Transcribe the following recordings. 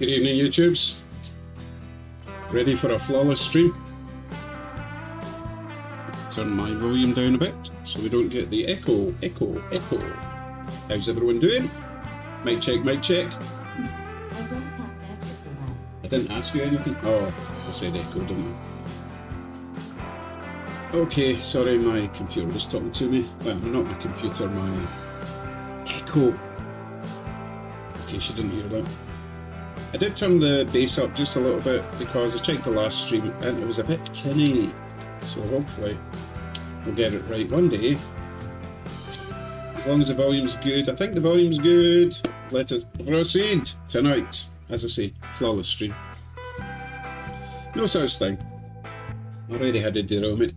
Good evening, YouTubes. Ready for a flawless stream? Turn my volume down a bit so we don't get the echo. How's everyone doing? Mic check, mic check. I didn't ask you anything. Oh, I said echo, didn't I? Okay, sorry, my computer was talking to me. Well, not my computer, my echo. In case you didn't hear that. I did turn the bass up just a little bit because I checked the last stream and it was a bit tinny. So hopefully we'll get it right one day. As long as the volume's good. I think the volume's good. Let us proceed tonight. As I say, flawless stream. No such thing. Already had a derailment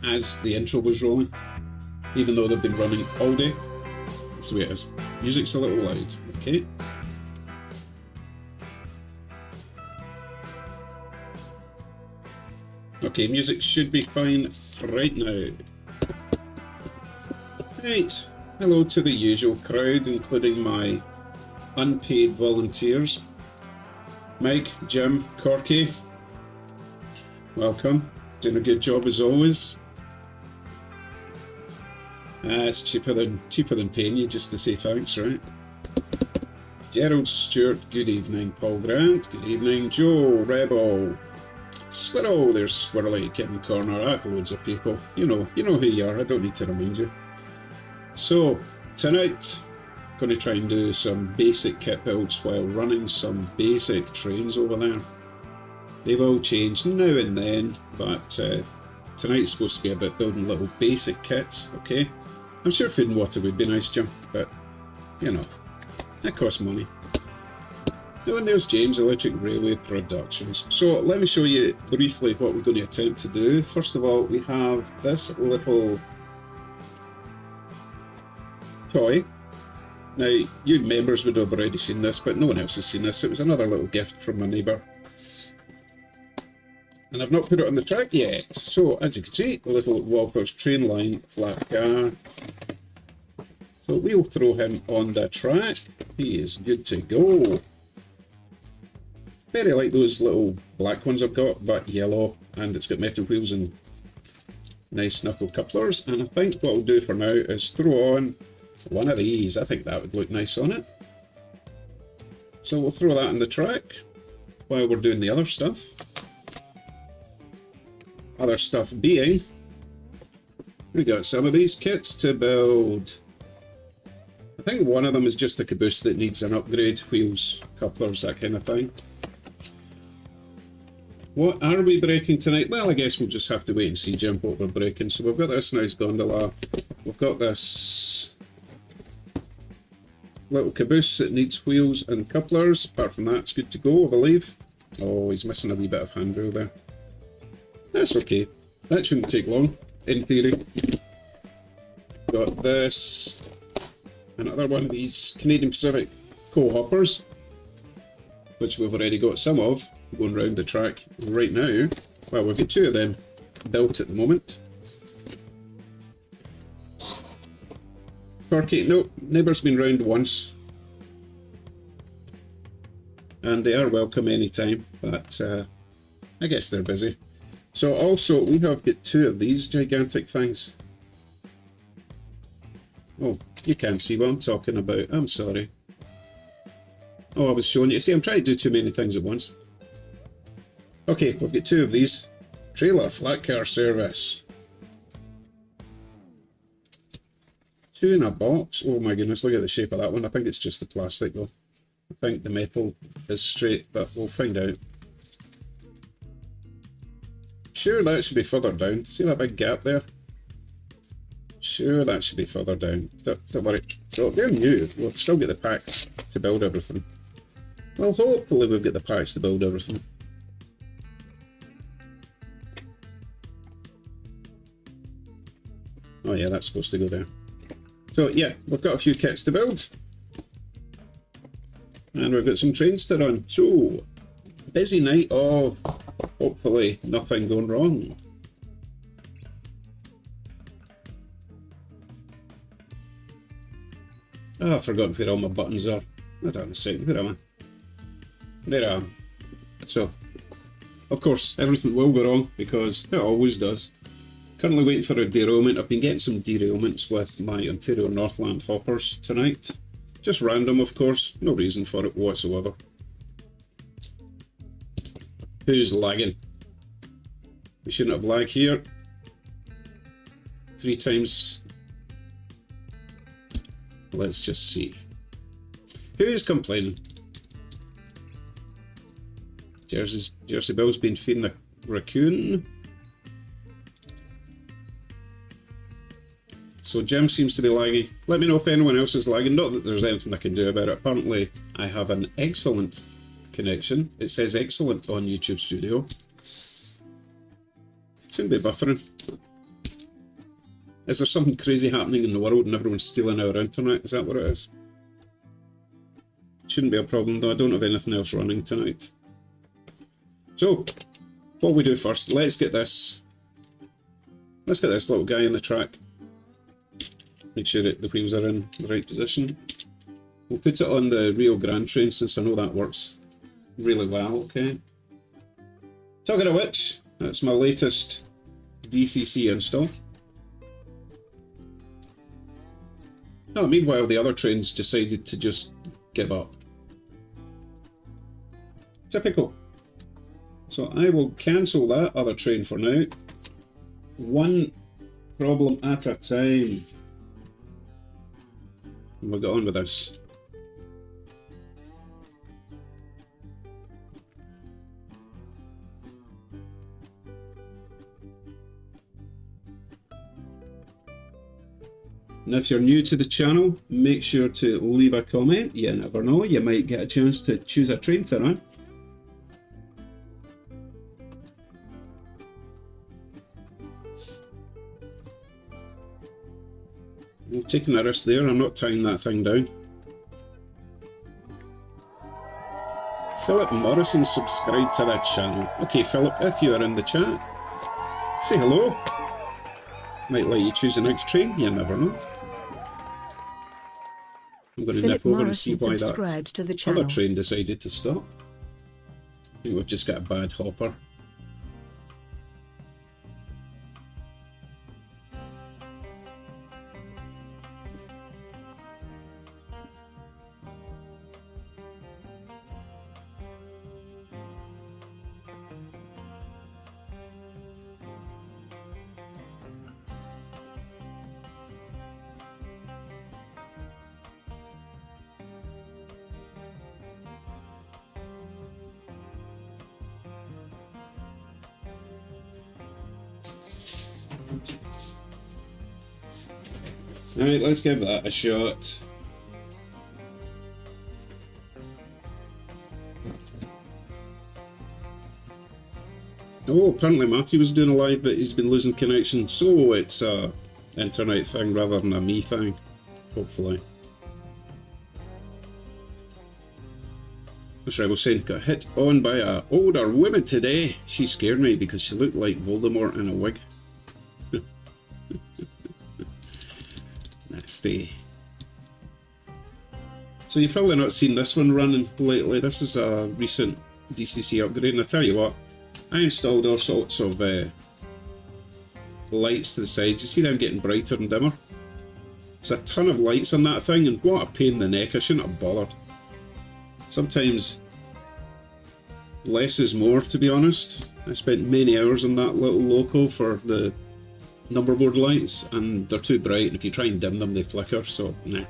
as the intro was rolling. Even though they've been running all day. That's the way it is. Music's a little loud. Okay. Okay, music should be fine right now. Right, hello to the usual crowd, including my unpaid volunteers. Mike, Jim, Corky, welcome. Doing a good job as always. It's cheaper than paying you just to say thanks, right? Gerald Stewart, good evening. Paul Grant, good evening. Joe Rebel. Squirrel, there's Squirrely, Kevin Corner, I have loads of people. You know who you are, I don't need to remind you. So, tonight, I'm going to try and do some basic kit builds while running some basic trains over there. They will change now and then, but tonight's supposed to be about building little basic kits, okay? I'm sure food and water would be nice, Jim, but, you know, that costs money. And there's James Electric Railway Productions. So let me show you briefly what we're going to attempt to do. First of all, we have this little toy. Now, you members would have already seen this, but no one else has seen this. It was another little gift from my neighbour. And I've not put it on the track yet. So, as you can see, the little Walker's train line flat car. So we'll throw him on the track. He is good to go. Very like those little black ones I've got, but yellow, and it's got metal wheels and nice knuckle couplers. And I think what I'll do for now is throw on one of these. I think that would look nice on it. So we'll throw that on the track while we're doing the other stuff. Other stuff being, we got some of these kits to build. I think one of them is just a caboose that needs an upgrade, wheels, couplers, that kind of thing. What are we breaking tonight? Well, I guess we'll just have to wait and see, Jim, what we're breaking. So we've got this nice gondola. We've got this little caboose that needs wheels and couplers. Apart from that, it's good to go, I believe. Oh, he's missing a wee bit of handrail there. That's okay. That shouldn't take long, in theory. Got this. Another one of these Canadian Pacific coal hoppers, which we've already got some of, going round the track right now. Well, we've got two of them built at the moment. Corky, no, neighbour's been round once. And they are welcome anytime, but I guess they're busy. So also, we have got two of these gigantic things. Oh, you can't see what I'm talking about, I'm sorry. Oh, I was showing you. See, I'm trying to do too many things at once. Okay, we've got two of these. Trailer flat car service. Two in a box. Oh my goodness, look at the shape of that one. I think it's just the plastic though. I think the metal is straight, but we'll find out. Sure, that should be further down. See that big gap there? Sure, that should be further down. Don't worry. So they're new. We'll still get the packs to build everything. Well, hopefully we've got the packs to build everything. Oh yeah, that's supposed to go there. So yeah, we've got a few kits to build. And we've got some trains to run. So, busy night of hopefully nothing going wrong. Oh, I've forgotten where all my buttons are. Hold on a second, where am I? there I am. So, of course, everything will go wrong because it always does. Currently waiting for a derailment. I've been getting some derailments with my Ontario Northland hoppers tonight. Just random, of course. No reason for it whatsoever. Who's lagging? We shouldn't have lag here. 3 times. Let's just see. Who's complaining? Jersey Bill's been feeding a raccoon. So Jim seems to be lagging. Let me know if anyone else is lagging. Not that there's anything I can do about it. Apparently I have an excellent connection. It says excellent on YouTube Studio. Shouldn't be buffering. Is there something crazy happening in the world and everyone's stealing our internet? Is that what it is? Shouldn't be a problem though. I don't have anything else running tonight. So, what we do first, let's get this little guy in the track. Make sure that the wheels are in the right position. We'll put it on the Rio Grande train since I know that works really well, okay? Talking of which, that's my latest DCC install. Oh, meanwhile, the other trains decided to just give up. Typical. So I will cancel that other train for now. One problem at a time. And we'll get on with this. And if you're new to the channel, make sure to leave a comment. You never know, you might get a chance to choose a train to run. I'm taking a risk there, I'm not tying that thing down. Philip Morrison subscribed to that channel. Okay, Philip, if you are in the chat, say hello. Might let you choose the next train, you never know. I'm going to nip over and see why that other train decided to stop. I think we've just got a bad hopper. Alright, let's give that a shot. Oh, apparently Matthew was doing a live, but he's been losing connection, so it's a internet thing rather than a me thing, hopefully. As I was saying, got hit on by an older woman today. She scared me because she looked like Voldemort in a wig. Nasty. So you've probably not seen this one running lately. This is a recent DCC upgrade, and I tell you what, I installed all sorts of lights to the sides. You see them getting brighter and dimmer? There's a ton of lights on that thing, and what a pain in the neck. I shouldn't have bothered. Sometimes less is more, to be honest. I spent many hours on that little loco for the numberboard lights, and they're too bright, and if you try and dim them they flicker, so nah.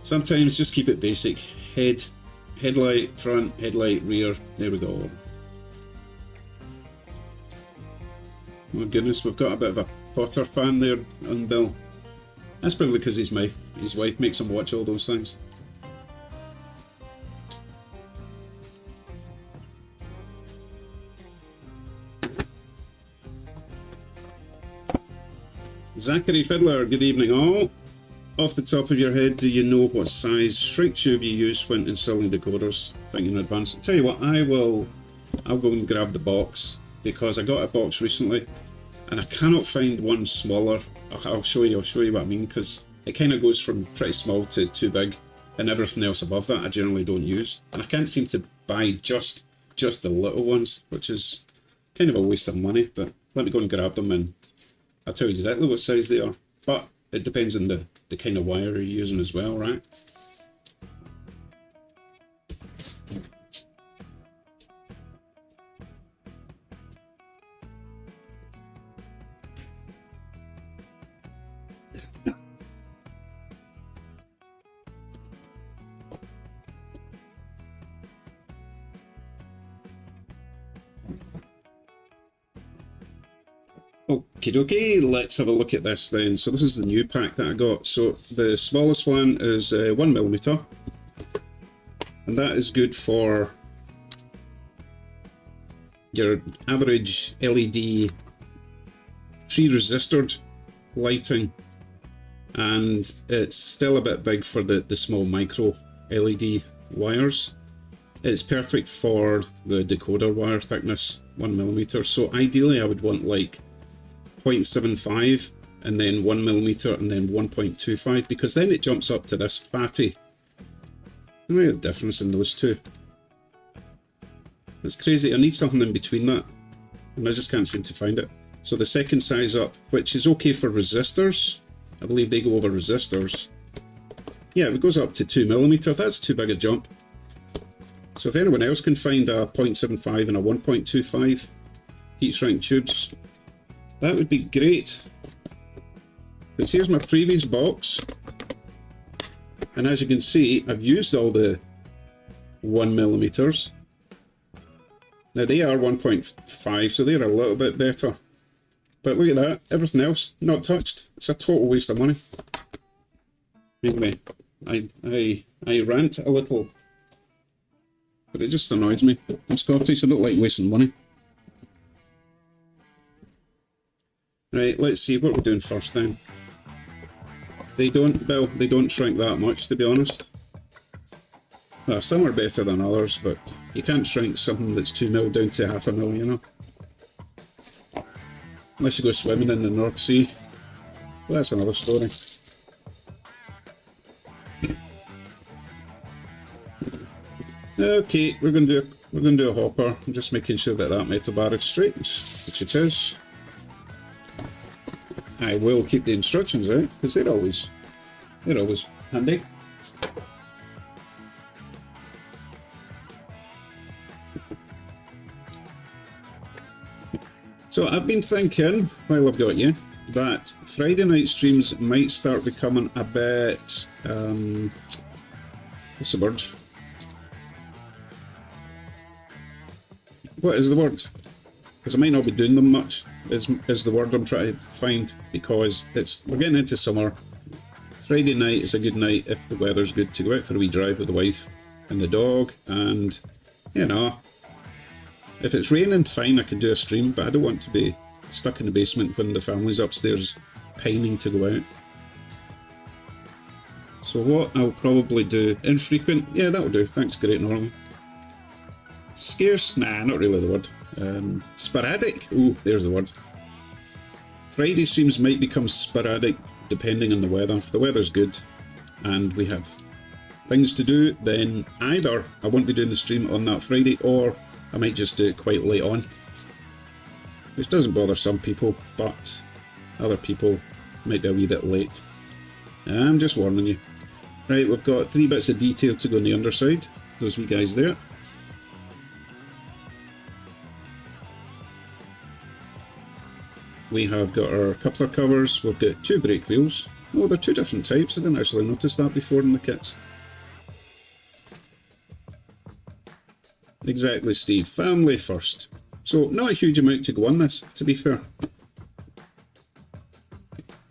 Sometimes just keep it basic. Headlight, front, headlight, rear, there we go. Oh goodness, we've got a bit of a Potter fan there on Bill. That's probably because his wife makes him watch all those things. Zachary Fiddler, good evening all. Off the top of your head, do you know what size shrink tube you use when installing decoders? Think in advance. I'll tell you what, I'll go and grab the box, because I got a box recently and I cannot find one smaller. I'll show you what I mean, because it kind of goes from pretty small to too big. and everything else above that I generally don't use. And I can't seem to buy just the little ones, which is kind of a waste of money, but let me go and grab them and I'll tell you exactly what size they are. But it depends on the kind of wire you're using as well, right? Okie dokie, let's have a look at this then. So this is the new pack that I got. So the smallest one is 1mm, and that is good for your average LED pre-resistored lighting, and it's still a bit big for the small micro LED wires. It's perfect for the decoder wire thickness, 1mm. So ideally I would want like 0.75 and then 1mm and then 1.25, because then it jumps up to this fatty. Look at the difference in those two. It's crazy. I need something in between that and I just can't seem to find it. So the second size up, which is okay for resistors, I believe they go over resistors. Yeah, it goes up to 2mm. That's too big a jump. So if anyone else can find a 0.75 and a 1.25 heat shrink tubes, that would be great. But here's my previous box, and as you can see, I've used all the 1mm. Now they are 1.5, so they're a little bit better. But look at that, everything else not touched. It's a total waste of money. Anyway, I rant a little, but it just annoys me. I'm Scottish, I don't like wasting money. Right, let's see what we're doing first then. They don't shrink that much, to be honest. Well, some are better than others, but you can't shrink something that's 2mm down to 0.5mm, you know. Unless you go swimming in the North Sea. Well, that's another story. Okay, we're going to do a hopper. I'm just making sure that that metal bar is straight, which it is. I will keep the instructions out because they're always handy. So I've been thinking, while I've got you, that Friday night streams might start becoming a bit, what's the word? What is the word? Because I might not be doing them much, is the word I'm trying to find, because we're getting into summer. Friday night is a good night if the weather's good to go out for a wee drive with the wife and the dog, and, you know, if it's raining, fine, I can do a stream, but I don't want to be stuck in the basement when the family's upstairs pining to go out. So what I'll probably do, infrequent, yeah, that'll do, thanks Great Northern. Scarce, nah, not really the word. Sporadic, ooh, there's the word. Friday streams might become sporadic depending on the weather. If the weather's good and we have things to do, then either I won't be doing the stream on that Friday, or I might just do it quite late on, which doesn't bother some people, but other people might be a wee bit late. I'm just warning you. Right, we've got 3 bits of detail to go on the underside, those wee guys there. We have got our coupler covers, we've got 2 brake wheels. Oh, they're 2 different types, I didn't actually notice that before in the kits. Exactly, Steve, family first. So, not a huge amount to go on this, to be fair. I'm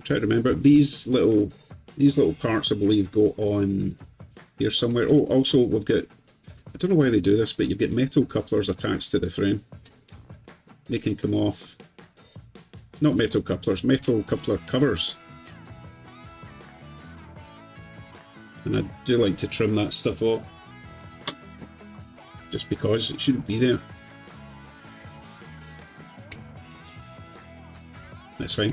trying to remember, these little parts I believe go on here somewhere. Oh, also we've got, I don't know why they do this, but you've got metal couplers attached to the frame. They can come off. Not metal couplers, metal coupler covers. And I do like to trim that stuff off, just because it shouldn't be there. That's fine.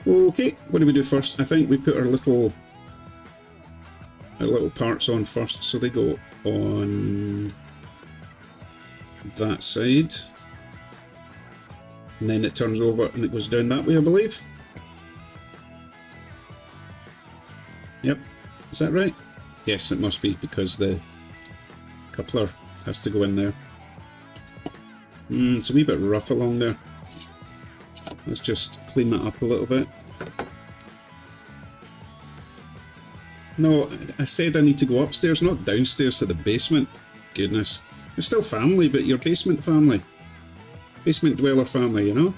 Okay, what do we do first? I think we put our little our little parts on first, so they go on that side. And then it turns over and it goes down that way, I believe. Yep, is that right? Yes, it must be, because the coupler has to go in there. It's a wee bit rough along there. Let's just clean that up a little bit. No, I said I need to go upstairs, not downstairs to the basement. Goodness. You're still family, but you're basement family. Basement dweller family, you know?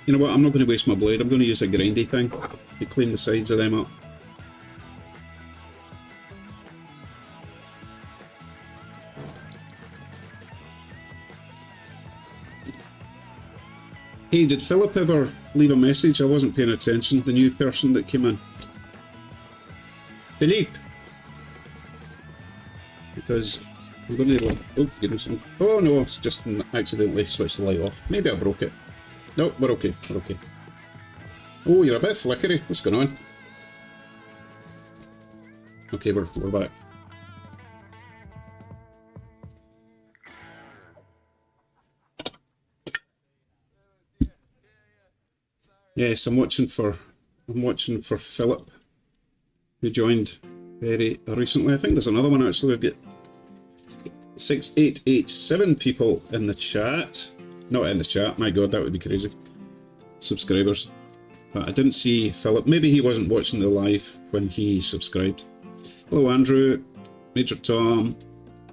You know what, I'm not going to waste my blade. I'm going to use a grindy thing to clean the sides of them up. Hey, did Philip ever leave a message? I wasn't paying attention. The new person that came in. Philippe! Because I'm going to... Oh, goodness. Oh no, it's just accidentally switched the light off. Maybe I broke it. No, we're okay. We're okay. Oh, you're a bit flickery. What's going on? Okay, we're back. Yes, I'm watching for Philip, who joined very recently. I think there's another one actually. We've got 6887 people in the chat. Not in the chat, my god, that would be crazy. Subscribers. But I didn't see Philip. Maybe he wasn't watching the live when he subscribed. Hello Andrew, Major Tom,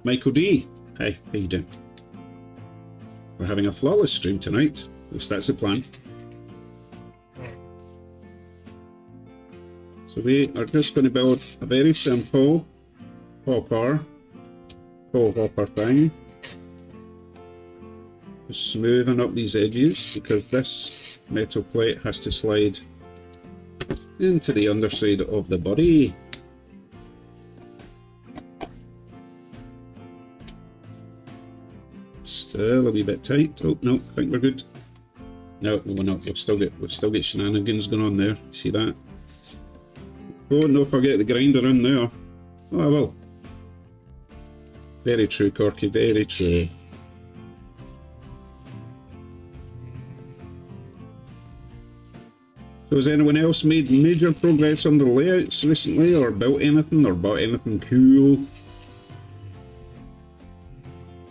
Michael D. Hi, how you doing? We're having a flawless stream tonight. At least that's the plan. So we are just going to build a very simple hopper, coal hopper thing. Just smoothing up these edges because this metal plate has to slide into the underside of the body. Still a wee bit tight. Oh no, I think we're good. No, we're not. We've still got shenanigans going on there. See that? Oh, no, forget the grinder in there. Oh, I will. Very true, Corky, very true. So has anyone else made major progress on the layouts recently, or built anything, or bought anything cool?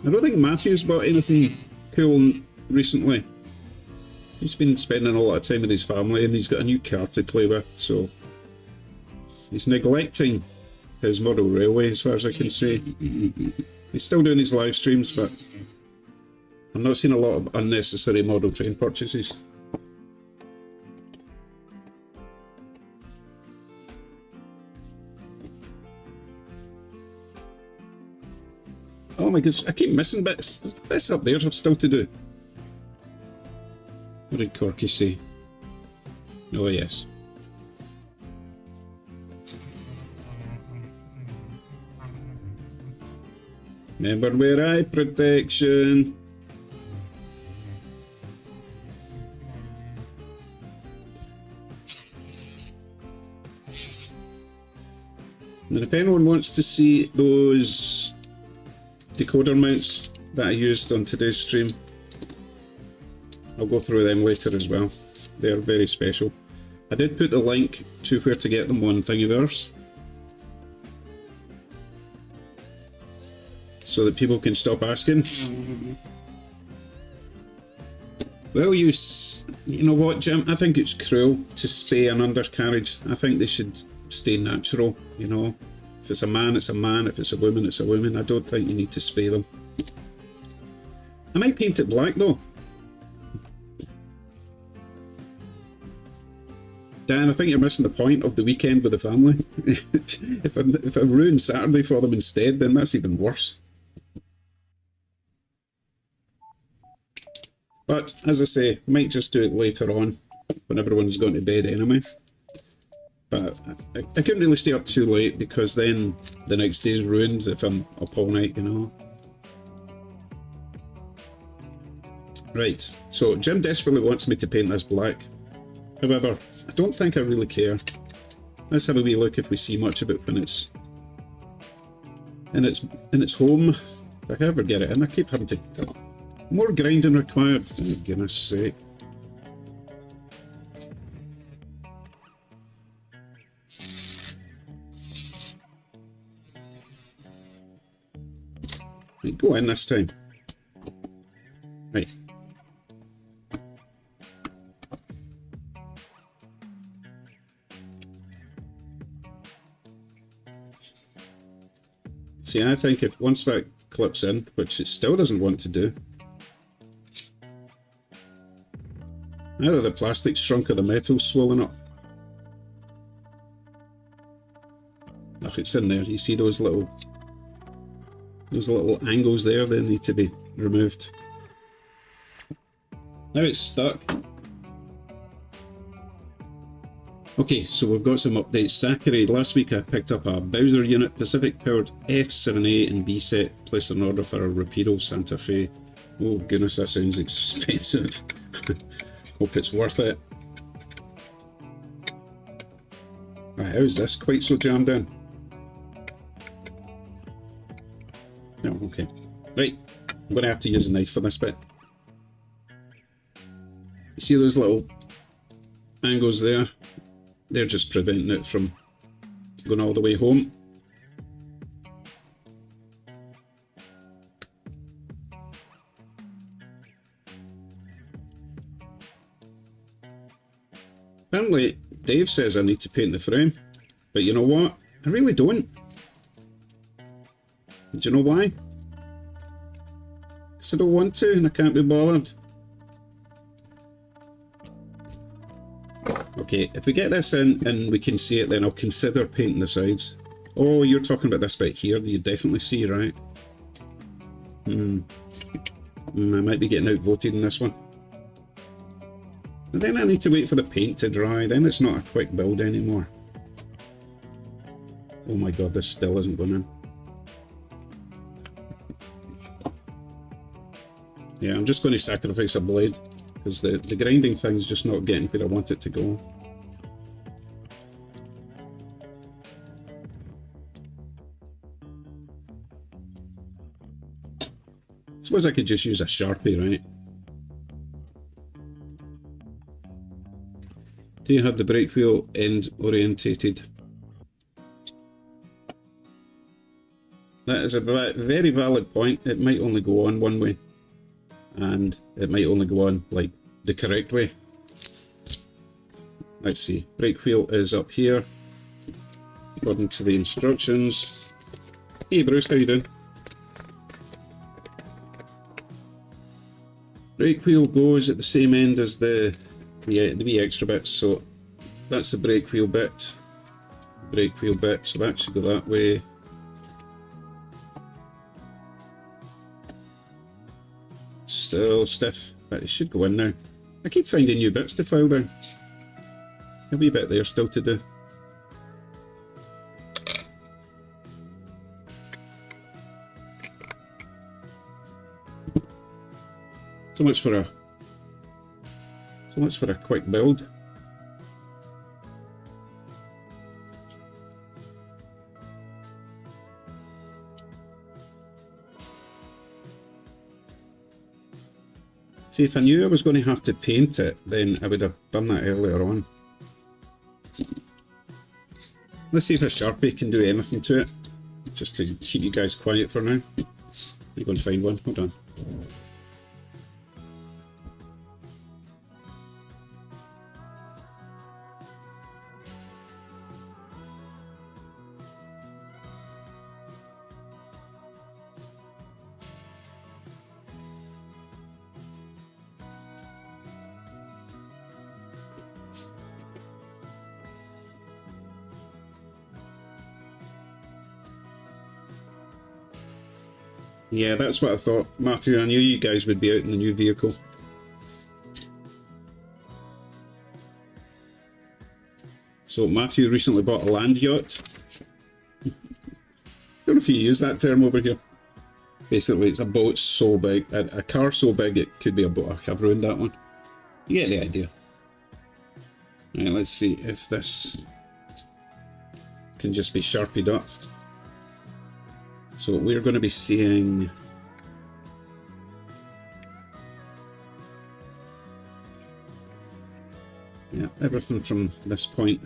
I don't think Matthew's bought anything cool recently. He's been spending a lot of time with his family, and he's got a new car to play with, so... He's neglecting his model railway, as far as I can see. He's still doing his live streams, but I'm not seeing a lot of unnecessary model train purchases. Oh my goodness, I keep missing bits. There's bits up there I've still to do. What did Corky say? Oh yes. Remember wear eye protection. And if anyone wants to see those decoder mounts that I used on today's stream, I'll go through them later as well. They're very special. I did put the link to where to get them on Thingiverse, so that people can stop asking. Well, you know what, Jim? I think it's cruel to spay an undercarriage. I think they should stay natural, you know. If it's a man, it's a man. If it's a woman, it's a woman. I don't think you need to spay them. I might paint it black, though. Dan, I think you're missing the point of the weekend with the family. If I ruin Saturday for them instead, then that's even worse. But, as I say, might just do it later on, when everyone's gone to bed anyway. But I couldn't really stay up too late, because then the next day's ruined if I'm up all night, you know. Right, so Jim desperately wants me to paint this black. However, I don't think I really care. Let's have a wee look if we see much of it when it's in its home. If I ever get it in, I keep having to... More grinding required, for goodness sake. Right, go in this time. Right. See, I think if once that clips in, which it still doesn't want to do, either the plastic's shrunk or the metal's swollen up. Look, it's in there. You see those little angles there? They need to be removed. Now it's stuck. Okay, so we've got some updates. Zachary, last week I picked up a Bowser unit, Pacific powered F7A and B set, placed an order for a Rapido Santa Fe. Oh goodness, that sounds expensive. Hope it's worth it. Right, how is this quite so jammed in? No, okay. Right, I'm going to have to use a knife for this bit. You see those little angles there? They're just preventing it from going all the way home. Apparently, Dave says I need to paint the frame, but you know what? I really don't. Do you know why? Because I don't want to and I can't be bothered. Okay, if we get this in and we can see it, then I'll consider painting the sides. Oh, you're talking about this bit here that you definitely see, right? I might be getting outvoted in this one. And then I need to wait for the paint to dry, then it's not a quick build anymore. Oh my god, this still isn't going in. Yeah, I'm just going to sacrifice a blade, because the grinding thing's just not getting where I want it to go. Suppose I could just use a Sharpie, right? Do you have the brake wheel end orientated? That is a very valid point. It might only go on one way. And it might only go on, like, the correct way. Let's see. Brake wheel is up here, according to the instructions. Hey Bruce, how you doing? Brake wheel goes at the same end as the wee extra bits, so that's the brake wheel bit, so that should go that way. Still stiff, but it should go in now. I keep finding new bits to file down. A wee bit there still to do. So much for a quick build. See, if I knew I was going to have to paint it, then I would have done that earlier on. Let's see if a Sharpie can do anything to it, just to keep you guys quiet for now. I'm going to find one, hold on. Yeah, that's what I thought. Matthew, I knew you guys would be out in the new vehicle. So Matthew recently bought a land yacht. Don't know if you use that term over here. Basically, it's a boat so big, a car so big it could be a boat. I've ruined that one. You get the idea. Right, let's see if this can just be sharpied up. So we're going to be seeing everything from this point.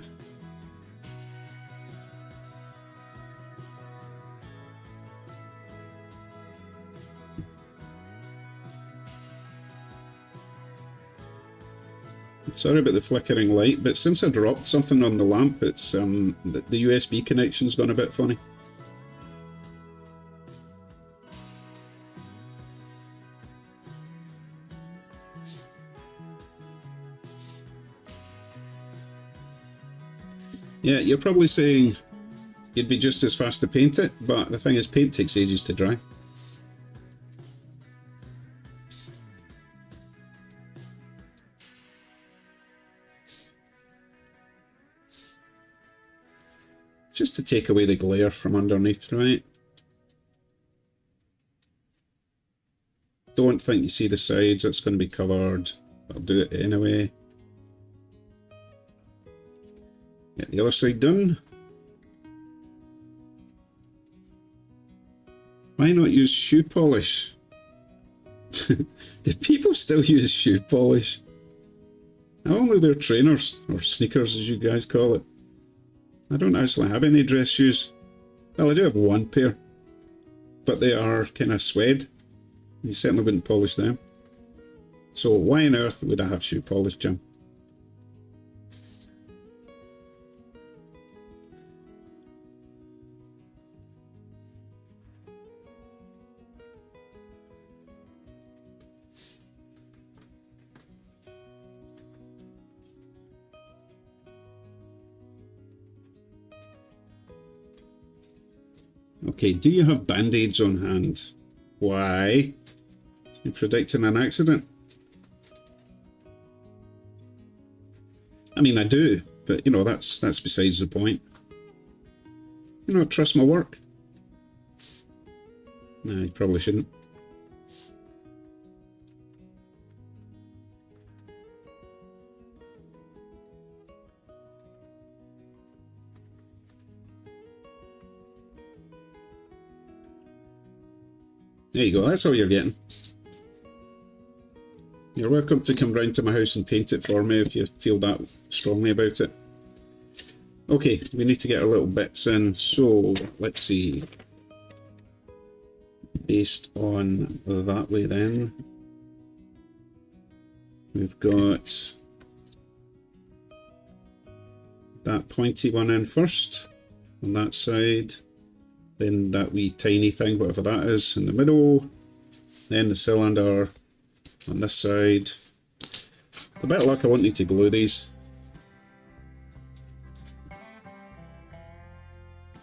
Sorry about the flickering light, but since I dropped something on the lamp, it's the USB connection's gone a bit funny. Yeah, you're probably saying you'd be just as fast to paint it, but the thing is, paint takes ages to dry. Just to take away the glare from underneath, right? Don't think you see the sides, it's going to be covered. I'll do it anyway. Get the other side done. Why not use shoe polish? Do people still use shoe polish? I only wear trainers, or sneakers as you guys call it. I don't actually have any dress shoes. Well, I do have one pair, but they are kind of suede. You certainly wouldn't polish them. So why on earth would I have shoe polish, Jim? Okay, do you have band-aids on hand? Why? You're predicting an accident? I mean, I do, but you know, that's besides the point. You know, trust my work. No, you probably shouldn't. There you go, that's all you're getting. You're welcome to come round to my house and paint it for me if you feel that strongly about it. Okay, we need to get our little bits in, so let's see. Based on that way then, we've got that pointy one in first, on that side. Then that wee tiny thing, whatever that is, in the middle. Then the cylinder on this side. With a bit of luck, I won't need to glue these.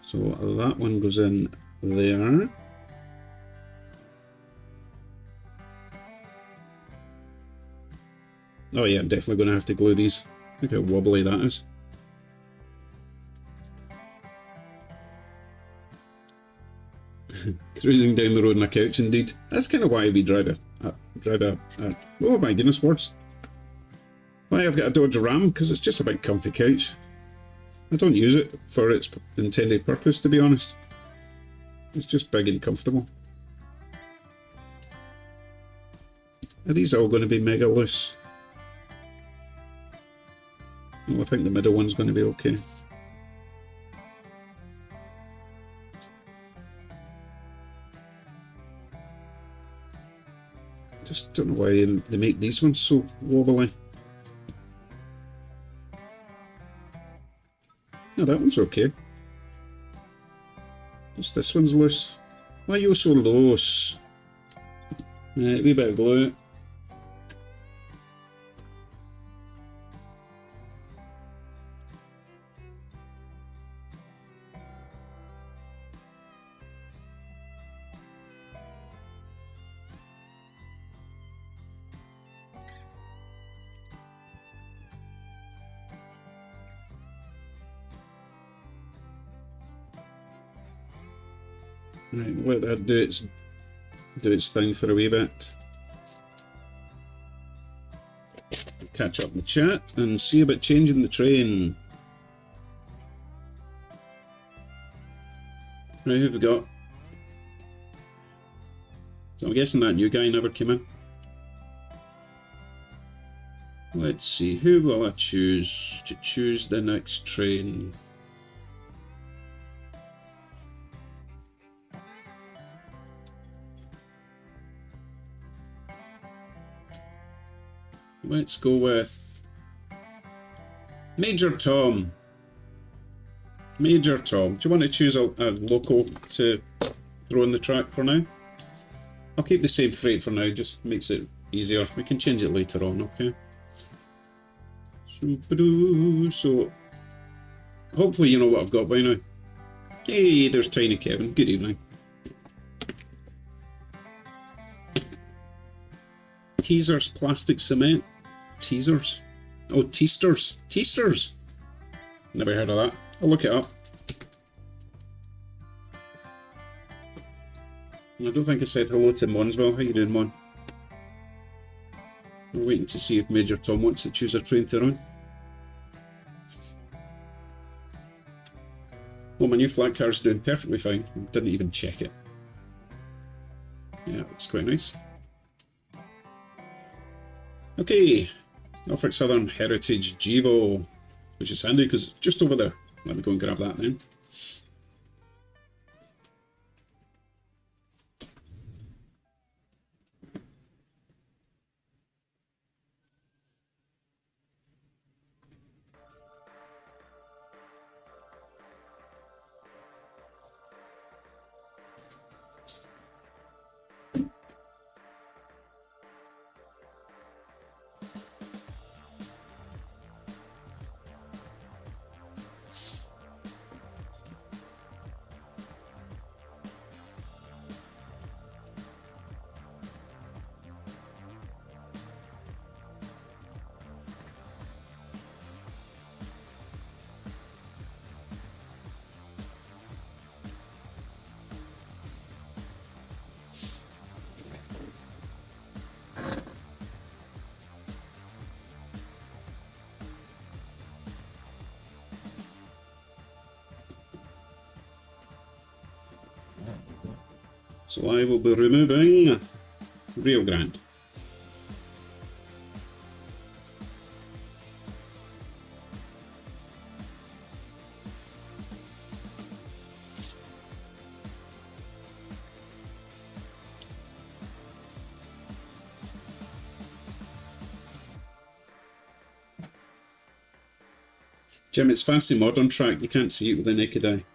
So that one goes in there. Oh yeah, I'm definitely going to have to glue these. Look how wobbly that is. Cruising down the road on a couch, indeed. That's kind of why we drive a oh my goodness, words. Why I've got a Dodge Ram, because it's just a big comfy couch. I don't use it for its intended purpose, to be honest. It's just big and comfortable. Are these all going to be mega loose? Oh, I think the middle one's going to be okay. Just don't know why they make these ones so wobbly. No, that one's okay. Just this one's loose. Why are you so loose? A wee bit of glue. Right, let that do its thing for a wee bit. catch up in the chat and see about changing the train. Right, who have we got? So I'm guessing that new guy never came in. Let's see, who will I choose to choose the next train? Let's go with Major Tom. Major Tom. Do you want to choose a local to throw in the track for now? I'll keep the same freight for now, just makes it easier. We can change it later on, okay? So, hopefully you know what I've got by now. Hey, there's Tiny Kevin. Good evening. Teasers, plastic cement. Teasers? Oh, teasters. Teasters! Never heard of that. I'll look it up. I don't think I said hello to Mon as well. How you doing, Mon? We're waiting to see if Major Tom wants to choose a train to run. Well, my new flat car's doing perfectly fine. Didn't even check it. Yeah, looks quite nice. Okay, Norfolk Southern Heritage Gevo, which is handy because it's just over there. Let me go and grab that then. So I will be removing Rio Grande. Jim, it's fancy modern track, you can't see it with the naked eye.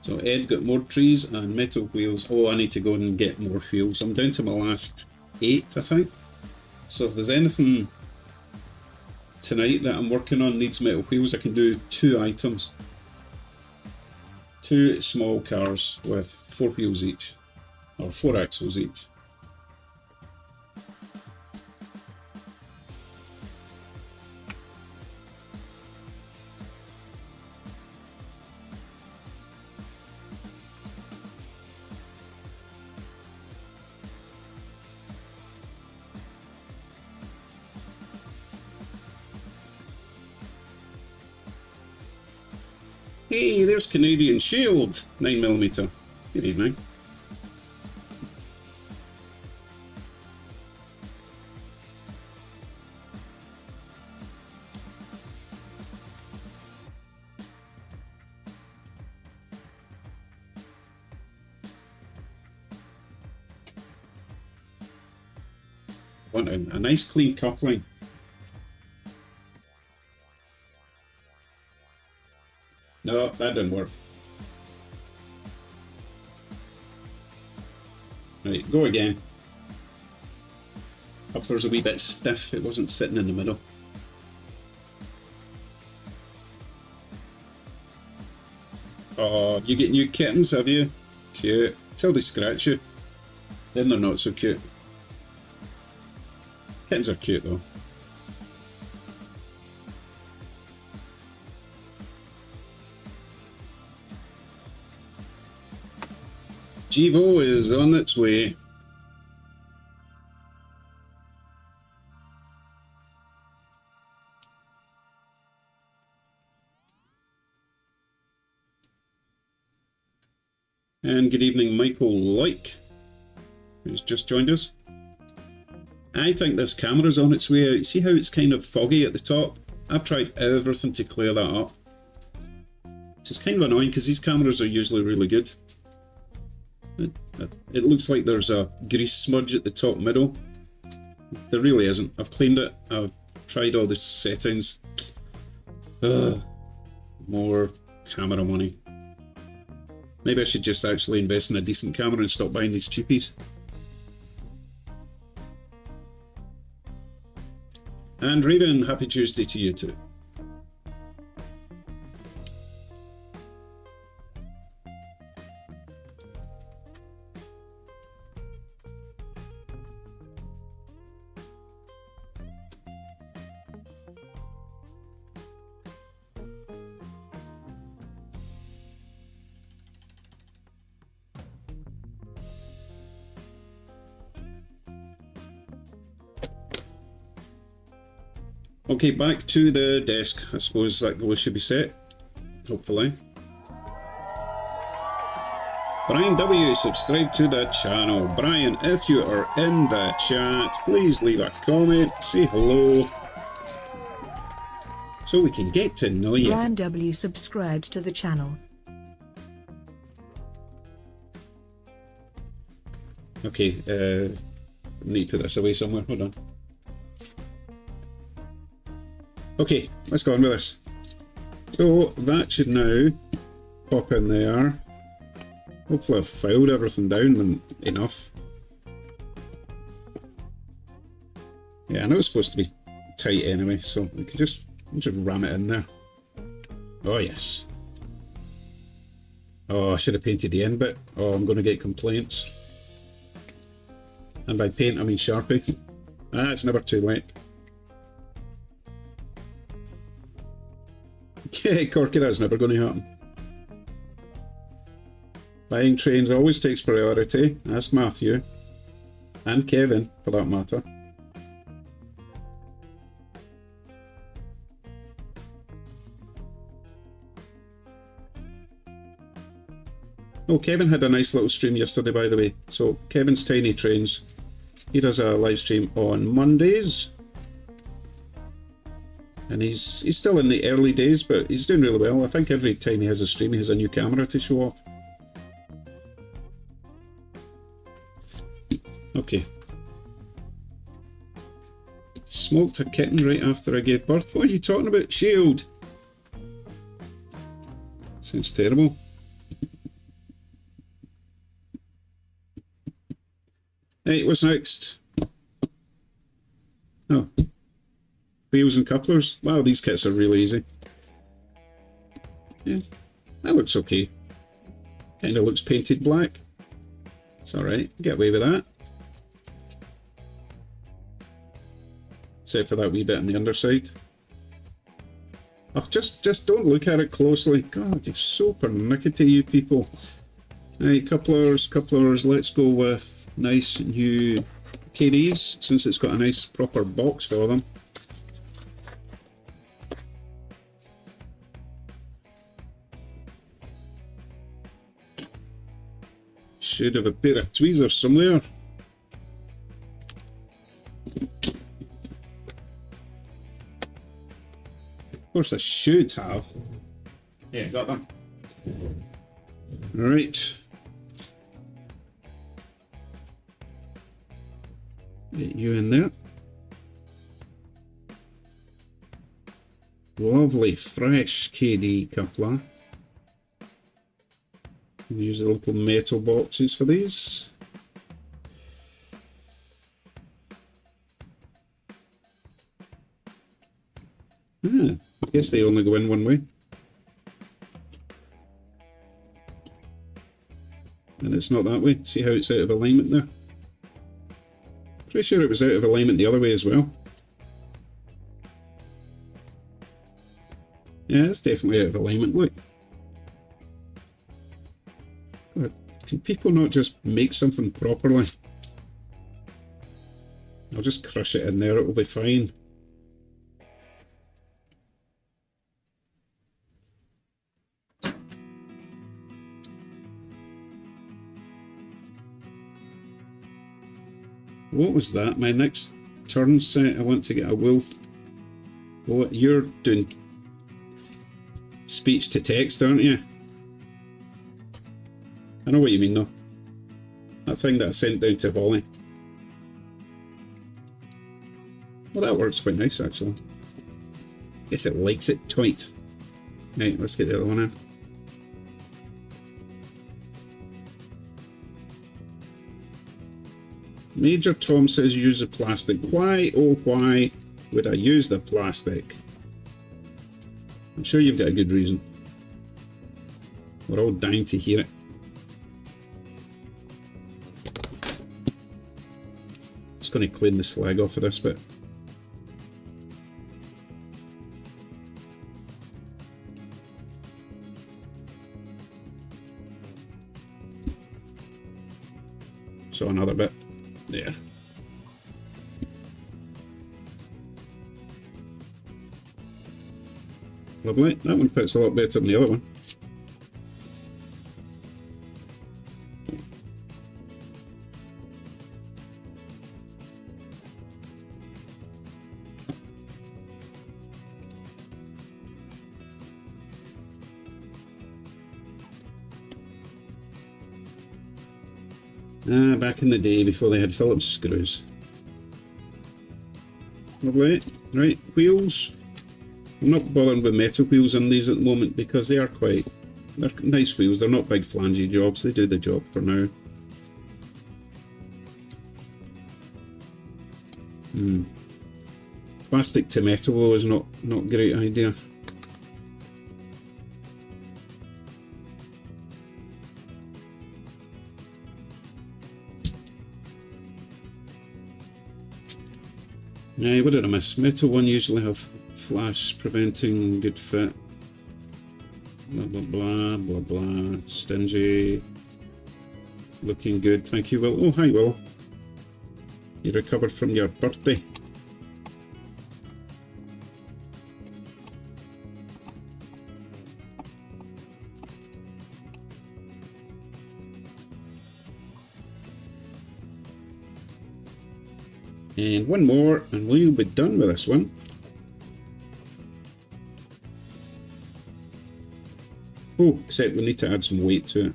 So Ed got more trees and metal wheels. Oh, I need to go and get more wheels. I'm down to my last 8, I think. So if there's anything tonight that I'm working on needs metal wheels, I can do 2 items. 2 small cars with 4 wheels each, or 4 axles each. Hey, there's Canadian Shield, 9mm. Good evening. Want a nice clean coupling. No, that didn't work. Right, go again. Coupler's a wee bit stiff, it wasn't sitting in the middle. Oh, you get new kittens, have you? Cute. Till they scratch you. Then they're not so cute. Kittens are cute though. Givo is on its way. And good evening, Michael Like, who's just joined us. I think this camera's on its way out. See how it's kind of foggy at the top? I've tried everything to clear that up. Which is kind of annoying because these cameras are usually really good. It looks like there's a grease smudge at the top middle. There really isn't. I've cleaned it. I've tried all the settings. More camera money. Maybe I should just actually invest in a decent camera and stop buying these cheapies. And Raven, happy Tuesday to you too. Okay, back to the desk. I suppose that glow should be set, hopefully. Brian W, subscribe to the channel. Brian, if you are in the chat, please leave a comment, say hello, so we can get to know you. Brian W subscribed to the channel. Okay, need to put this away somewhere, hold on. Okay, let's go on with this. So that should now pop in there. Hopefully I've filed everything down enough. Yeah, I know it's supposed to be tight anyway, so we can just ram it in there. Oh yes. Oh, I should have painted the end bit. Oh, I'm going to get complaints. And by paint I mean Sharpie. Ah, it's never too late. Yeah, Corky, that's never going to happen. Buying trains always takes priority. Ask Matthew. And Kevin, for that matter. Oh, Kevin had a nice little stream yesterday, by the way. So, Kevin's Tiny Trains. He does a live stream on Mondays. And he's still in the early days, but he's doing really well. I think every time he has a stream, he has a new camera to show off. Okay. Smoked a kitten right after I gave birth. What are you talking about? Shield! Sounds terrible. Hey, what's next? Oh. Wheels and couplers. Wow, these kits are really easy. Yeah, that looks okay. Kind of looks painted black. It's alright, get away with that. Except for that wee bit on the underside. Oh, just don't look at it closely. God, you're so pernickety, you people. Right, couplers, let's go with nice new KDs, since it's got a nice proper box for them. Should have a pair of tweezers somewhere. Of course I should have. Yeah, got them. Alright. Get you in there. Lovely fresh KD coupler. Use the little metal boxes for these. I guess they only go in one way. And it's not that way. See how it's out of alignment there? Pretty sure it was out of alignment the other way as well. Yeah, it's definitely out of alignment, look. God, Can people not just make something properly? I'll just crush it in there, it'll be fine. What was that? My next turn set, I want to get a wolf. Oh, you're doing speech to text, aren't you? I know what you mean though. That thing that I sent down to Holly. Well, that works quite nice actually. Guess it likes it tight. Right, let's get the other one in. Major Tom says use the plastic. Why, oh why would I use the plastic? I'm sure you've got a good reason. We're all dying to hear it. Just going to clean the slag off of this bit. So another bit. There. Lovely. That one fits a lot better than the other one. Back in the day before they had Phillips screws. Lovely. Right, wheels. I'm not bothering with metal wheels on these at the moment because they're nice wheels. They're not big flangy jobs. They do the job for now. Plastic to metal though is not a great idea. What did I miss? Metal one usually have flash preventing good fit. Blah blah blah blah blah. Stingy. Looking good. Thank you, Will. Oh, hi, Will. You recovered from your birthday. And one more, and we'll be done with this one. Oh, except we need to add some weight to it.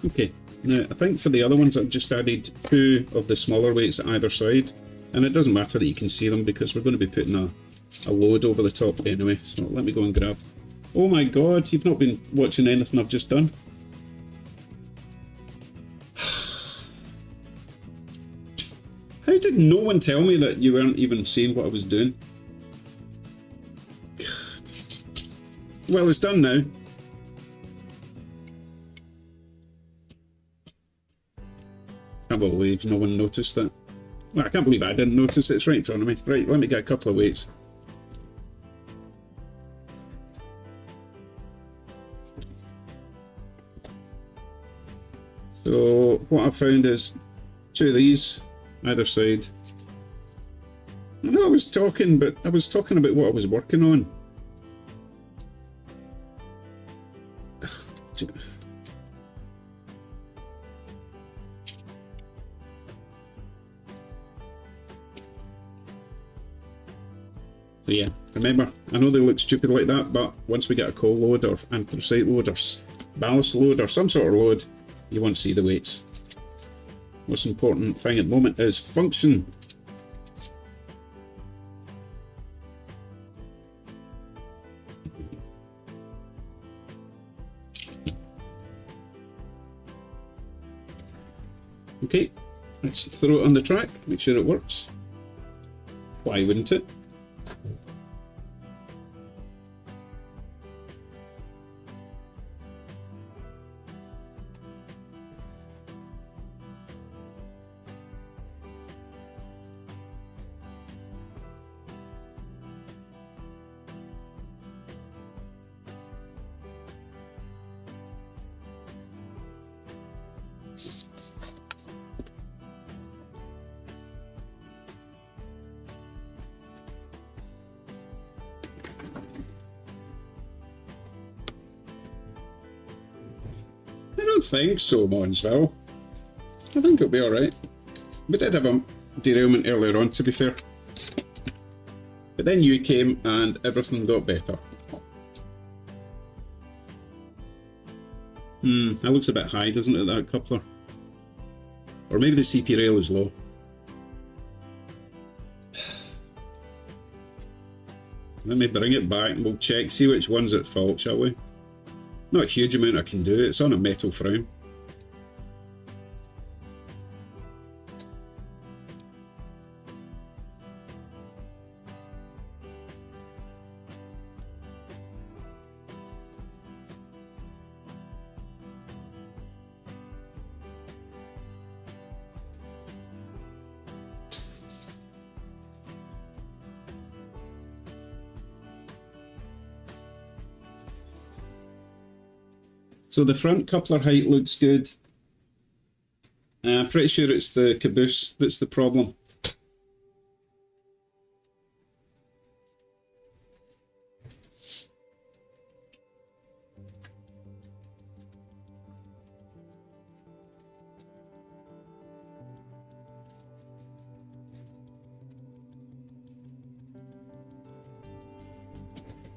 Okay, now I think for the other ones I've just added 2 of the smaller weights at either side, and it doesn't matter that you can see them because we're going to be putting a load over the top anyway, so let me go and grab. Oh my god, you've not been watching anything I've just done. How did no one tell me that you weren't even seeing what I was doing? God. Well, it's done now. Can't believe no one noticed that. Well, I can't believe I didn't notice it. It's right in front of me. Right, let me get a couple of weights. So what I found is 2 of these either side. I know I was talking, but I was talking about what I was working on. So yeah, remember, I know they look stupid like that, but once we get a coal load or anthracite load or ballast load or some sort of load, you won't see the weights. Most important thing at the moment is function. Okay, let's throw it on the track, make sure it works. Why wouldn't it? think so, Monsville. I think it'll be alright. We did have a derailment earlier on, to be fair. But then you came and everything got better. That looks a bit high, doesn't it, that coupler? Or maybe the CP rail is low. Let me bring it back and we'll check, see which one's at fault, shall we? Not a huge amount I can do, it's on a metal frame. So the front coupler height looks good. I'm pretty sure it's the caboose that's the problem.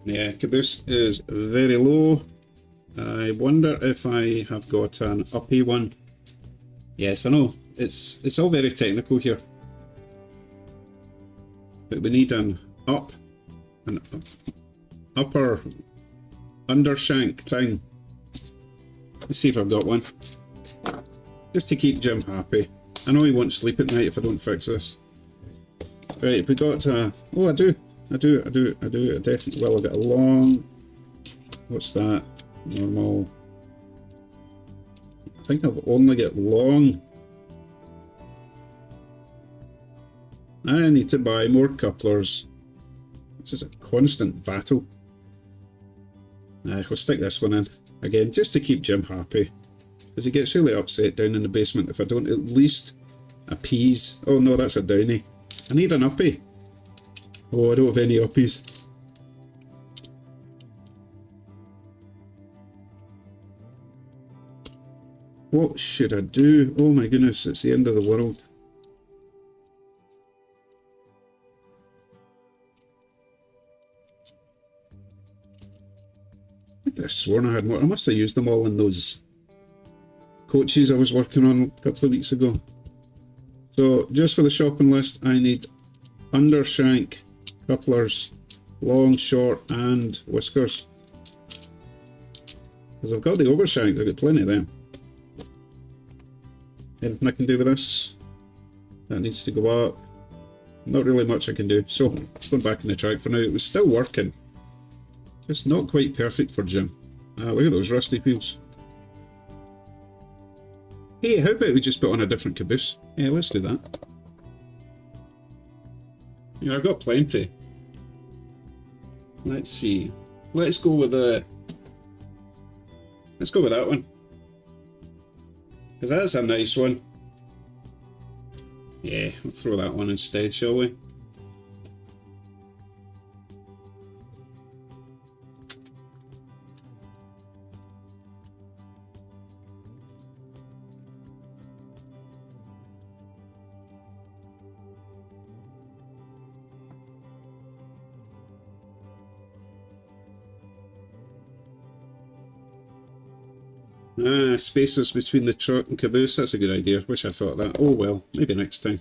Yeah, caboose is very low. I wonder if I have got an uppy one. Yes, I know. It's all very technical here. But we need an upper undershank thing. Let's see if I've got one. Just to keep Jim happy. I know he won't sleep at night if I don't fix this. Right, if we got oh, I definitely will. I've got a long, what's that? Normal. I think I've only got long. I need to buy more couplers. This is a constant battle. We'll stick this one in again just to keep Jim happy, because he gets really upset down in the basement if I don't at least appease. Oh no, that's a downy. I need an uppy. Oh, I don't have any uppies. What should I do? Oh my goodness, it's the end of the world. I could have sworn I had more. I must have used them all in those coaches I was working on a couple of weeks ago. So just for the shopping list, I need undershank couplers, long, short, and whiskers. Because I've got the overshank, I've got plenty of them. Anything I can do with this? That needs to go up. Not really much I can do. So, going back in the track for now. It was still working. Just not quite perfect for Jim. Look at those rusty wheels. Hey, how about we just put on a different caboose? Yeah, let's do that. Yeah, I've got plenty. Let's see. Let's go with that one. Because that's a nice one. Yeah, we'll throw that one instead, shall we? Spaces between the truck and caboose, that's a good idea. Wish I thought that. Oh well, maybe next time.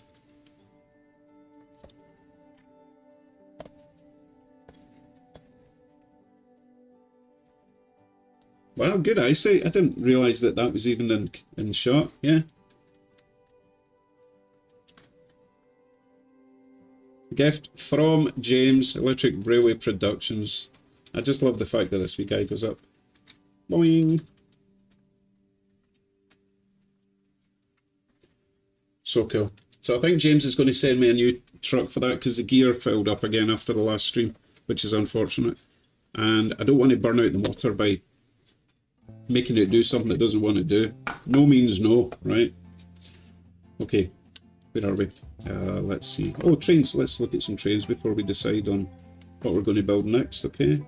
Wow, good eyesight. I didn't realise that that was even in shot, yeah. Gift from James, Electric Railway Productions. I just love the fact that this wee guy goes up. Boing! So cool. So I think James is going to send me a new truck for that because the gear filled up again after the last stream, which is unfortunate. And I don't want to burn out the motor by making it do something it doesn't want to do. No means no, right? Okay, where are we? Let's see. Oh, trains. Let's look at some trains before we decide on what we're going to build next, okay?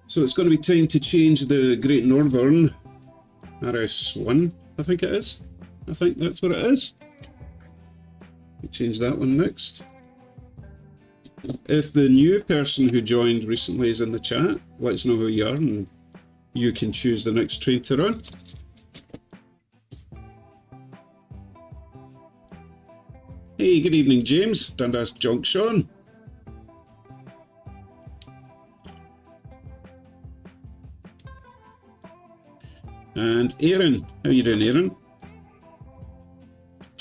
So it's going to be time to change the Great Northern RS1, I think it is. I think that's what it is. We'll change that one next. If the new person who joined recently is in the chat, let us know who you are and you can choose the next train to run. Hey, good evening, James. Dundas Junction. And Aaron. How you doing, Aaron?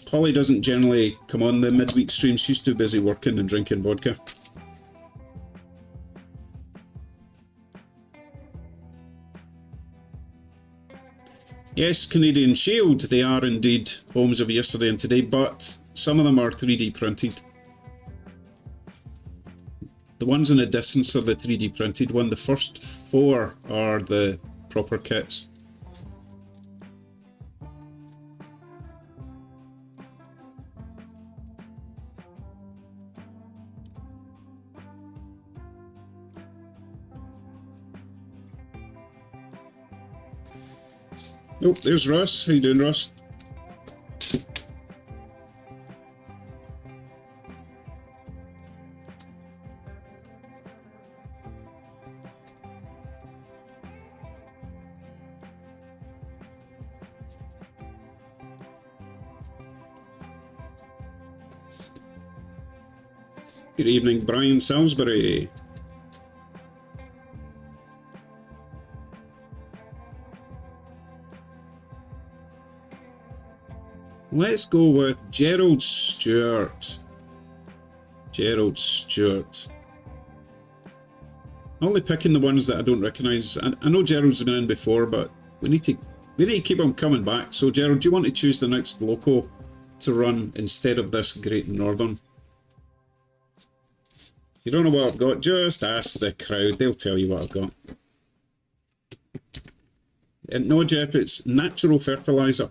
Holly doesn't generally come on the midweek stream. She's too busy working and drinking vodka. Yes, Canadian Shield, they are indeed homes of yesterday and today, but some of them are 3D printed. The ones in the distance are the 3D printed one. The first 4 are the proper kits. Oh, there's Ross. How you doing, Ross? Good evening, Brian Salisbury. Let's go with Gerald Stewart. Gerald Stewart. Only picking the ones that I don't recognise. I know Gerald's been in before, but we need to keep on coming back. So Gerald, do you want to choose the next loco to run instead of this Great Northern? You don't know what I've got, just ask the crowd, they'll tell you what I've got. And no, Jeff, it's natural fertiliser.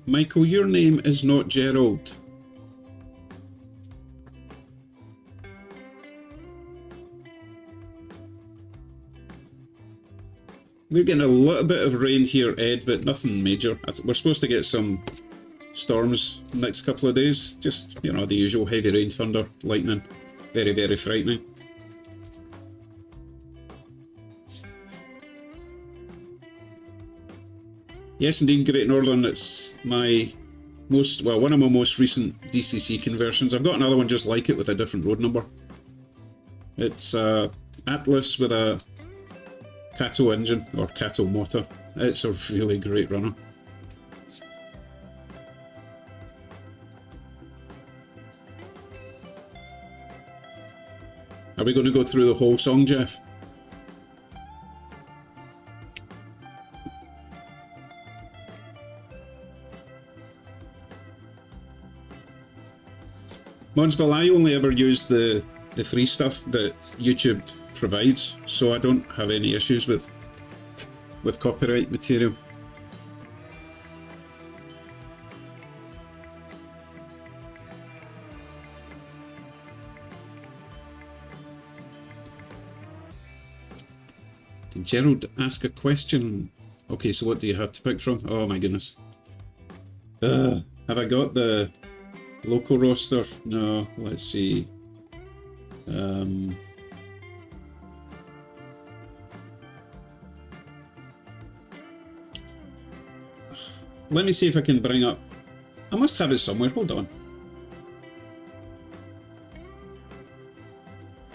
Michael, your name is not Gerald. We're getting a little bit of rain here, Ed, but nothing major. We're supposed to get some storms next couple of days. Just, you know, the usual heavy rain, thunder, lightning. Very, very frightening. Yes, indeed, Great Northern. It's my one of my most recent DCC conversions. I've got another one just like it with a different road number. It's Atlas with a Kato engine, or Kato motor. It's a really great runner. Are we going to go through the whole song, Jeff? Monsville, I only ever use the free stuff that YouTube provides, so I don't have any issues with copyright material. Did Gerald ask a question? Okay, so what do you have to pick from? Oh my goodness. Have I got the local roster? No, let's see. Let me see if I can bring up... I must have it somewhere, hold on.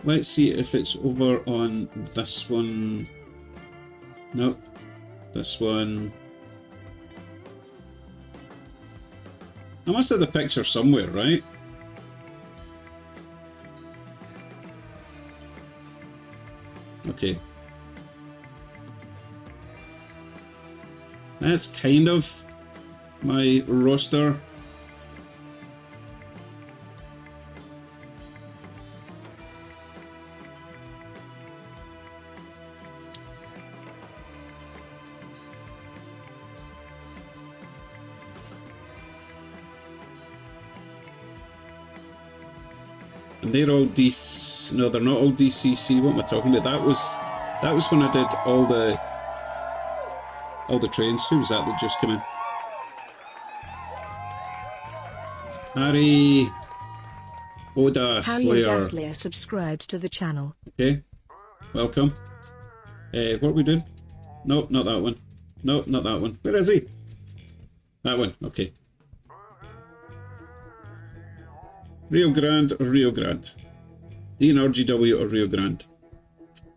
Let's see if it's over on this one. Nope. This one. I must have the picture somewhere, right? Okay. That's kind of my roster. And they're all DC. No, they're not all DCC. What am I talking about? That was when I did all the trains. Who was that just came in? Harry Oda Slayer. Slayer subscribed to the channel. Okay, welcome. What are we doing? Nope, not that one. Nope, not that one. Where is he? That one, okay. Rio Grande or Rio Grande? DNRGW or Rio Grande?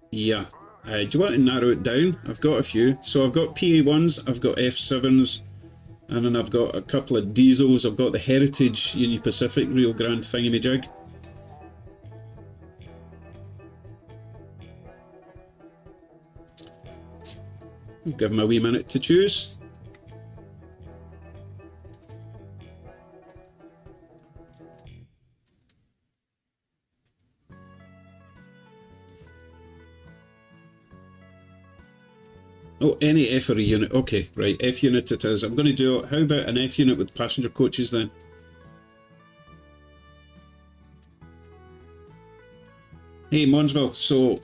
Yeah. Do you want to narrow it down? I've got a few. So I've got PA1s, I've got F7s, and then I've got a couple of diesels. I've got the Heritage Union Pacific Rio Grande thingamajig. I'll give them a wee minute to choose. Oh, any F or a unit. Okay, right, F unit it is. I'm going to do, how about an F unit with passenger coaches then? Hey, Monsville, so,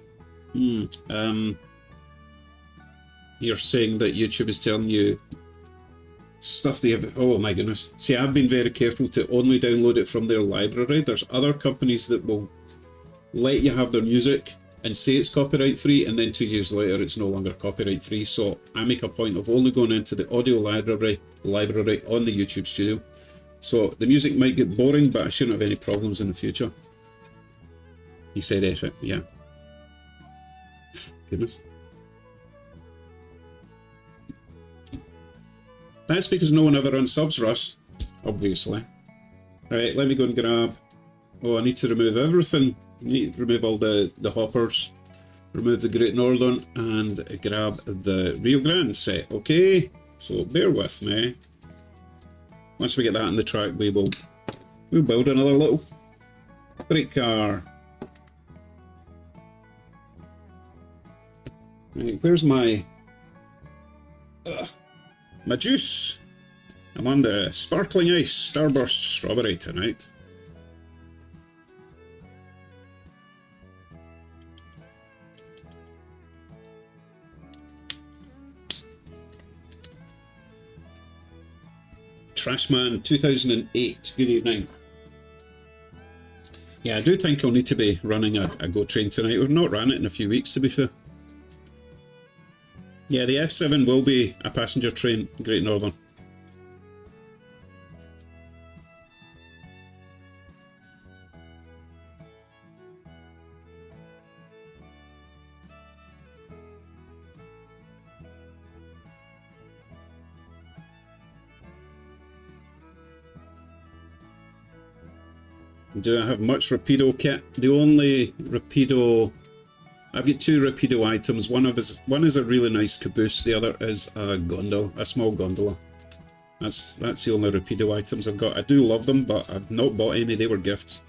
you're saying that YouTube is telling you stuff they have, oh my goodness. See, I've been very careful to only download it from their library. There's other companies that will let you have their music and say it's copyright free, and then 2 years later it's no longer copyright free. So I make a point of only going into the audio library on the YouTube studio. So the music might get boring, but I shouldn't have any problems in the future. He said F it, yeah. Goodness. That's because no one ever unsubs Russ, obviously. Alright, let me go and grab... Oh, I need to remove everything. I need to remove all the hoppers, remove the Great Northern, and grab the Rio Grande set. Okay, so bear with me. Once we get that on the track, we'll build another little brake car. Right, where's my juice? I'm on the sparkling ice Starburst strawberry tonight. Trashman 2008, good evening. Yeah, I do think I'll need to be running a Go train tonight. We've not ran it in a few weeks, to be fair. Yeah, the F7 will be a passenger train, Great Northern. Do I have much Rapido kit? The only Rapido... I've got two Rapido items. One is a really nice caboose, the other is a gondola, a small gondola. That's the only Rapido items I've got. I do love them, but I've not bought any, they were gifts.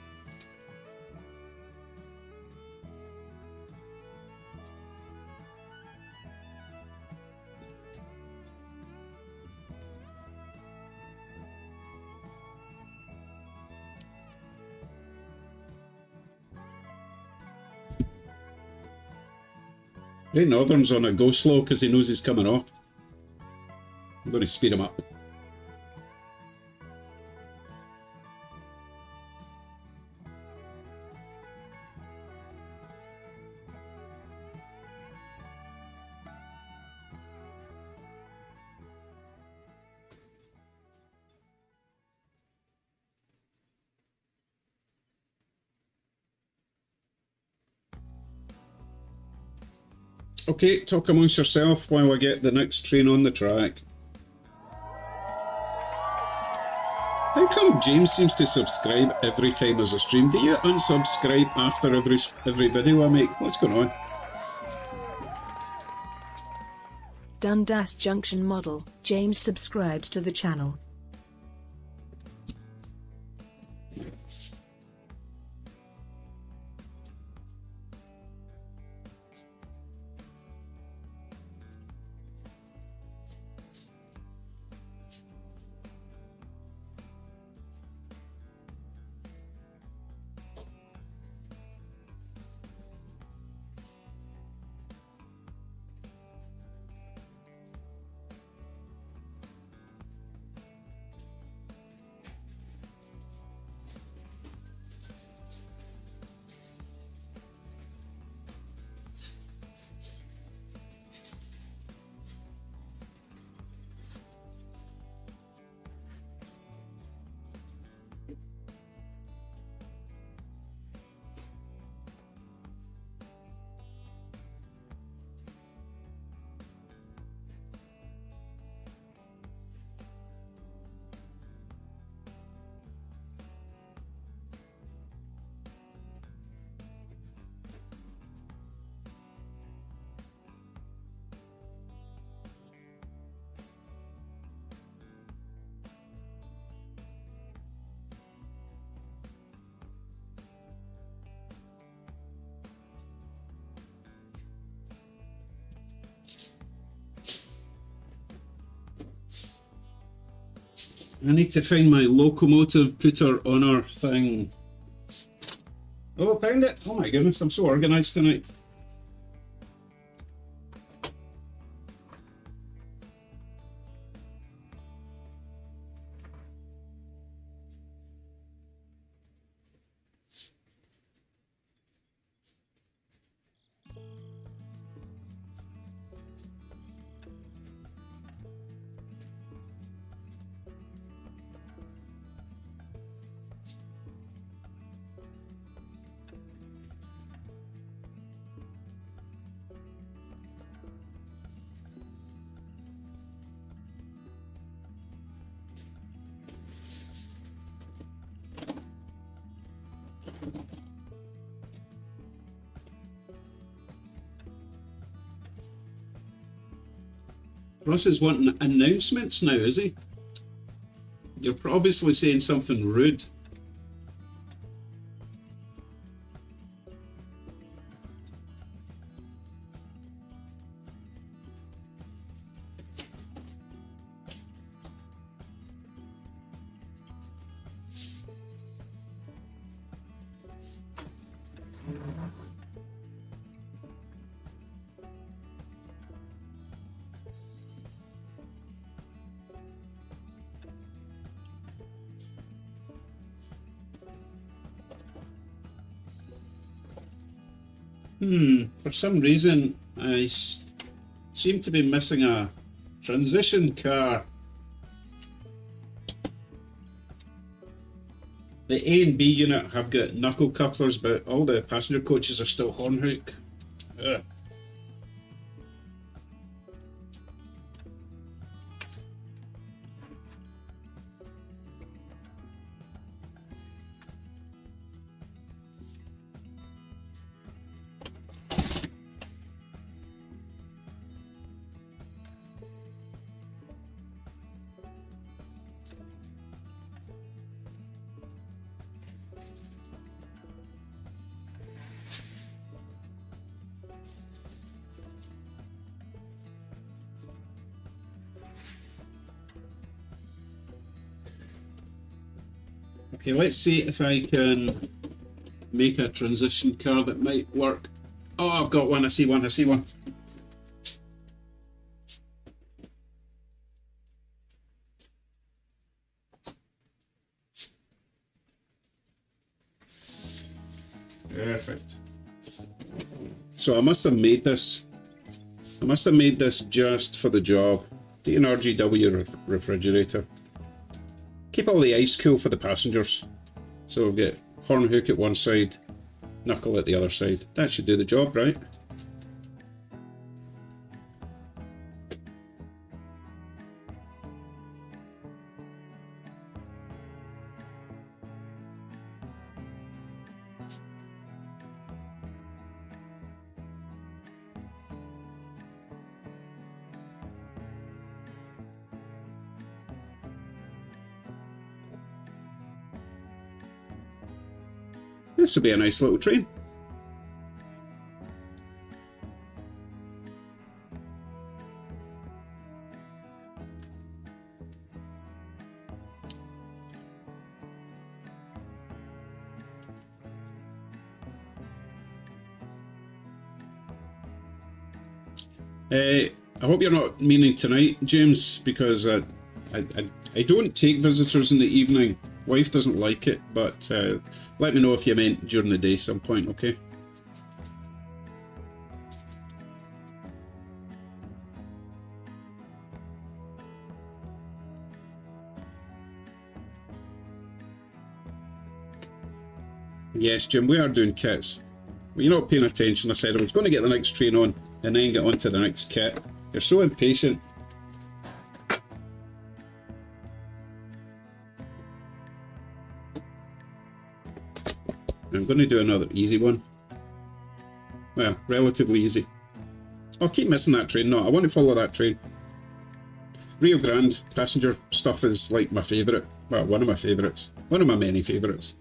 Great Northern's on a go slow because he knows he's coming off. I'm going to speed him up. Okay, talk amongst yourself while I get the next train on the track. How come James seems to subscribe every time there's a stream? Do you unsubscribe after every video I make? What's going on? Dundas Junction model. James subscribed to the channel. I need to find my locomotive putter honor thing. Oh, I found it. Oh my goodness, I'm so organised tonight. Russ is wanting announcements now, is he? You're obviously saying something rude. For some reason, I seem to be missing a transition car. The A and B unit have got knuckle couplers, but all the passenger coaches are still horn hook. Ugh. Okay, let's see if I can make a transition car that might work. Oh, I've got one. I see one. I see one. Perfect. So I must have made this. I must have made this just for the job. DNRGW refrigerator. Keep all the ice cool for the passengers. So we've got horn hook at one side, knuckle at the other side. That should do the job, right? This will be a nice little train. I hope you're not meaning tonight, James, because I don't take visitors in the evening. Wife doesn't like it, but let me know if you meant during the day some point, okay? Yes, Jim, we are doing kits. Well, you're not paying attention. I said I was going to get the next train on and then get on to the next kit. You're so impatient. I'm going to do another easy one. Well, relatively easy. I'll keep missing that train. No, I want to follow that train. Rio Grande passenger stuff is like my favourite. Well, one of my favourites. One of my many favourites.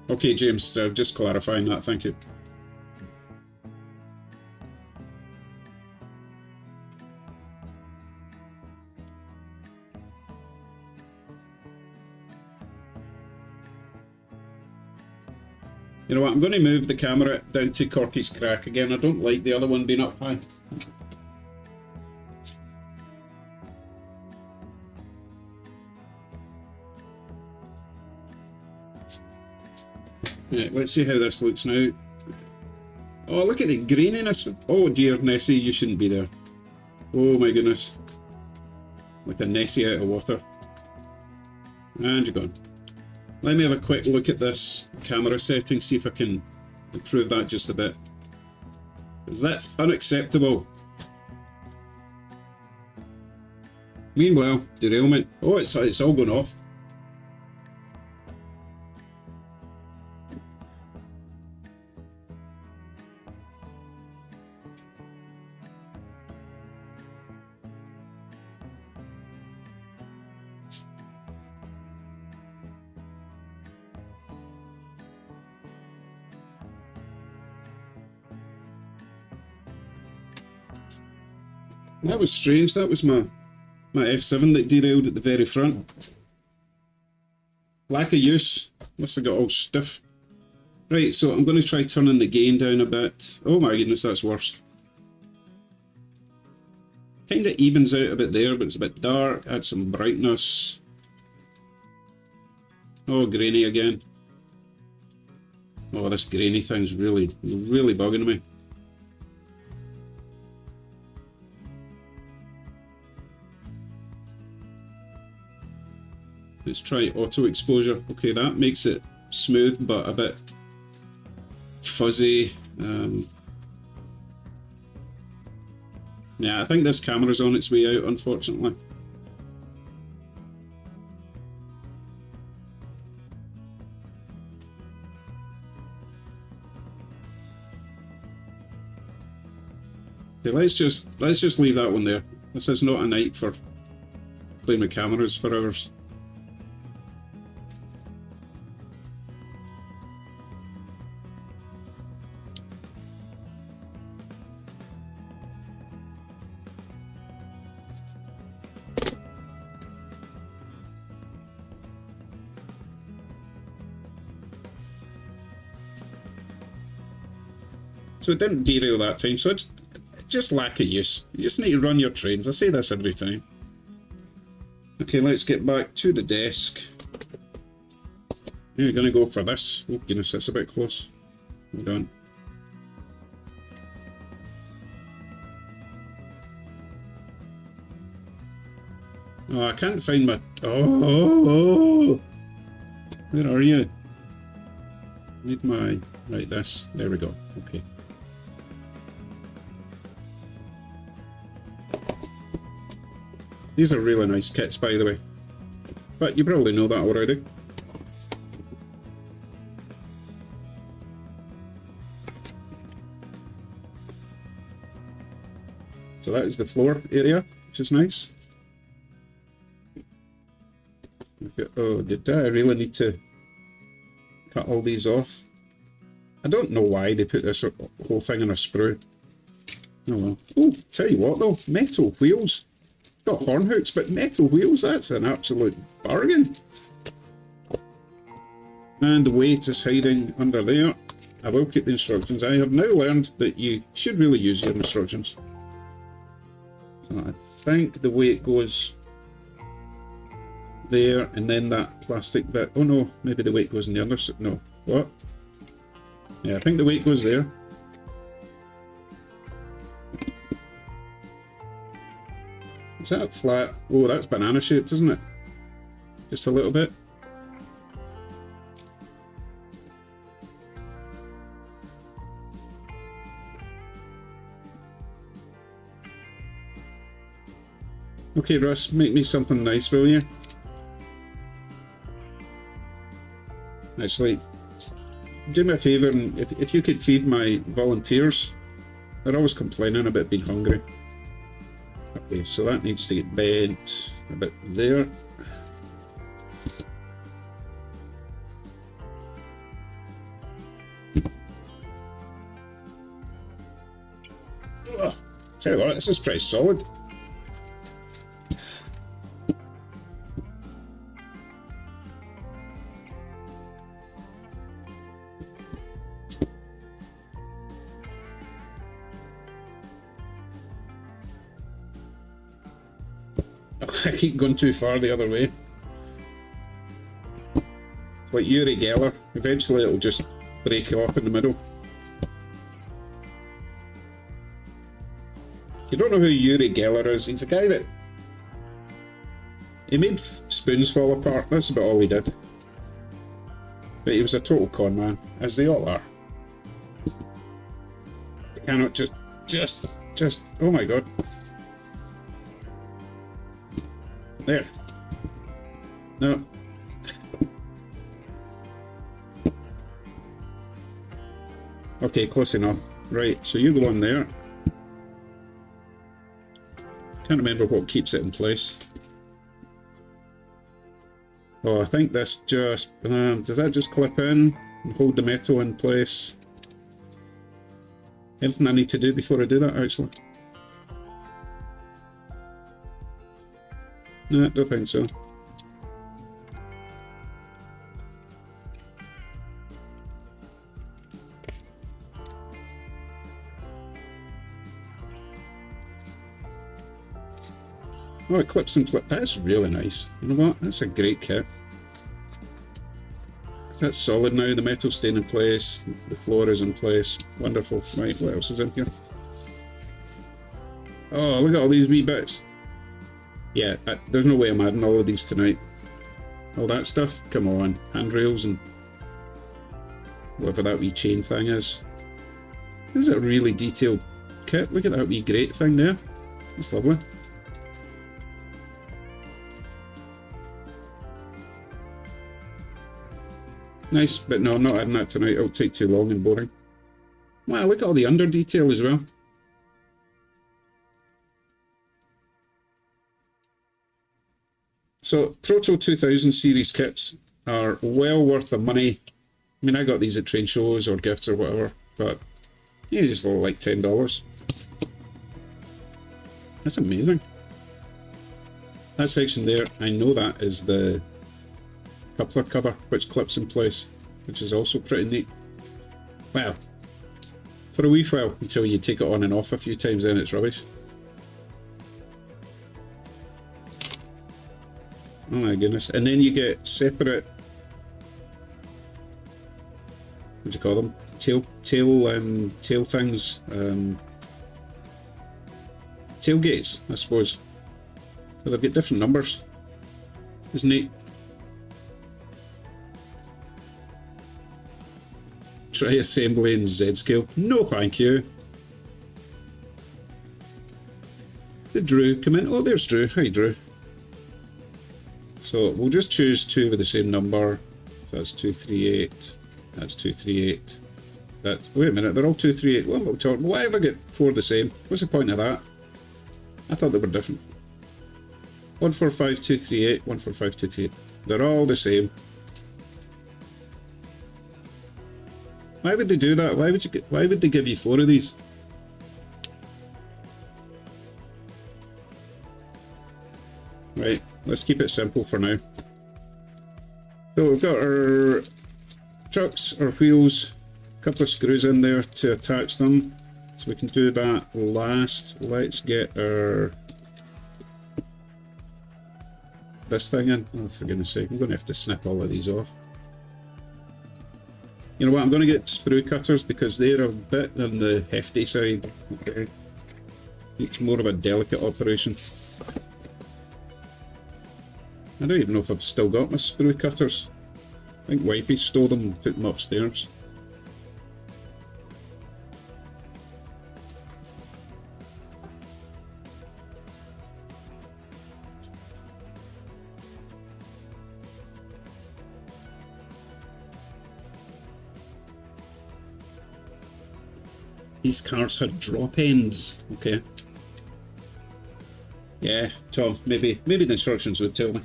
Okay, James, just clarifying that. Thank you. You know what, I'm going to move the camera down to Corky's Crack again. I don't like the other one being up high. Right, let's see how this looks now. Oh, look at the graininess. Oh dear, Nessie, you shouldn't be there. Oh my goodness. Like a Nessie out of water. And you're gone. Let me have a quick look at this camera setting, see if I can improve that just a bit. Because that's unacceptable. Meanwhile, derailment. Oh, it's all gone off. That was strange. That was my F7 that derailed at the very front. Lack of use. Must have got all stiff. Right, so I'm going to try turning the gain down a bit. Oh my goodness, that's worse. Kind of evens out a bit there, but it's a bit dark. Add some brightness. Oh, grainy again. Oh, this grainy thing's really bugging me. Let's try auto exposure. Okay, that makes it smooth but a bit fuzzy. Yeah, I think this camera's on its way out, unfortunately. Okay, let's just leave that one there. This is not a night for playing with cameras for hours. So it didn't derail that time, so it's just lack of use. You just need to run your trains. I say this every time. Okay, let's get back to the desk. You're going to go for this. Oh goodness, that's a bit close. Hold on. Oh, I can't find my... Oh! Where are you? Need my... Right, this. There we go. Okay. These are really nice kits, by the way. But you probably know that already. So that is the floor area, which is nice. Okay. Oh, did I really need to cut all these off? I don't know why they put this whole thing in a sprue. Oh well. Oh, tell you what though, metal wheels. Got horn hooks, but metal wheels, that's an absolute bargain. And the weight is hiding under there. I will keep the instructions. I have now learned that you should really use your instructions. So I think the weight goes there, and then that plastic bit. Oh no, maybe the weight goes in the other side. No, what? Yeah, I think the weight goes there. Is that flat? Oh, that's banana shaped, isn't it? Just a little bit. Okay, Russ, make me something nice, will you? Actually, do me a favour, and if you could feed my volunteers, they're always complaining about being hungry. Okay, so that needs to get bent a bit there. Oh, tell you what, this is pretty solid. I keep going too far the other way. It's like Uri Geller. Eventually it'll just break off in the middle. If you don't know who Uri Geller is, he's a guy that... He made spoons fall apart, that's about all he did. But he was a total con man, as they all are. You cannot just, oh my god. There. No. Okay, close enough. Right, so you go on there. Can't remember what keeps it in place. Oh, I think this just... does that just clip in and hold the metal in place? Anything I need to do before I do that, actually? No, I don't think so. Oh, it clips and flips. That's really nice. You know what? That's a great kit. That's solid now. The metal's staying in place. The floor is in place. Wonderful. Right, what else is in here? Oh, look at all these wee bits. Yeah, there's no way I'm adding all of these tonight. All that stuff? Come on. Handrails and whatever that wee chain thing is. This is a really detailed kit. Look at that wee grate thing there. That's lovely. Nice, but no, I'm not adding that tonight. It'll take too long and boring. Wow, look at all the under detail as well. So, Proto 2000 series kits are well worth the money. I mean, I got these at trade shows or gifts or whatever, but yeah, just like $10. That's amazing. That section there, I know that is the coupler cover, which clips in place, which is also pretty neat. Well, for a wee while, until you take it on and off a few times, then it's rubbish. Oh my goodness. And then you get separate, what do you call them? Tail things. Tailgates, I suppose. But they've got different numbers. It's neat. Try assembly in Z scale. No thank you. Did Drew come in? Oh, there's Drew. Hi, Drew. So we'll just choose two with the same number. So that's 238. That's 238. That's, wait a minute, they're all 238. What am I talking? Why have I got four the same? What's the point of that? I thought they were different. 145238, 145238. They're all the same. Why would they do that? Why would they give you four of these? Right, let's keep it simple for now. So we've got our trucks, our wheels, a couple of screws in there to attach them. So we can do that last. Let's get our this thing in. Oh, for goodness sake, I'm going to have to snip all of these off. You know what, I'm going to get sprue cutters because they're a bit on the hefty side. Okay. It's more of a delicate operation. I don't even know if I've still got my sprue cutters. I think Wifey stole them and took them upstairs. These cars had drop ends. Okay. Yeah, Tom, maybe the instructions would tell me.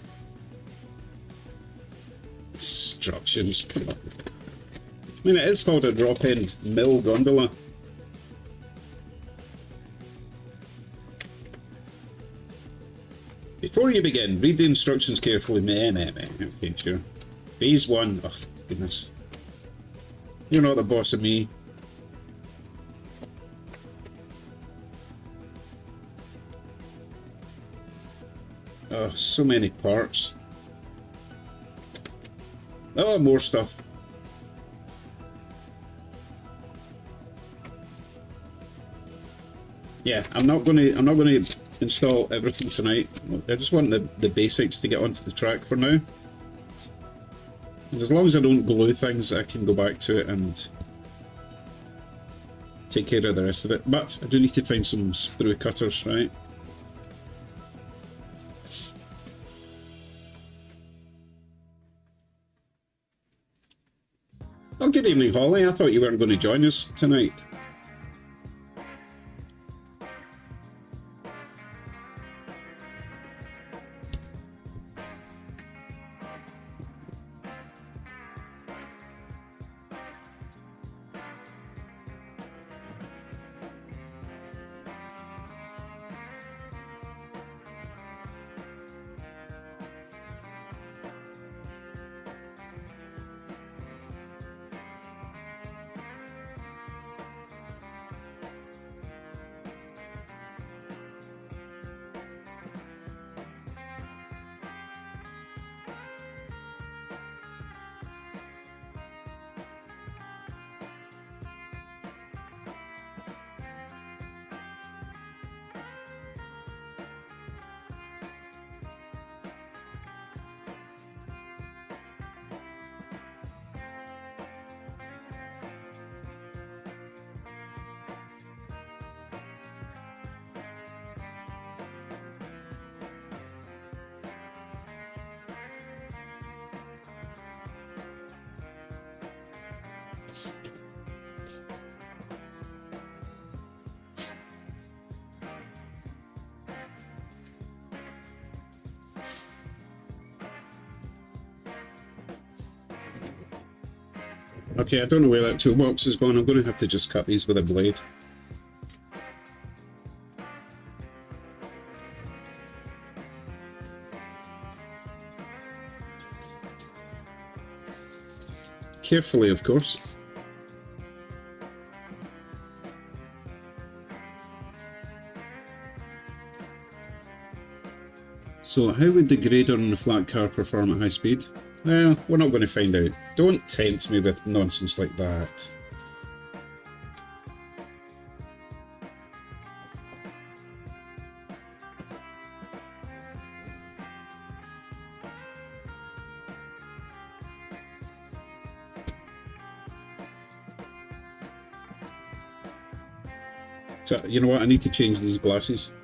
Instructions, come on. I mean, it is called a drop end mill gondola. Before you begin, read the instructions carefully. Meh. Okay, sure. Phase 1. Oh, goodness. You're not the boss of me. Oh, so many parts. Oh, more stuff. Yeah, I'm not gonna install everything tonight. I just want the basics to get onto the track for now. And as long as I don't glue things, I can go back to it and take care of the rest of it. But I do need to find some sprue cutters, right? Oh, good evening, Holly. I thought you weren't going to join us tonight. Okay, I don't know where that toolbox is going. I'm going to have to just cut these with a blade. Carefully, of course. So how would the grader on the flat car perform at high speed? Well, we're not going to find out. Don't tempt me with nonsense like that. So, you know what? I need to change these glasses.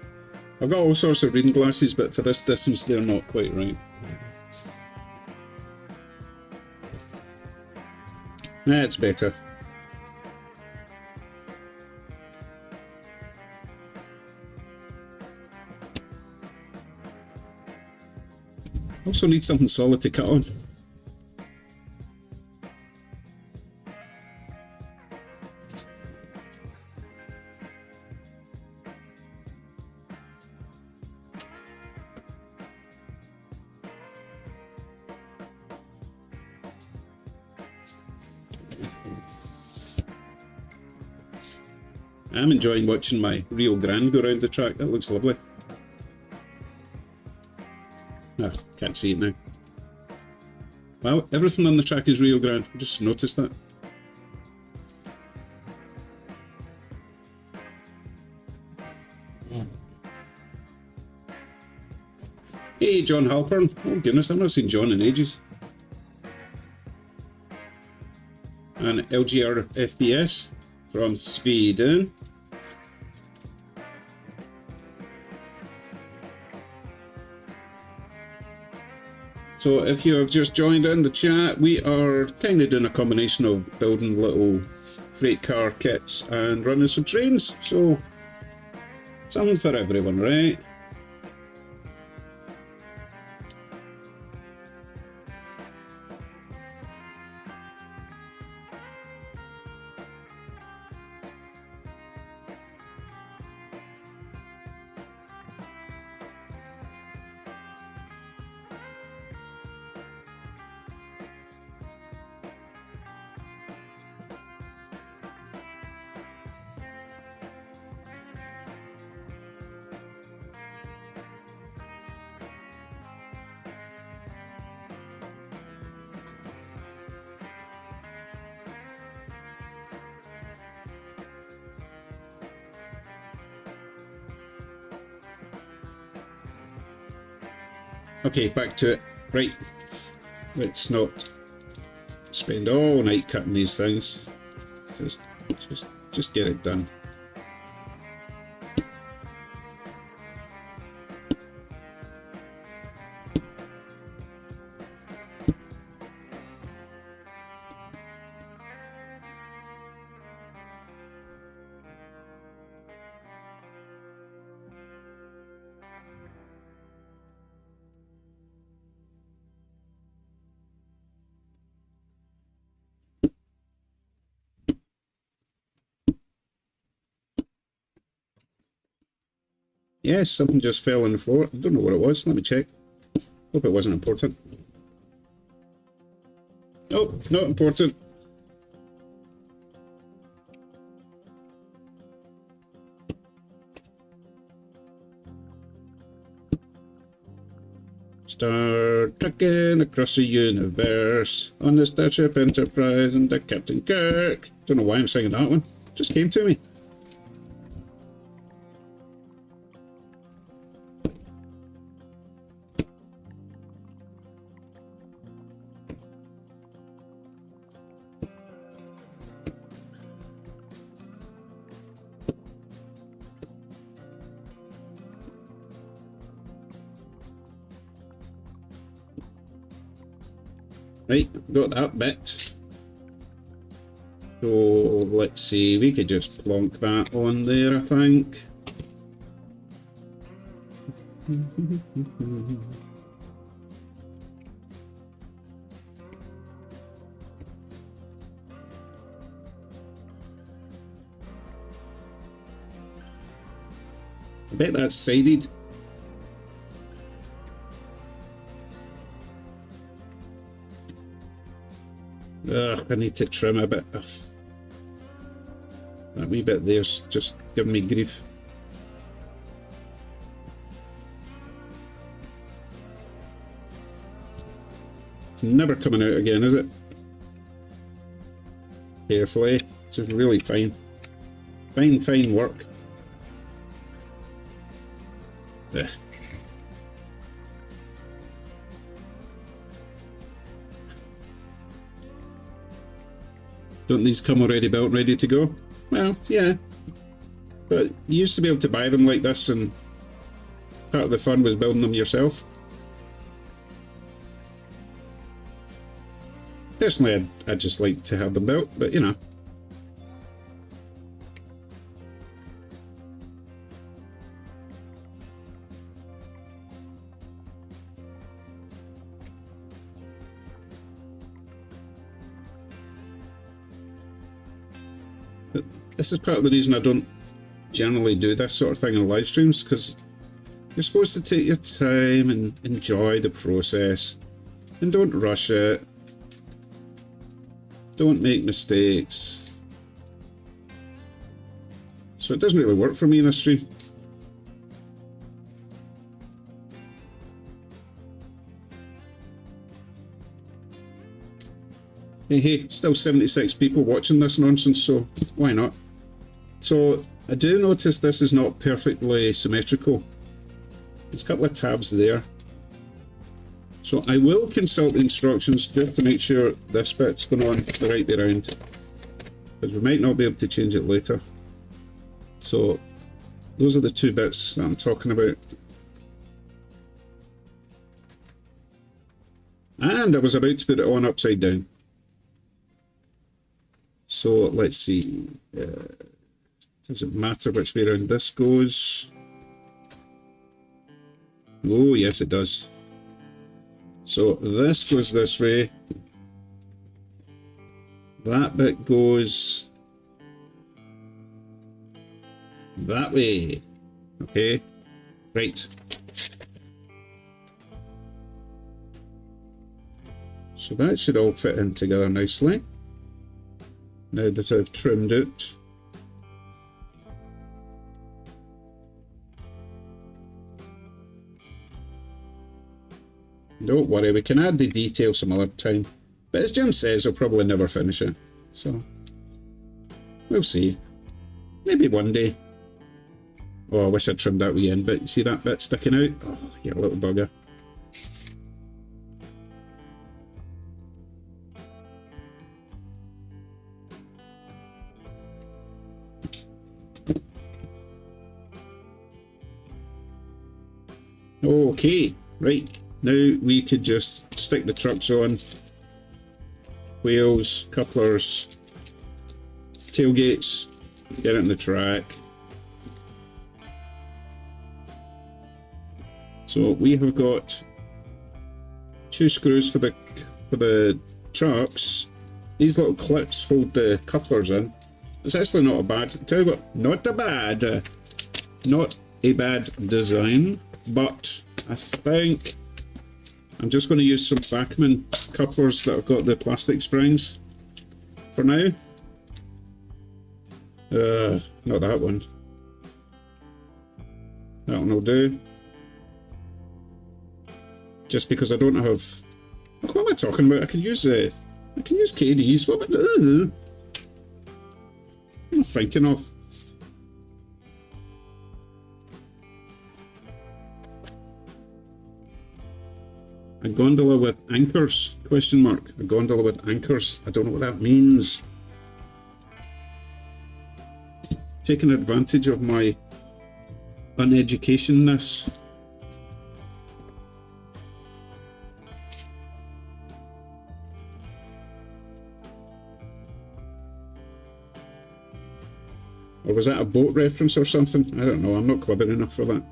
I've got all sorts of reading glasses, but for this distance, they're not quite right. That's better. Also need something solid to cut on. I'm enjoying watching my Rio Grande go around the track. That looks lovely. Ah, can't see it now. Well, everything on the track is Rio Grande. I just noticed that. Hey, John Halpern. Oh goodness, I've not seen John in ages. And LGR FBS from Sweden. So if you have just joined in the chat, we are kind of doing a combination of building little freight car kits and running some trains. So something for everyone, right? Okay, back to it. Right. Let's not spend all night cutting these things. Just get it done. Yes, something just fell on the floor. I don't know what it was. Let me check. Hope it wasn't important. Oh, not important. Star trekking across the universe on the Starship Enterprise and the Captain Kirk. Don't know why I'm singing that one. Just came to me. Right, got that bit. So let's see, we could just plonk that on there, I think. I bet that's sided. Ugh, I need to trim a bit of that wee bit there's just giving me grief. It's never coming out again, is it? Carefully. This is really fine. Fine work. Ugh. Don't these come already built, ready to go? Well, yeah. But you used to be able to buy them like this, and part of the fun was building them yourself. Personally, I'd just like to have them built, but you know. This is part of the reason I don't generally do this sort of thing in live streams, because you're supposed to take your time and enjoy the process, and don't rush it. Don't make mistakes. So it doesn't really work for me in a stream. Hey, still 76 people watching this nonsense, so why not? So I do notice this is not perfectly symmetrical. There's a couple of tabs there. So I will consult the instructions just to make sure this bit's going on the right way around, because we might not be able to change it later. So those are the two bits that I'm talking about. And I was about to put it on upside down. So let's see. Does it matter which way around this goes? Oh, yes, it does. So this goes this way. That bit goes that way. Okay, right. So that should all fit in together nicely. Now that I've trimmed it. Don't worry, we can add the detail some other time. But as Jim says, I'll probably never finish it. So, we'll see. Maybe one day. Oh, I wish I'd trimmed that wee end bit. You see that bit sticking out? Oh, you little bugger. Okay, right. Now we could just stick the trucks on. Wheels, couplers, tailgates, get it on the track. So we have got 2 screws for the trucks. These little clips hold the couplers in. It's actually not a bad, tell you what, not a bad design, but I think I'm just going to use some Bachmann couplers that have got the plastic springs for now. Not that one. That one will do. Just because I don't have. What am I talking about? I can use KDs. What am I thinking of? A gondola with anchors? Question mark. A gondola with anchors. I don't know what that means. Taking advantage of my uneducationness. Or was that a boat reference or something? I don't know. I'm not clever enough for that.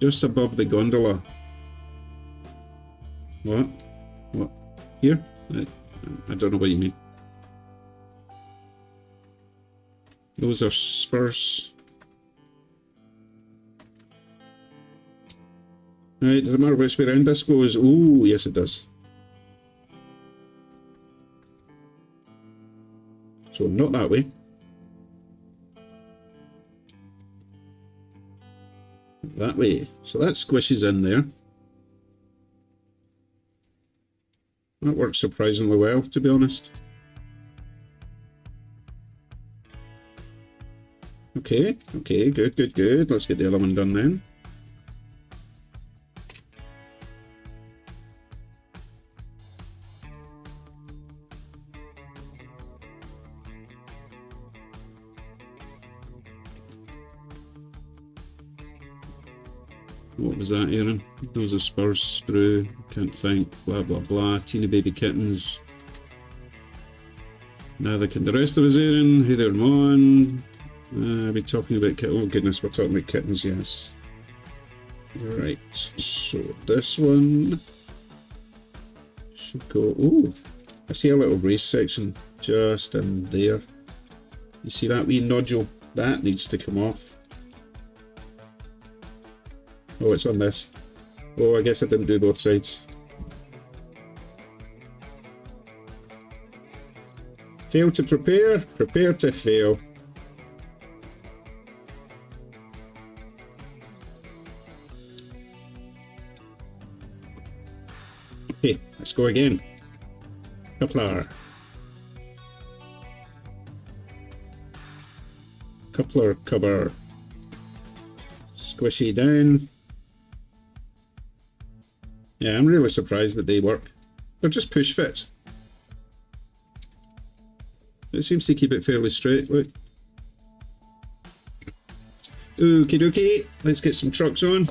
Just above the gondola. What? What? Here? I don't know what you mean. Those are spurs. Right, does it matter which way around this goes? Ooh, yes it does. So not that way. That way. So that squishes in there. That works surprisingly well, to be honest. Okay, good. Let's get the other one done then. What was that, Aaron? Those are spurs, sprue, can't think, blah blah blah, teeny baby kittens. Now the rest of us, Aaron, hey there, Mon. I'll be talking about kittens. Oh goodness, we're talking about kittens, yes. Right, so this one should go. Oh, I see a little race section just in there. You see that wee nodule? That needs to come off. Oh, it's on this. Oh, I guess I didn't do both sides. Fail to prepare, prepare to fail. Okay, let's go again. Coupler. Coupler cover. Squishy down. Yeah, I'm really surprised that they work. They're just push fits. It seems to keep it fairly straight, look. Okie dokie, let's get some trucks on.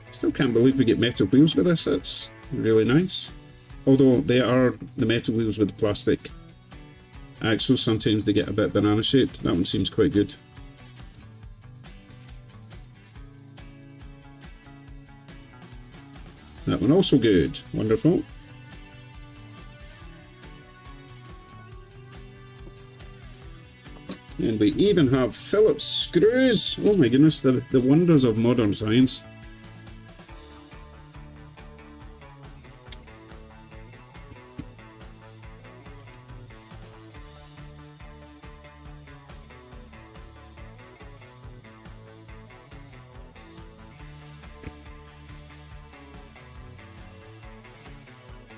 Still can't believe we get metal wheels with this, that's really nice. Although they are the metal wheels with the plastic axles, sometimes they get a bit banana shaped. That one seems quite good. That one also good. Wonderful. And we even have Phillips screws. Oh my goodness, the wonders of modern science.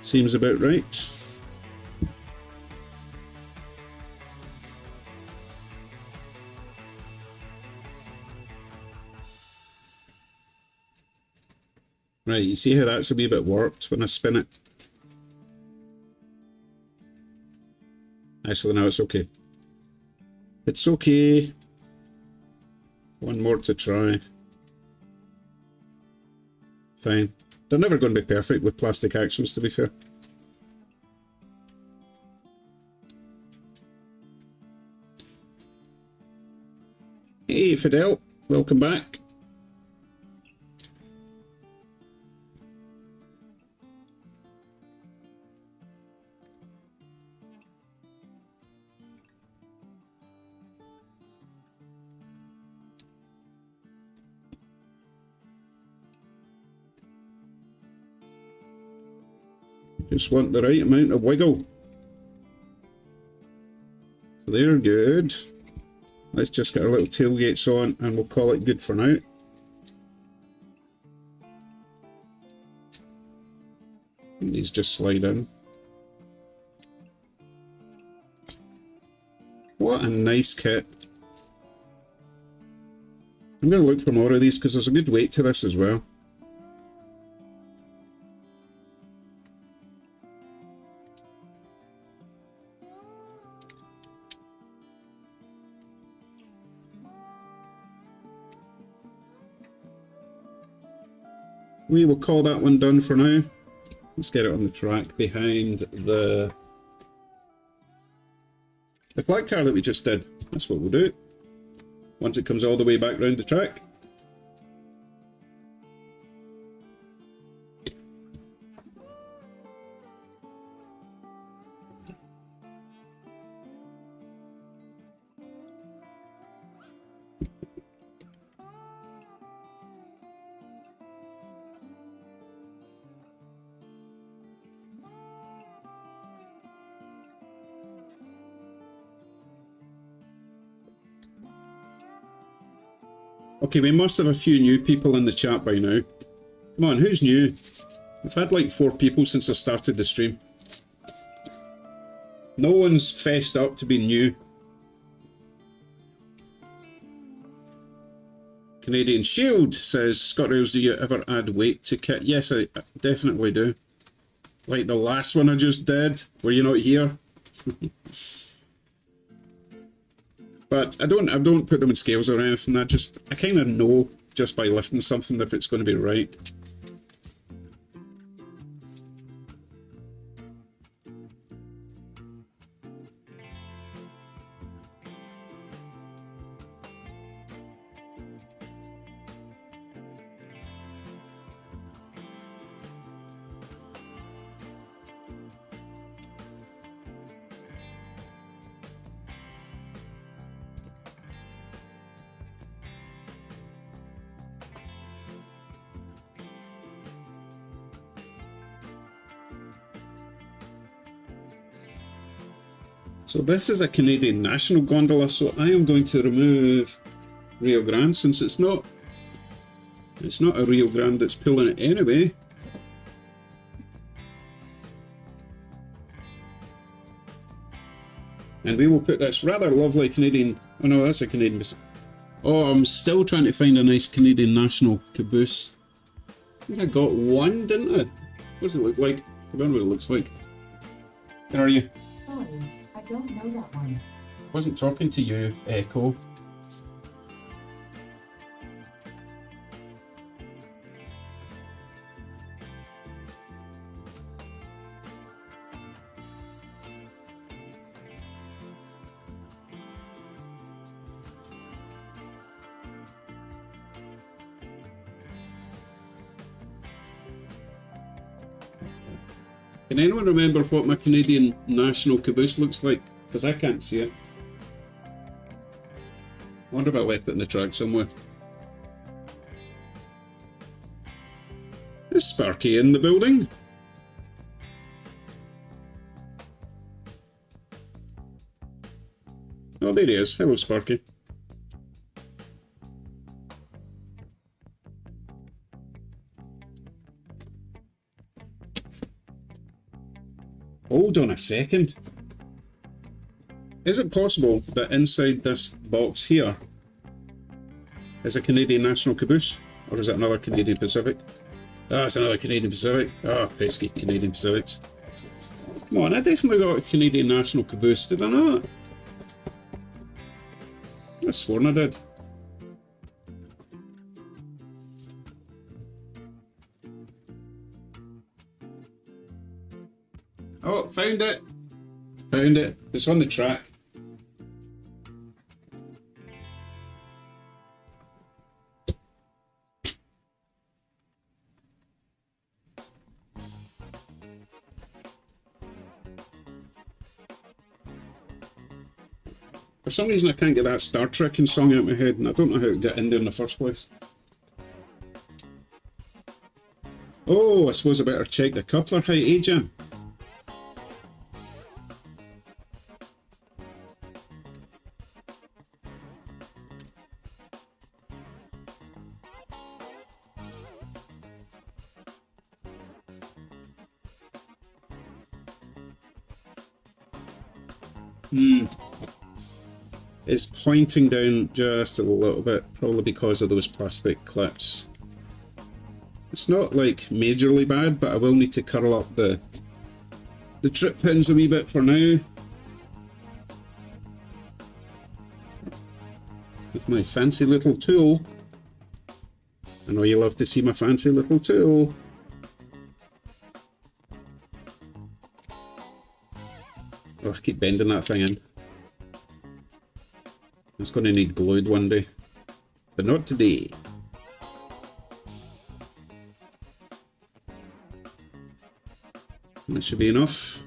Seems about right. Right, you see how that's a wee bit warped when I spin it? Actually, no, it's okay. It's okay. One more to try. Fine. They're never going to be perfect with plastic axles, to be fair. Hey, Fidel. Welcome back. Just want the right amount of wiggle. They're good. Let's just get our little tailgates on and we'll call it good for now. And these just slide in. What a nice kit. I'm going to look for more of these because there's a good weight to this as well. We will call that one done for now. Let's get it on the track behind the flat car that we just did. That's what we'll do. Once it comes all the way back round the track. Okay, we must have a few new people in the chat by now. Come on, who's new? We've had like 4 people since I started the stream. No one's fessed up to be new. Canadian Shield says, Scott Rails, do you ever add weight to kit? Yes, I definitely do. Like the last one I just did. Were you not here? But I don't put them in scales or anything. I kind of know just by lifting something if it's going to be right. So this is a Canadian National gondola, so I am going to remove Rio Grande since it's not a Rio Grande that's pulling it anyway. And we will put this rather lovely Canadian, oh no, that's a Canadian, oh, I'm still trying to find a nice Canadian National caboose. I think I got one, didn't I? What does it look like? I forgot what it looks like. Where are you? I don't know that one. Wasn't talking to you, Echo. Can anyone remember what my Canadian National caboose looks like? Because I can't see it. I wonder if I left it in the track somewhere. Is Sparky in the building? Oh, there he is. Hello, Sparky. Hold on a second. Is it possible that inside this box here is a Canadian National caboose? Or is it another Canadian Pacific? Ah, it's another Canadian Pacific. Ah, pesky Canadian Pacifics. Come on, I definitely got a Canadian National Caboose, did I not? I sworn I did. Oh, found it! Found it. It's on the track. For some reason I can't get that Star Trekking song out of my head, and I don't know how to get in there in the first place. Oh, I suppose I better check the coupler height, eh, Jim? It's pointing down just a little bit, probably because of those plastic clips. It's not like majorly bad, but I will need to curl up the trip pins a wee bit for now. With my fancy little tool. I know you love to see my fancy little tool. Oh, I keep bending that thing in. It's going to need glued one day, but not today. That should be enough.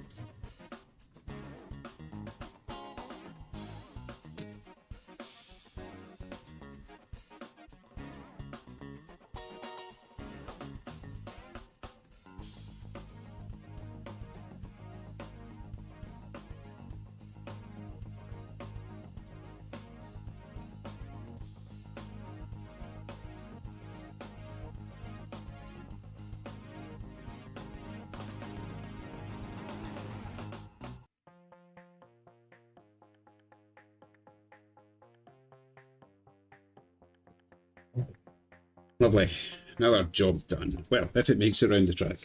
Lovely. Another job done. Well, if it makes it around the track.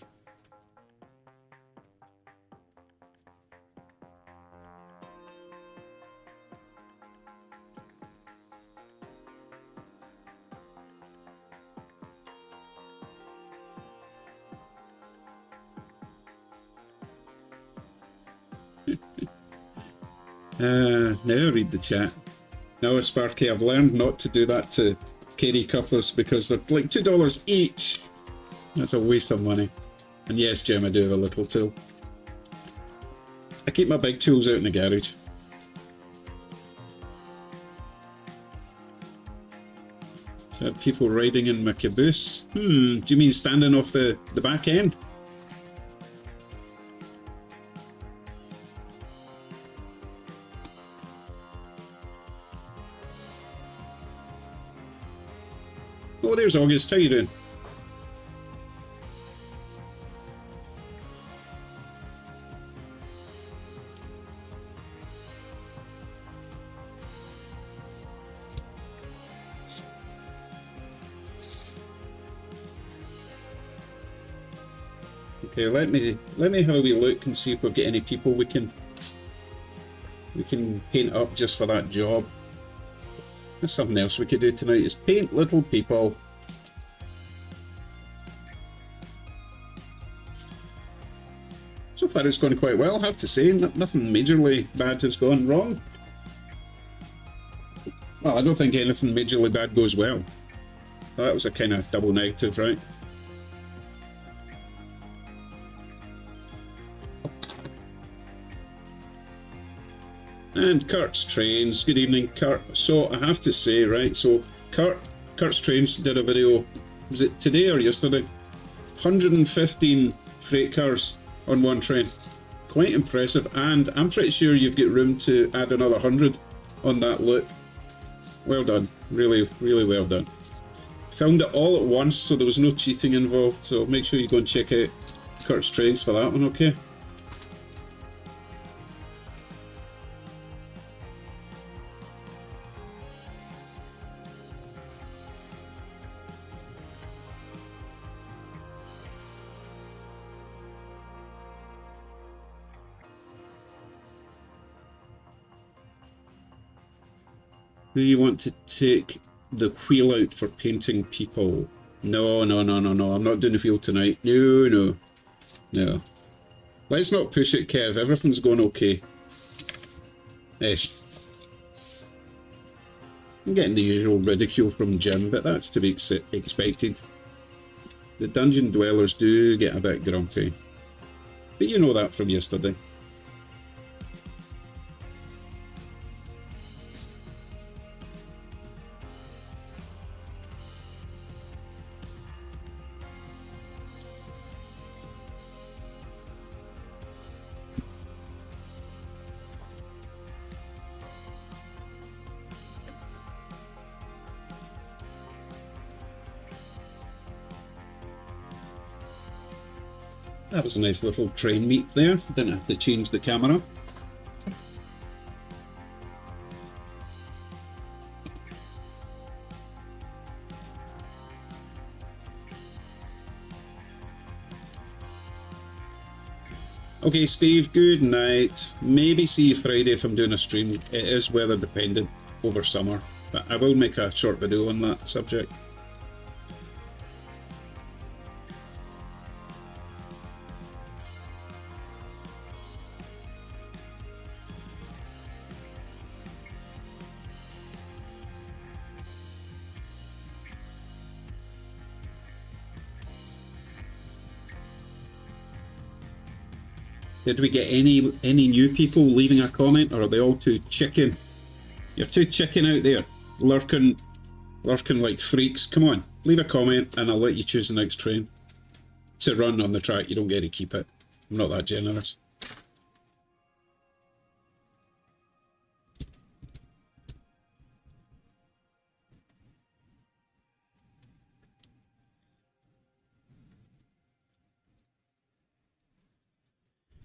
Now read the chat. Now, Sparky, I've learned not to do that to KD couplers because they're like $2 each. That's a waste of money. And yes, Jim, I do have a little tool. I keep my big tools out in the garage. So people riding in my caboose? Do you mean standing off the back end? Oh, there's August. How you doing? Okay, let me have a wee look and see if we've got any people we can paint up just for that job. There's something else we could do tonight, is paint little people. So far it's going quite well, I have to say. Nothing majorly bad has gone wrong. Well, I don't think anything majorly bad goes well. Well, that was a kind of double negative, right? And Kurt's Trains, good evening Kurt. So I have to say, right, so Kurt's Trains did a video, was it today or yesterday? 115 freight cars on one train. Quite impressive, and I'm pretty sure you've got room to add another 100 on that loop. Well done, really, really well done. Filmed it all at once, so there was no cheating involved, so make sure you go and check out Kurt's Trains for that one, okay? Do you want to take the wheel out for painting people? No, no, no, no, no. I'm not doing the wheel tonight. No, no, no. Let's not push it, Kev. Everything's going okay. Ish. I'm getting the usual ridicule from Jim, but that's to be expected. The dungeon dwellers do get a bit grumpy. But you know that from yesterday. That was a nice little train meet there. Didn't have to change the camera. Okay, Steve, good night. Maybe see you Friday if I'm doing a stream. It is weather dependent over summer, but I will make a short video on that subject. Did we get any new people leaving a comment, or are they all too chicken? You're too chicken out there, lurking like freaks. Come on, leave a comment and I'll let you choose the next train to run on the track. You don't get to keep it. I'm not that generous.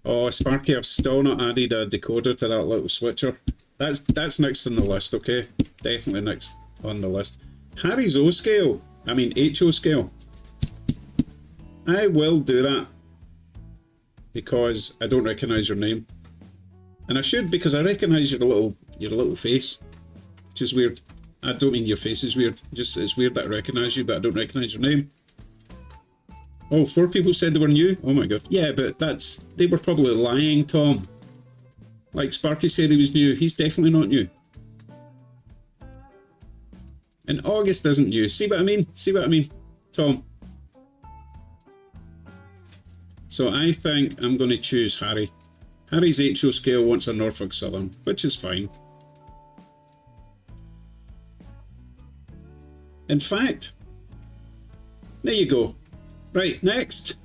Oh, Sparky, I've still not added a decoder to that little switcher. That's next on the list, okay? Definitely next on the list. Harry's O scale. I mean HO scale. I will do that because I don't recognise your name, and I should because I recognise your little face, which is weird. I don't mean your face is weird. Just it's weird that I recognise you, but I don't recognise your name. Oh, 4 people said they were new? Oh my god. Yeah, but they were probably lying, Tom. Like Sparky said he was new. He's definitely not new. And August isn't new. See what I mean? See what I mean, Tom? So I think I'm going to choose Harry. Harry's HO scale wants a Norfolk Southern, which is fine. In fact, there you go. Right, next.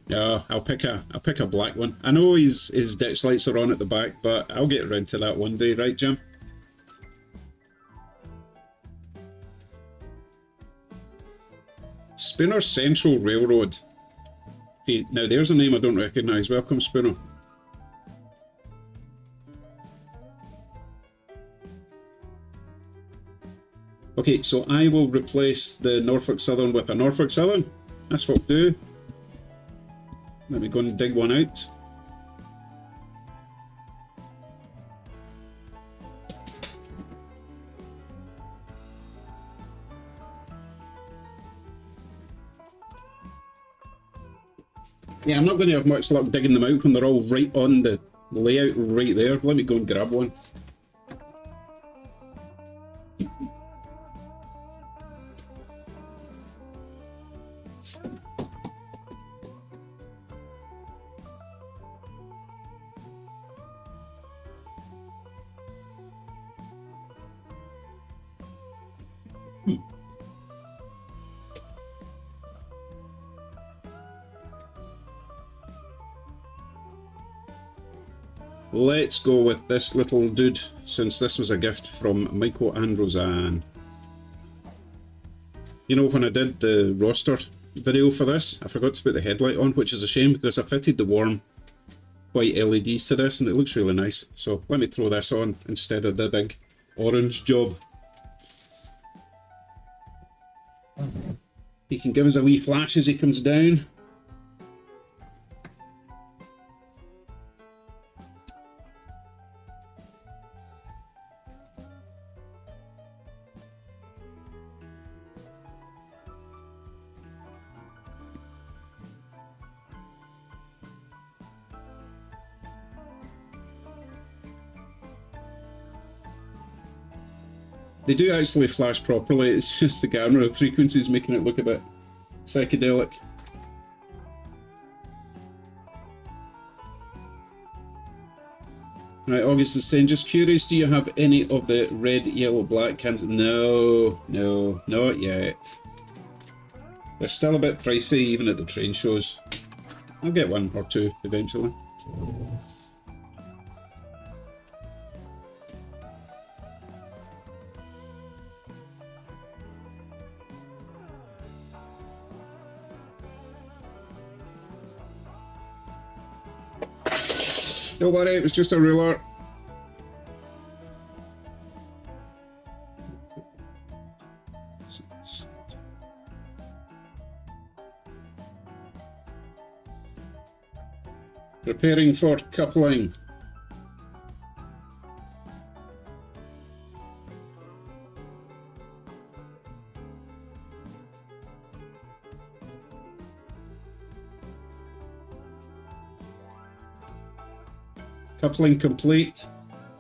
No, I'll pick a black one. I know his ditch lights are on at the back, but I'll get around to that one day, right, Jim? Spooner Central Railroad. See, now there's a name I don't recognise. Welcome, Spooner. Okay, so I will replace the Norfolk Southern with a Norfolk Southern. That's what I'll do. Let me go and dig one out. Yeah, I'm not going to have much luck digging them out when they're all right on the layout right there. Let me go and grab one. Let's go with this little dude, since this was a gift from Michael and Roseanne. You know, when I did the roster video for this, I forgot to put the headlight on, which is a shame because I fitted the warm white LEDs to this and it looks really nice. So let me throw this on instead of the big orange job. He can give us a wee flash as he comes down. They do actually flash properly, it's just the camera frequencies making it look a bit psychedelic. Right, August is saying, just curious, do you have any of the red, yellow, black cans? No, not yet. They're still a bit pricey, even at the train shows. I'll get one or two eventually. Don't worry, it was just a ruler. Preparing for coupling. Coupling complete.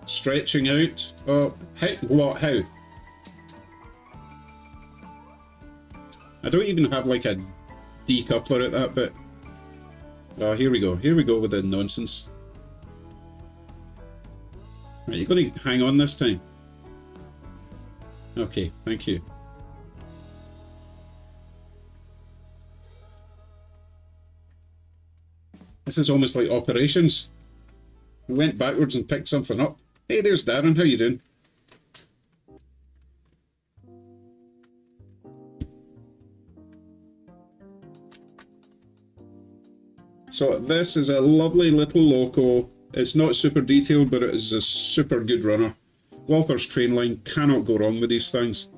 Stretching out. Oh, how? What? How? I don't even have like a decoupler at that bit. Oh, here we go. Here we go with the nonsense. Right, you're going to hang on this time. Okay, thank you. This is almost like operations. We went backwards and picked something up. Hey, there's Darren. How you doing? So this is a lovely little loco. It's not super detailed, but it is a super good runner. Walther's Trainline, cannot go wrong with these things.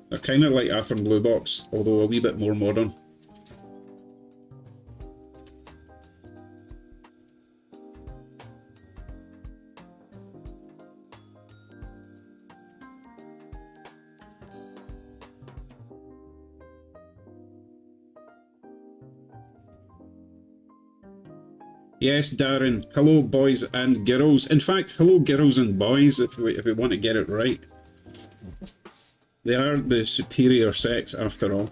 They're kind of like Athearn Blue Box, although a wee bit more modern. Yes, Darren. Hello, boys and girls. In fact, hello, girls and boys, if we want to get it right. They are the superior sex, after all.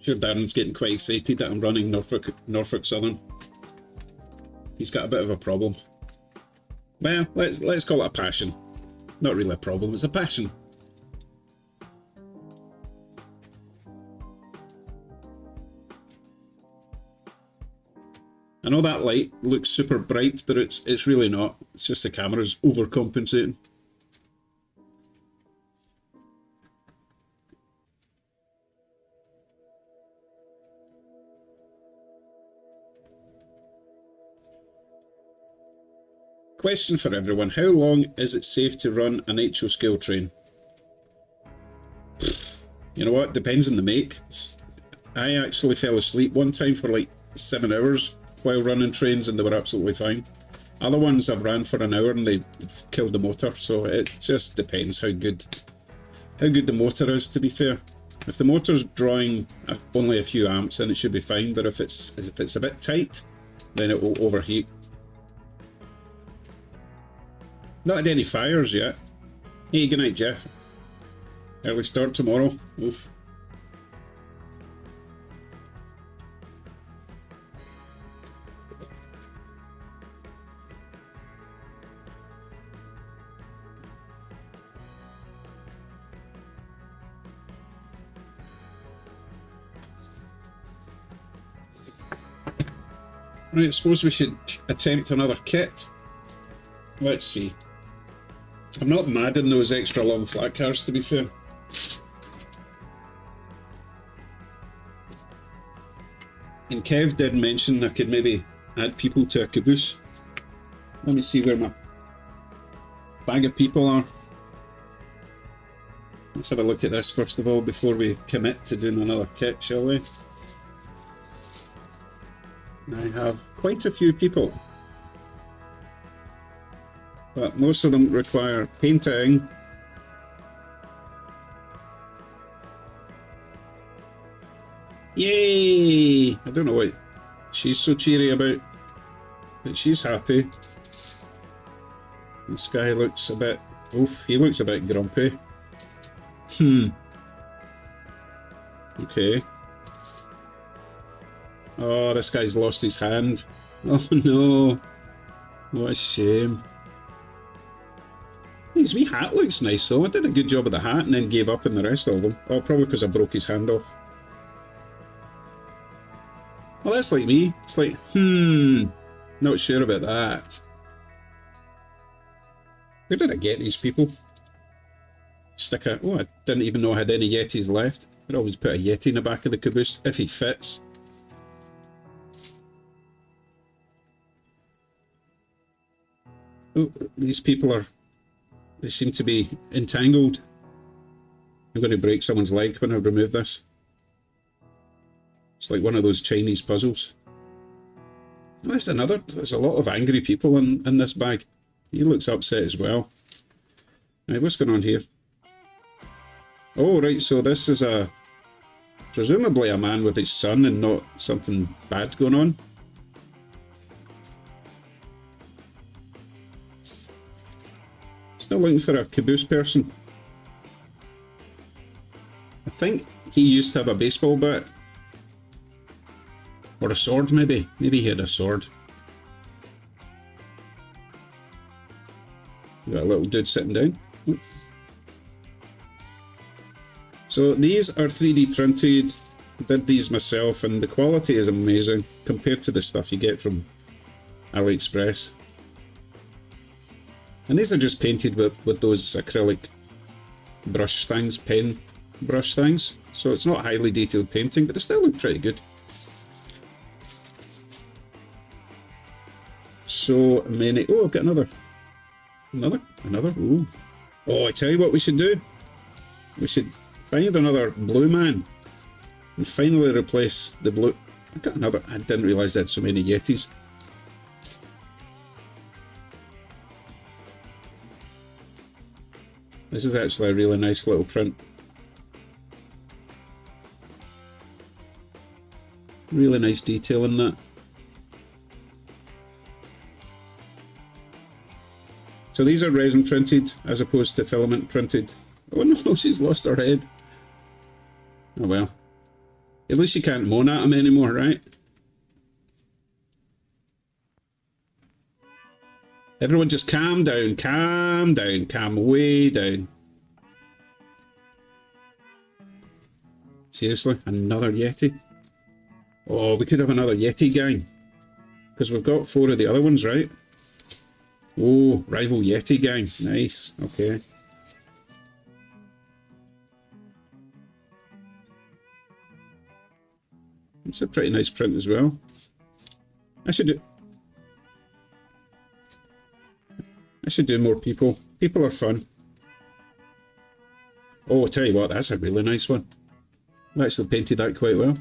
Sure, Darren's getting quite excited that I'm running Norfolk Southern. He's got a bit of a problem. Well, let's call it a passion. Not really a problem, it's a passion. I know that light looks super bright, but it's really not. It's just the camera's overcompensating. Question for everyone, how long is it safe to run a nitro scale train? You know what, depends on the make. I actually fell asleep one time for like 7 hours while running trains and they were absolutely fine. Other ones I've ran for an hour and they've killed the motor, so it just depends how good the motor is, to be fair. If the motor's drawing only a few amps then it should be fine, but if it's a bit tight then it will overheat. Not had any fires yet. Hey, good night, Jeff. Early start tomorrow. Oof. Right, I suppose we should attempt another kit. Let's see. I'm not mad in those extra long flat cars, to be fair. And Kev did mention I could maybe add people to a caboose. Let me see where my bag of people are. Let's have a look at this first of all before we commit to doing another kit, shall we? I have quite a few people, but most of them require painting. Yay! I don't know what she's so cheery about, but she's happy. This guy looks a bit... oof, he looks a bit grumpy. Okay. Oh, this guy's lost his hand. Oh no. What a shame. His wee hat looks nice though. I did a good job of the hat and then gave up on the rest of them. Oh, probably because I broke his hand off. Well, that's like me. It's like, not sure about that. Where did I get these people? Stick a... oh, I didn't even know I had any Yetis left. I'd always put a Yeti in the back of the caboose, if he fits. Oh, these people are... they seem to be entangled. I'm going to break someone's leg when I remove this. It's like one of those Chinese puzzles. Oh, there's another... there's a lot of angry people in this bag. He looks upset as well. Right, what's going on here? Oh, right, so this is a... presumably a man with his son and not something bad going on. Still looking for a caboose person. I think he used to have a baseball bat. Or a sword, maybe. Maybe he had a sword. Got a little dude sitting down. So these are 3D printed. Did these myself, and the quality is amazing compared to the stuff you get from AliExpress. And these are just painted with those acrylic brush things, pen brush things. So it's not highly detailed painting, but they still look pretty good. So many. Oh, I've got another. Another. Ooh. Oh, I tell you what we should do. We should find another blue man and finally replace the blue. I got another. I didn't realise I had so many Yetis. This is actually a really nice little print. Really nice detail in that. So these are resin printed as opposed to filament printed. Oh no, she's lost her head. Oh well. At least you can't moan at him anymore, right? Everyone just calm down, calm way down. Seriously, another Yeti? Oh, we could have another Yeti gang. Because we've got 4 of the other ones, right? Oh, rival Yeti gang. Nice. Okay. It's a pretty nice print as well. I should do more people. People are fun. Oh, I'll tell you what, that's a really nice one. I actually painted that quite well.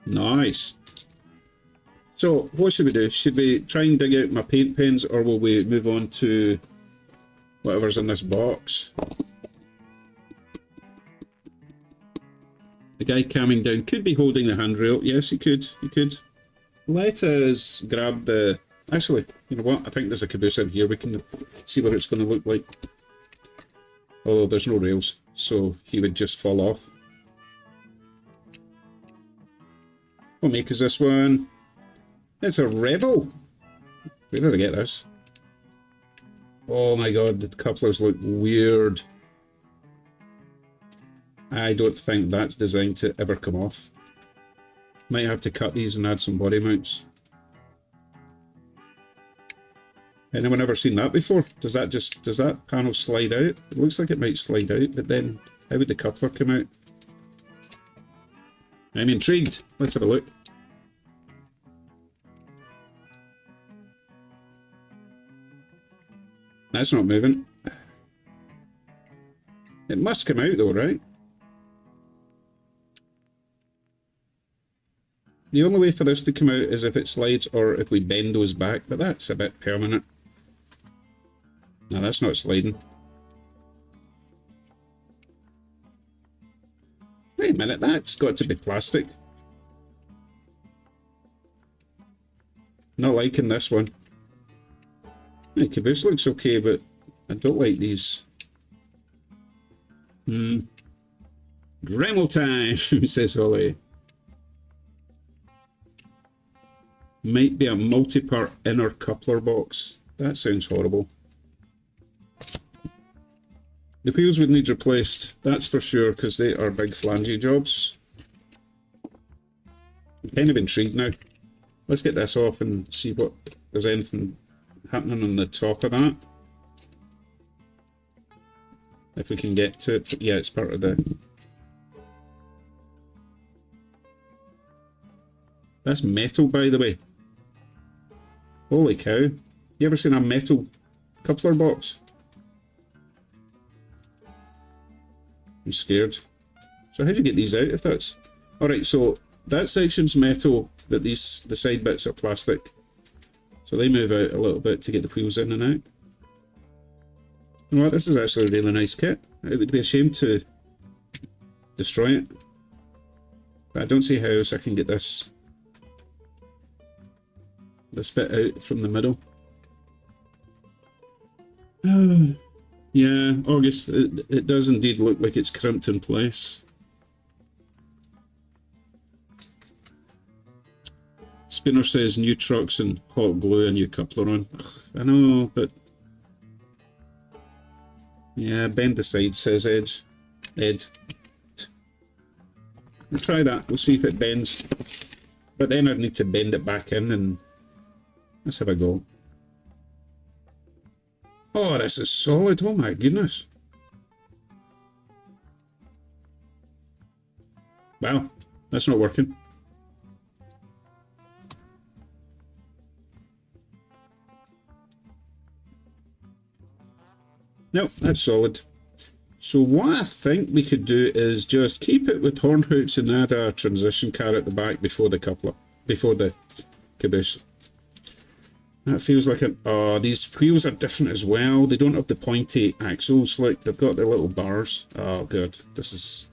Nice. So, what should we do? Should we try and dig out my paint pens, or will we move on to whatever's in this box? The guy calming down could be holding the handrail. Yes, he could. He could. Let us grab the... Actually, you know what? I think there's a caboose in here. We can see what it's going to look like. Although there's no rails, so he would just fall off. What make is this one? It's a Rebel. Where did I get this? Oh my god, the couplers look weird. I don't think that's designed to ever come off. Might have to cut these and add some body mounts. Anyone ever seen that before? Does that panel slide out? It looks like it might slide out, but then how would the coupler come out? I'm intrigued. Let's have a look. That's not moving. It must come out though, right? The only way for this to come out is if it slides or if we bend those back, but that's a bit permanent. No, that's not sliding. Wait a minute, that's got to be plastic. Not liking this one. The caboose looks okay, but I don't like these. Dremel time, says Ollie. Might be a multi-part inner coupler box. That sounds horrible. The wheels would need replaced, that's for sure, because they are big flangey jobs. I'm kind of intrigued now. Let's get this off and see what there's anything happening on the top of that. If we can get to it. Yeah, it's part of the... That's metal, by the way. Holy cow. You ever seen a metal coupler box? I'm scared. So how do you get these out if that's... Alright, so that section's metal, but the side bits are plastic. So they move out a little bit to get the wheels in and out. You know what, this is actually a really nice kit. It would be a shame to destroy it. But I don't see how else I can get this bit out from the middle. Yeah, August, it does indeed look like it's crimped in place. Spinner says new trucks and hot glue a new coupler on. Ugh, I know, but... Yeah, bend the side, says Ed. We'll try that, we'll see if it bends. But then I'd need to bend it back in and... Let's have a go. Oh, this is solid. Oh my goodness. Wow, that's not working. Nope, that's solid. So what I think we could do is just keep it with horn hooks and add a transition car at the back before the coupler, before the caboose. That feels like an... Oh, these wheels are different as well. They don't have the pointy axles. Like, they've got the little bars. Oh, good. This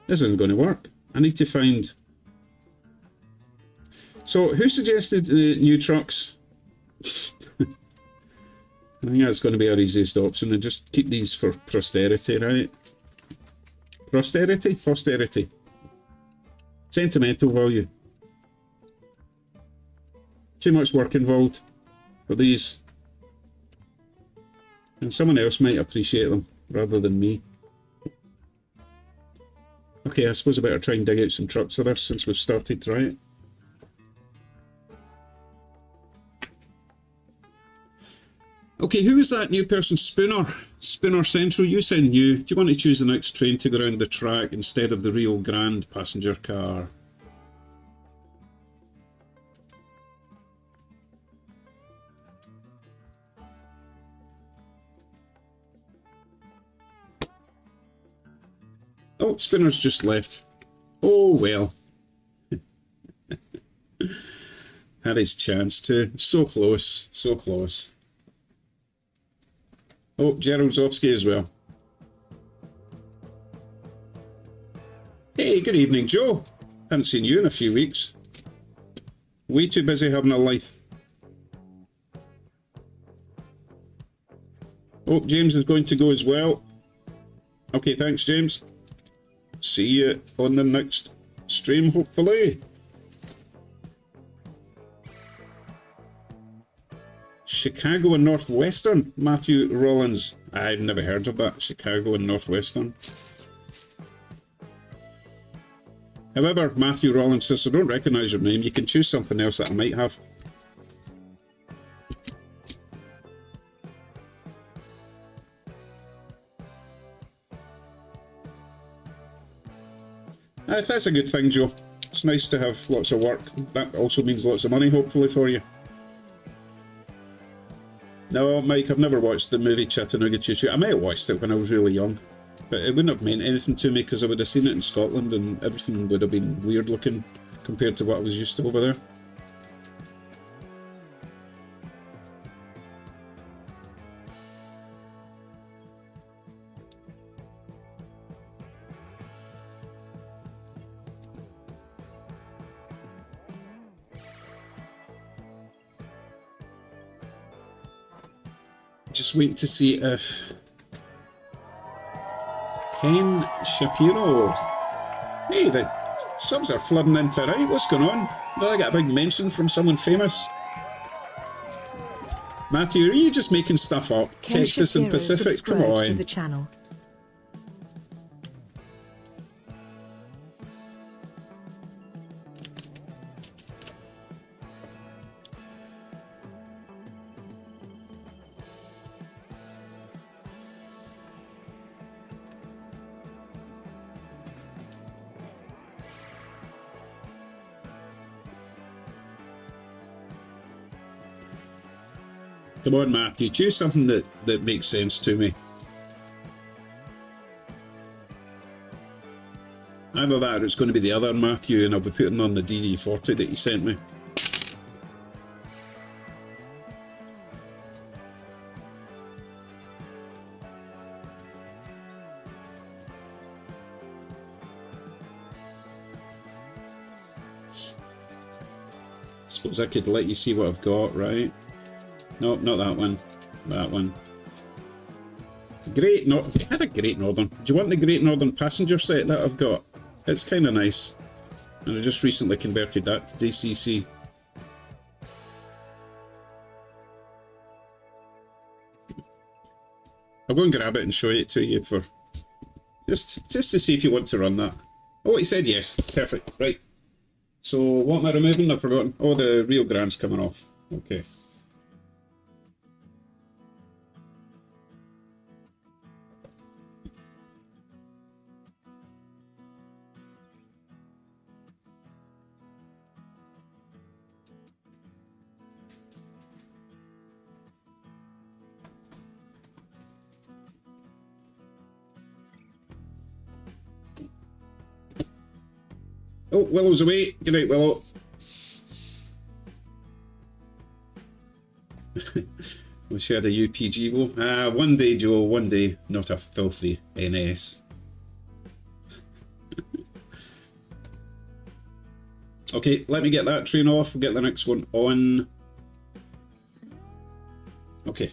isn't going to work. I need to find... So, who suggested the new trucks? I think that's going to be our easiest option. And just keep these for posterity, right? Posterity. Sentimental value. Too much work involved for these. And someone else might appreciate them rather than me. Okay, I suppose I better try and dig out some trucks of this since we've started, right? Okay, who is that new person? Spooner Central, you sound new. Do you want to choose the next train to go around the track instead of the Rio Grande passenger car? Oh, Spinner's just left. Oh, well. Had his chance to. So close, so close. Oh, Gerald's off ski as well. Hey, good evening, Joe. Haven't seen you in a few weeks. Way too busy having a life. Oh, James is going to go as well. Okay, thanks, James. See you on the next stream, hopefully. Chicago and Northwestern, Matthew Rollins. I've never heard of that, Chicago and Northwestern. However, Matthew Rollins says, I don't recognise your name. You can choose something else that I might have. That's a good thing, Joe. It's nice to have lots of work. That also means lots of money, hopefully, for you. No, Mike, I've never watched the movie Chattanooga Choo Choo. I might have watched it when I was really young, but it wouldn't have meant anything to me because I would have seen it in Scotland and everything would have been weird looking compared to what I was used to over there. Just waiting to see if Ken Shapiro. Hey, the subs are flooding into right. What's going on? Did I get a big mention from someone famous? Matthew, are you just making stuff up? Ken Texas and Shapiro Pacific? Come subscribed to on. the channel. Come on, Matthew, choose something that makes sense to me. Either that or it's going to be the other Matthew and I'll be putting on the DD40 that you sent me. Suppose I could let you see what I've got, right? No, not that one. That one. Great Northern. I had a Great Northern. Do you want the Great Northern passenger set that I've got? It's kind of nice. And I just recently converted that to DCC. I'll go and grab it and show it to you for just to see if you want to run that. Oh, he said yes. Perfect. Right. So what am I removing? I've forgotten. Oh, the Rio Grande's coming off. Okay. Oh, Willow's away. Good night, Willow. Well, she had a UPG go. Ah, one day, Joe, one day. Not a filthy NS. Okay, let me get that train off. We'll get the next one on. Okay.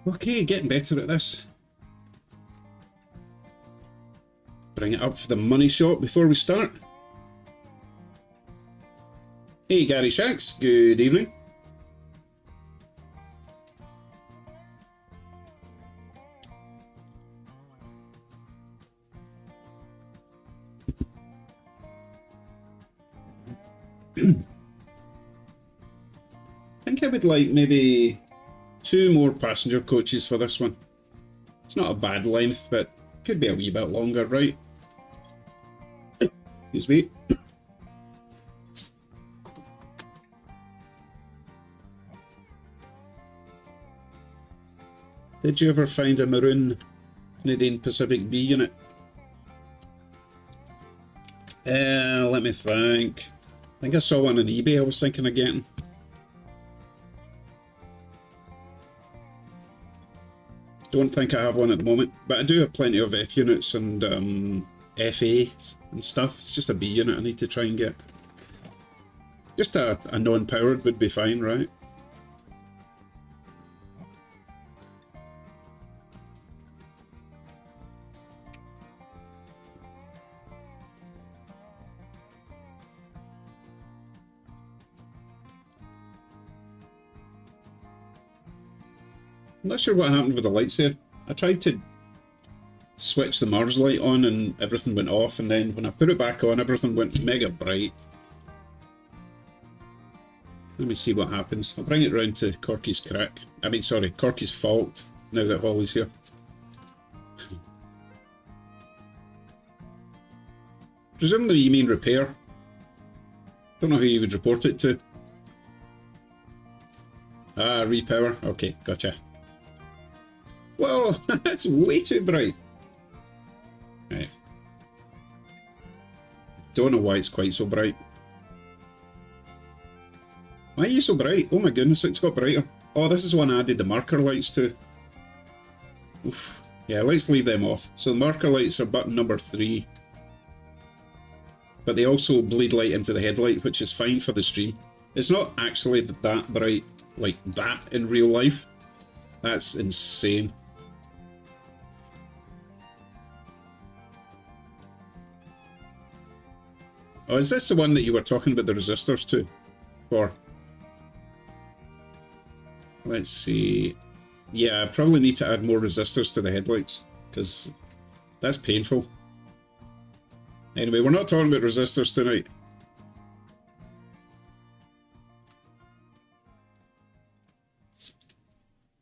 Okay, getting better at this. Bring it up for the money shot before we start. Hey Gary Shacks, good evening. I think I would like maybe 2 more passenger coaches for this one. It's not a bad length, but could be a wee bit longer, right? Excuse me. Did you ever find a maroon Canadian Pacific B unit? Let me think. I think I saw one on eBay I was thinking of getting. Don't think I have one at the moment, but I do have plenty of F units and FA and stuff. It's just a B unit I need to try and get. Just a non-powered would be fine, right? I'm not sure what happened with the lights there. I tried to switch the Mars light on and everything went off, and then when I put it back on, everything went mega bright. Let me see what happens. I'll bring it round to Corky's crack. I mean, sorry, Corky's fault, now that Holly's here. Presumably you mean repair. Don't know who you would report it to. Ah, repower. Okay, gotcha. Whoa, that's way too bright. Right. Don't know why it's quite so bright. Why are you so bright? Oh my goodness, it's got brighter. Oh, this is one I added the marker lights to. Oof. Yeah, let's leave them off. So the marker lights are button number 3. But they also bleed light into the headlight, which is fine for the stream. It's not actually that bright like that in real life. That's insane. Oh, is this the one that you were talking about the resistors to? For? Let's see. Yeah, I probably need to add more resistors to the headlights, because that's painful. Anyway, we're not talking about resistors tonight.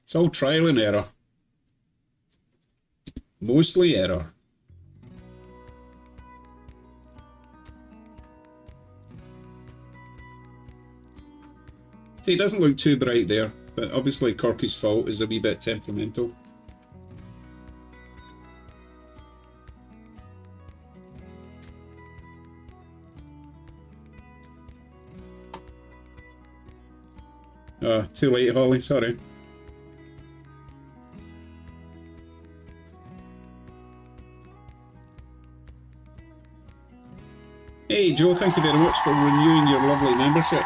It's all trial and error. Mostly error. See, it doesn't look too bright there, but obviously Corky's fault is a wee bit temperamental. Oh, too late, Holly, sorry. Hey Joe, thank you very much for renewing your lovely membership.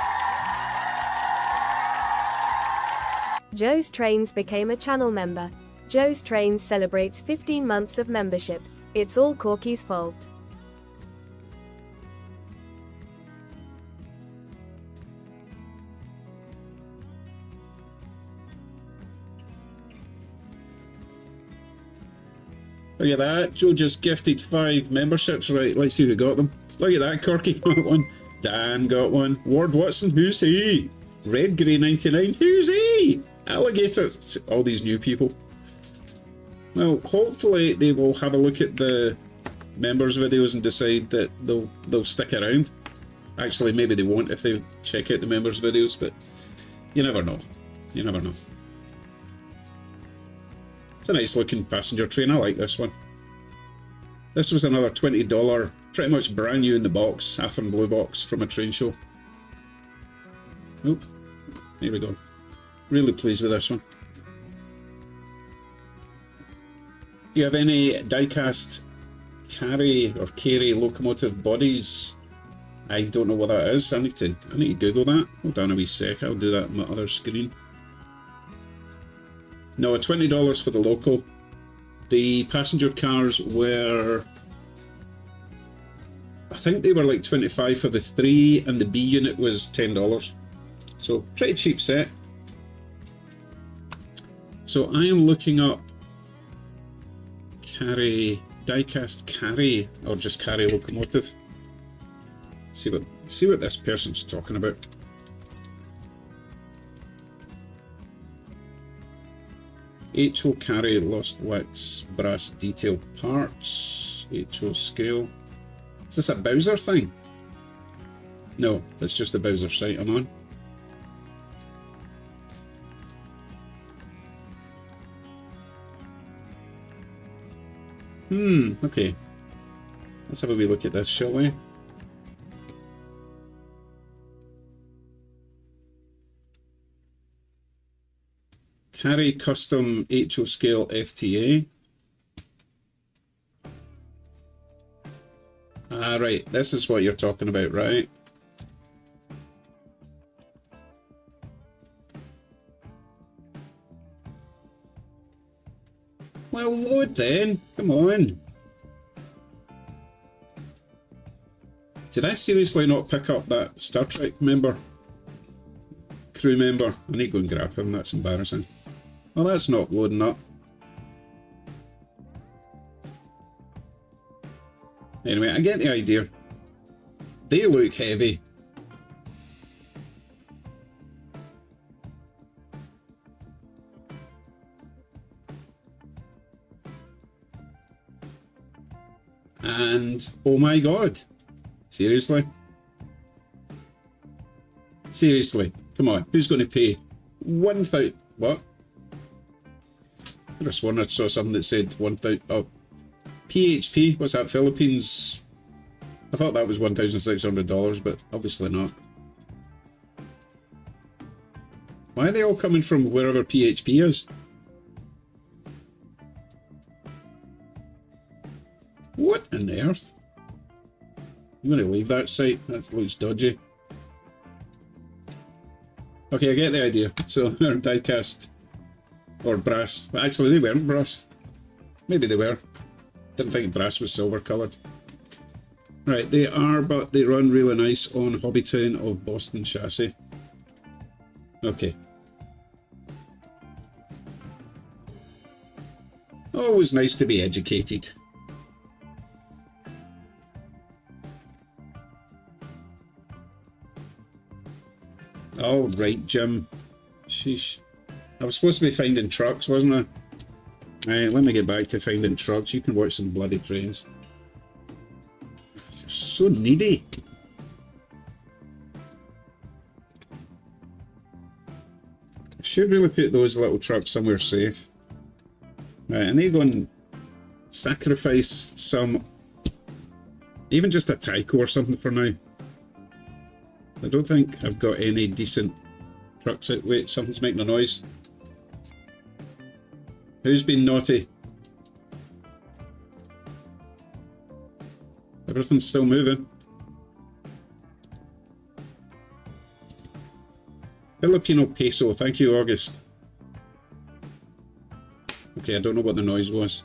Joe's Trains became a channel member. Joe's Trains celebrates 15 months of membership. It's all Corky's fault. Look at that, Joe just gifted 5 memberships. Right, let's see who got them. Look at that, Corky got one. Dan got one. Ward Watson, who's he? Red Grey 99, who's he? Alligator, all these new people. Well, hopefully they will have a look at the members videos and decide that they'll stick around. Actually, maybe they won't if they check out the members videos, but you never know. You never know. It's a nice looking passenger train. I like this one. This was another $20, pretty much brand new in the box, saffron blue box from a train show. Oop, here we go. Really pleased with this one. Do you have any diecast carry locomotive bodies? I don't know what that is. I need to Google that. Hold on a wee sec. I'll do that on my other screen. No, $20 for the local. The passenger cars were, I think they were like 25 for the 3, and the B unit was $10. So pretty cheap set. So I am looking up carry, diecast carry, or just carry locomotive. See what this person's talking about. HO carry, lost wax, brass detail parts, HO scale. Is this a Bowser thing? No, that's just the Bowser site I'm on. Okay. Let's have a wee look at this, shall we? Carry custom HO scale FTA. Ah, right. This is what you're talking about, right? Well, load then. Come on. Did I seriously not pick up that Star Trek member? Crew member? I need to go and grab him. That's embarrassing. Well, that's not loading up. Anyway, I get the idea. They look heavy. And, oh my god. Seriously? Seriously? Come on, who's going to pay 1,000... What? I just sworn I saw something that said 1,000... Oh, PHP? What's that? Philippines? I thought that was $1,600, but obviously not. Why are they all coming from wherever PHP is? What on earth? I'm going to leave that site. That looks dodgy. Okay, I get the idea. So they're die-cast or brass. Well, actually, they weren't brass. Maybe they were. Didn't think brass was silver coloured. Right, they are, but they run really nice on Hobbytown of Boston chassis. Okay. Always nice to be educated. Oh, right, Jim. Sheesh. I was supposed to be finding trucks, wasn't I? Right, let me get back to finding trucks. You can watch some bloody trains. They're so needy. I should really put those little trucks somewhere safe. Right, I need to go and sacrifice some... Even just a Tyco or something for now. I don't think I've got any decent trucks out. Wait, something's making a noise. Who's been naughty? Everything's still moving. Filipino peso, thank you, August. Okay, I don't know what the noise was.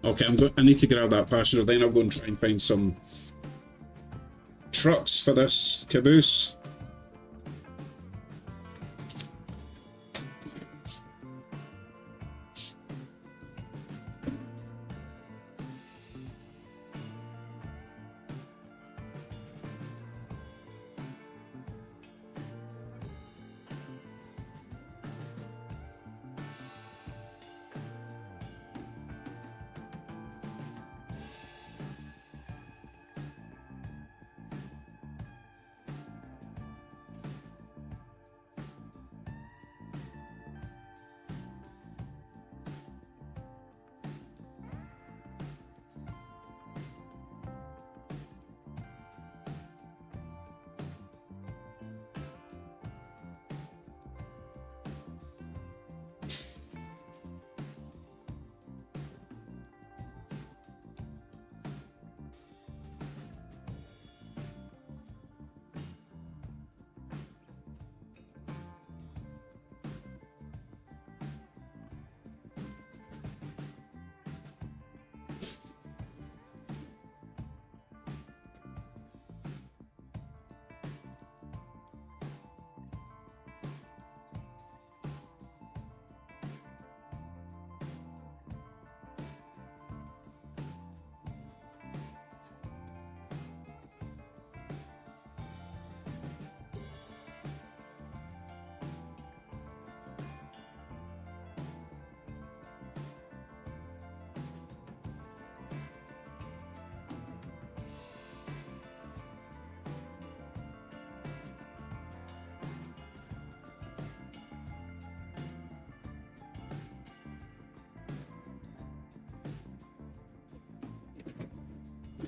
Okay, I need to grab that passenger, then I'll go and try and find some trucks for this caboose.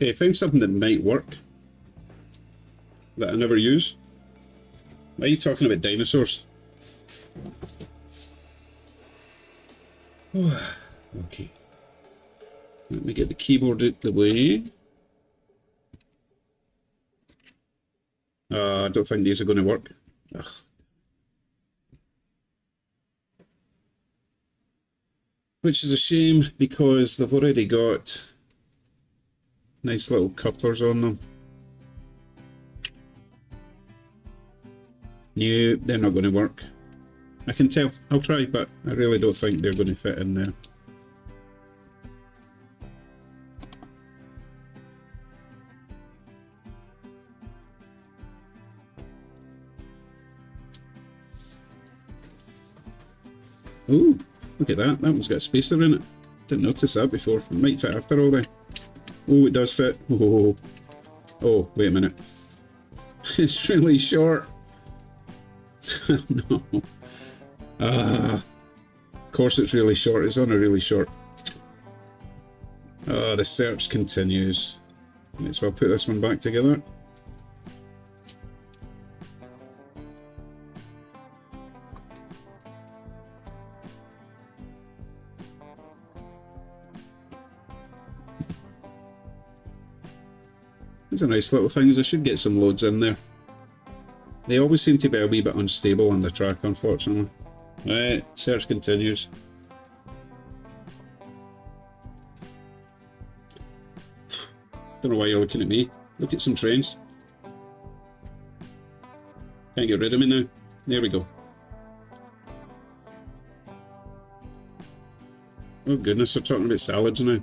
Okay, found something that might work. That I never use. Why are you talking about dinosaurs? Okay. Let me get the keyboard out the way. I don't think these are going to work. Ugh. Which is a shame because they've already got nice little couplers on them. No, they're not going to work. I can tell. I'll try, but I really don't think they're going to fit in there. Ooh, look at that. That one's got a spacer in it. Didn't notice that before. It might fit after all then. Oh, it does fit. Oh, oh, wait a minute. It's really short. No. Of course it's really short. It's on a really short. The search continues. Right, so I'll put this one back together. These are nice little things. I should get some loads in there. They always seem to be a wee bit unstable on the track, unfortunately. Right, search continues. Don't know why you're looking at me. Look at some trains. Can't get rid of me now. There we go. Oh goodness, they're talking about salads now.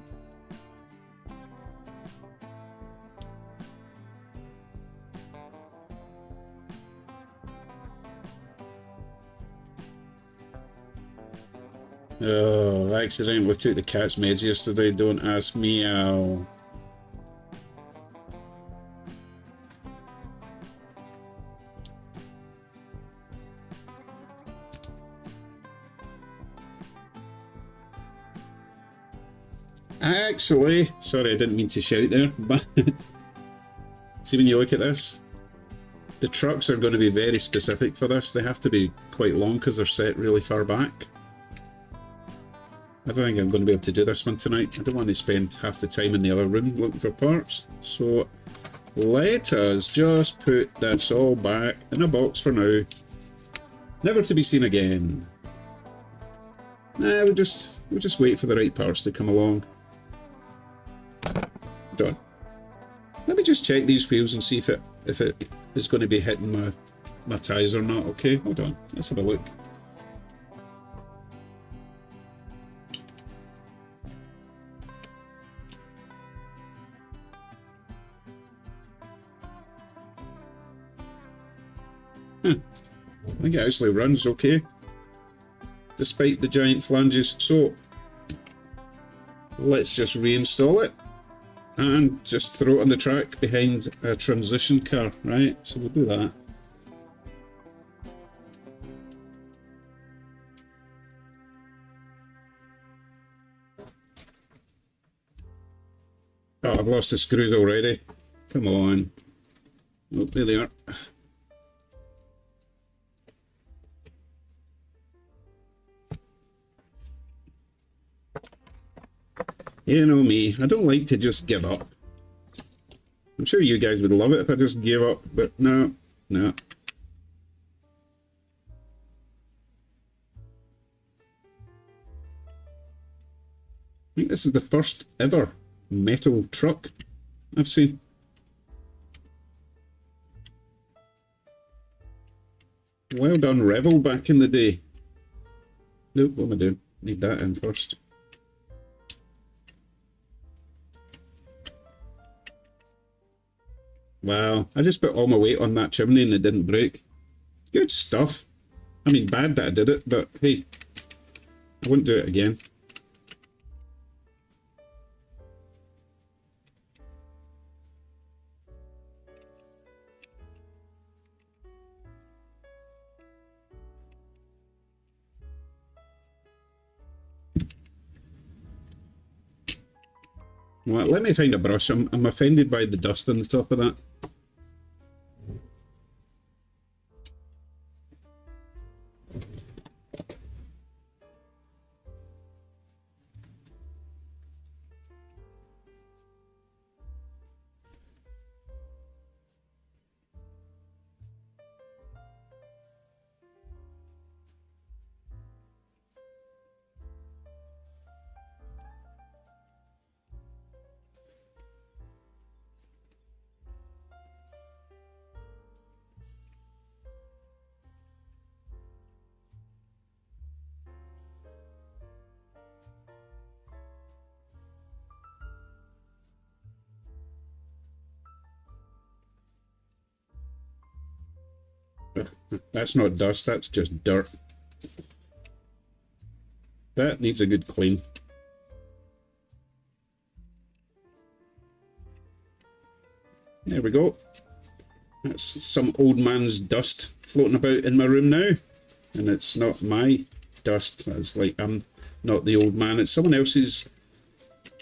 Oh, I accidentally took the cat's meds yesterday. Don't ask me how. Actually, sorry, I didn't mean to shout there, but see when you look at this, the trucks are going to be very specific for this. They have to be quite long because they're set really far back. I don't think I'm going to be able to do this one tonight. I don't want to spend half the time in the other room looking for parts. So let us just put this all back in a box for now. Never to be seen again. Nah, we'll just wait for the right parts to come along. Done. Let me just check these wheels and see if it is going to be hitting my tyres or not. Okay, hold on. Let's have a look. I think it actually runs okay, despite the giant flanges. So let's just reinstall it and just throw it on the track behind a transition car, right? So we'll do that. Oh, I've lost the screws already. Come on. Oh, there they are. You know me, I don't like to just give up. I'm sure you guys would love it if I just gave up, but no, no. I think this is the first ever metal truck I've seen. Well done, Rebel, back in the day. Nope, what am I doing? Need that in first. Wow, I just put all my weight on that chimney and it didn't break. Good stuff. I mean, bad that I did it, but hey, I wouldn't do it again. Well, let me find a brush. I'm offended by the dust on the top of that. That's not dust, that's just dirt. That needs a good clean. There we go. That's some old man's dust floating about in my room now. And it's not my dust. It's like I'm not the old man. It's someone else's.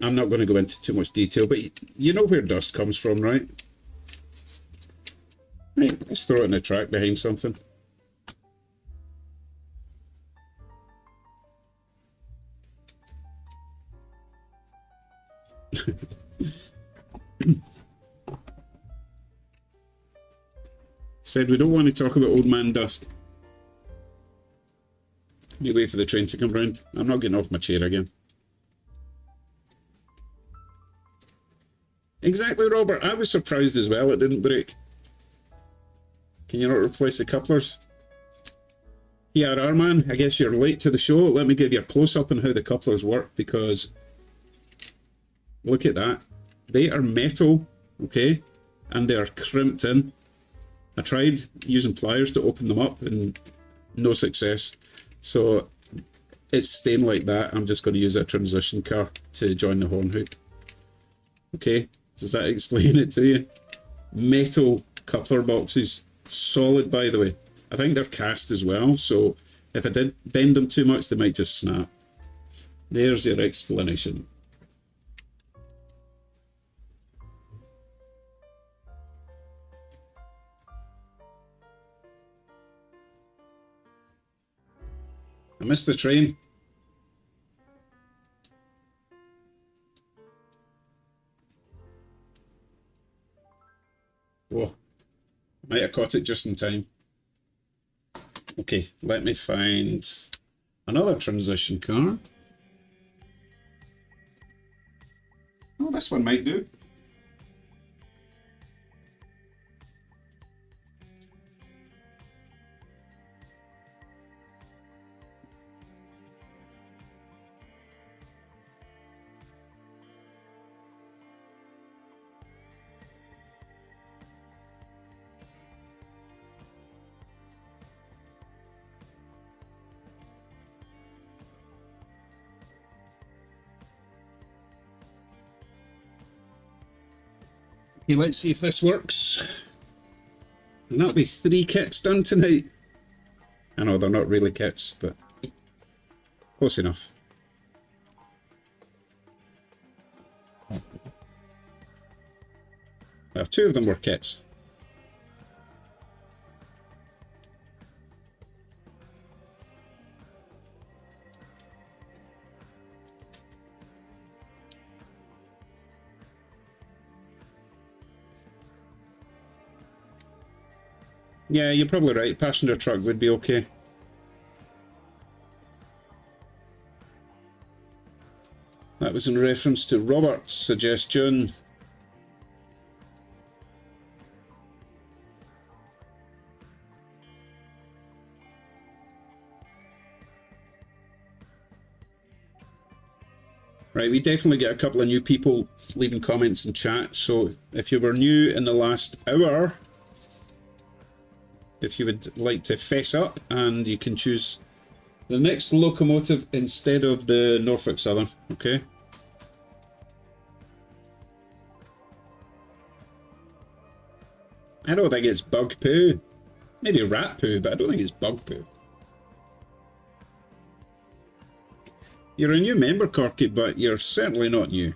I'm not going to go into too much detail, but you know where dust comes from, right? Right, let's throw it in a track behind something. Said we don't want to talk about old man dust. Let me wait for the train to come round. I'm not getting off my chair again. Exactly, Robert. I was surprised as well it didn't break. Can you not replace the couplers? PRR man, I guess you're late to the show. Let me give you a close-up on how the couplers work, because look at that. They are metal, okay? And they are crimped in. I tried using pliers to open them up and no success. So it's staying like that. I'm just going to use a transition car to join the horn hook. Okay, does that explain it to you? Metal coupler boxes. Solid, by the way. I think they're cast as well, so if I did bend them too much, they might just snap. There's your explanation. I missed the train. Whoa. Might have caught it just in time. Okay, let me find another transition car. Oh, this one might do. Okay, let's see if this works. And that'll be 3 kits done tonight. I know they're not really kits, but close enough. Well, 2 of them were kits. Yeah, you're probably right. Passenger truck would be okay. That was in reference to Robert's suggestion. Right, we definitely get a couple of new people leaving comments in chat, so if you were new in the last hour, if you would like to fess up, and you can choose the next locomotive instead of the Norfolk Southern, okay? I don't think it's bug poo. Maybe rat poo, but I don't think it's bug poo. You're a new member, Corky, but you're certainly not new.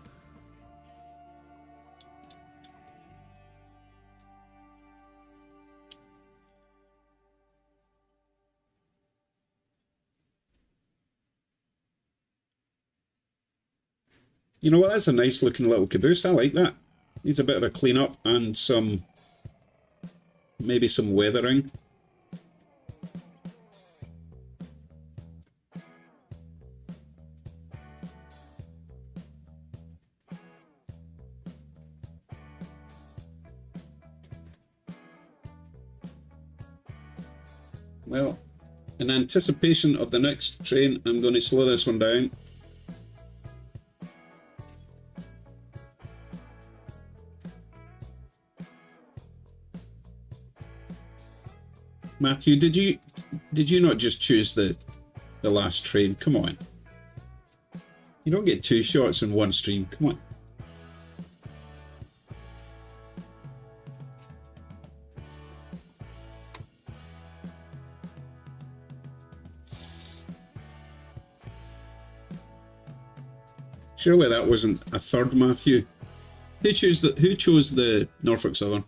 You know what, that's a nice looking little caboose. I like that. Needs a bit of a clean up and some, maybe some weathering. Well, in anticipation of the next train, I'm going to slow this one down. Matthew, did you not just choose the last train? Come on. You don't get 2 shots in one stream. Come on. Surely that wasn't a third Matthew. Who chose the Norfolk Southern?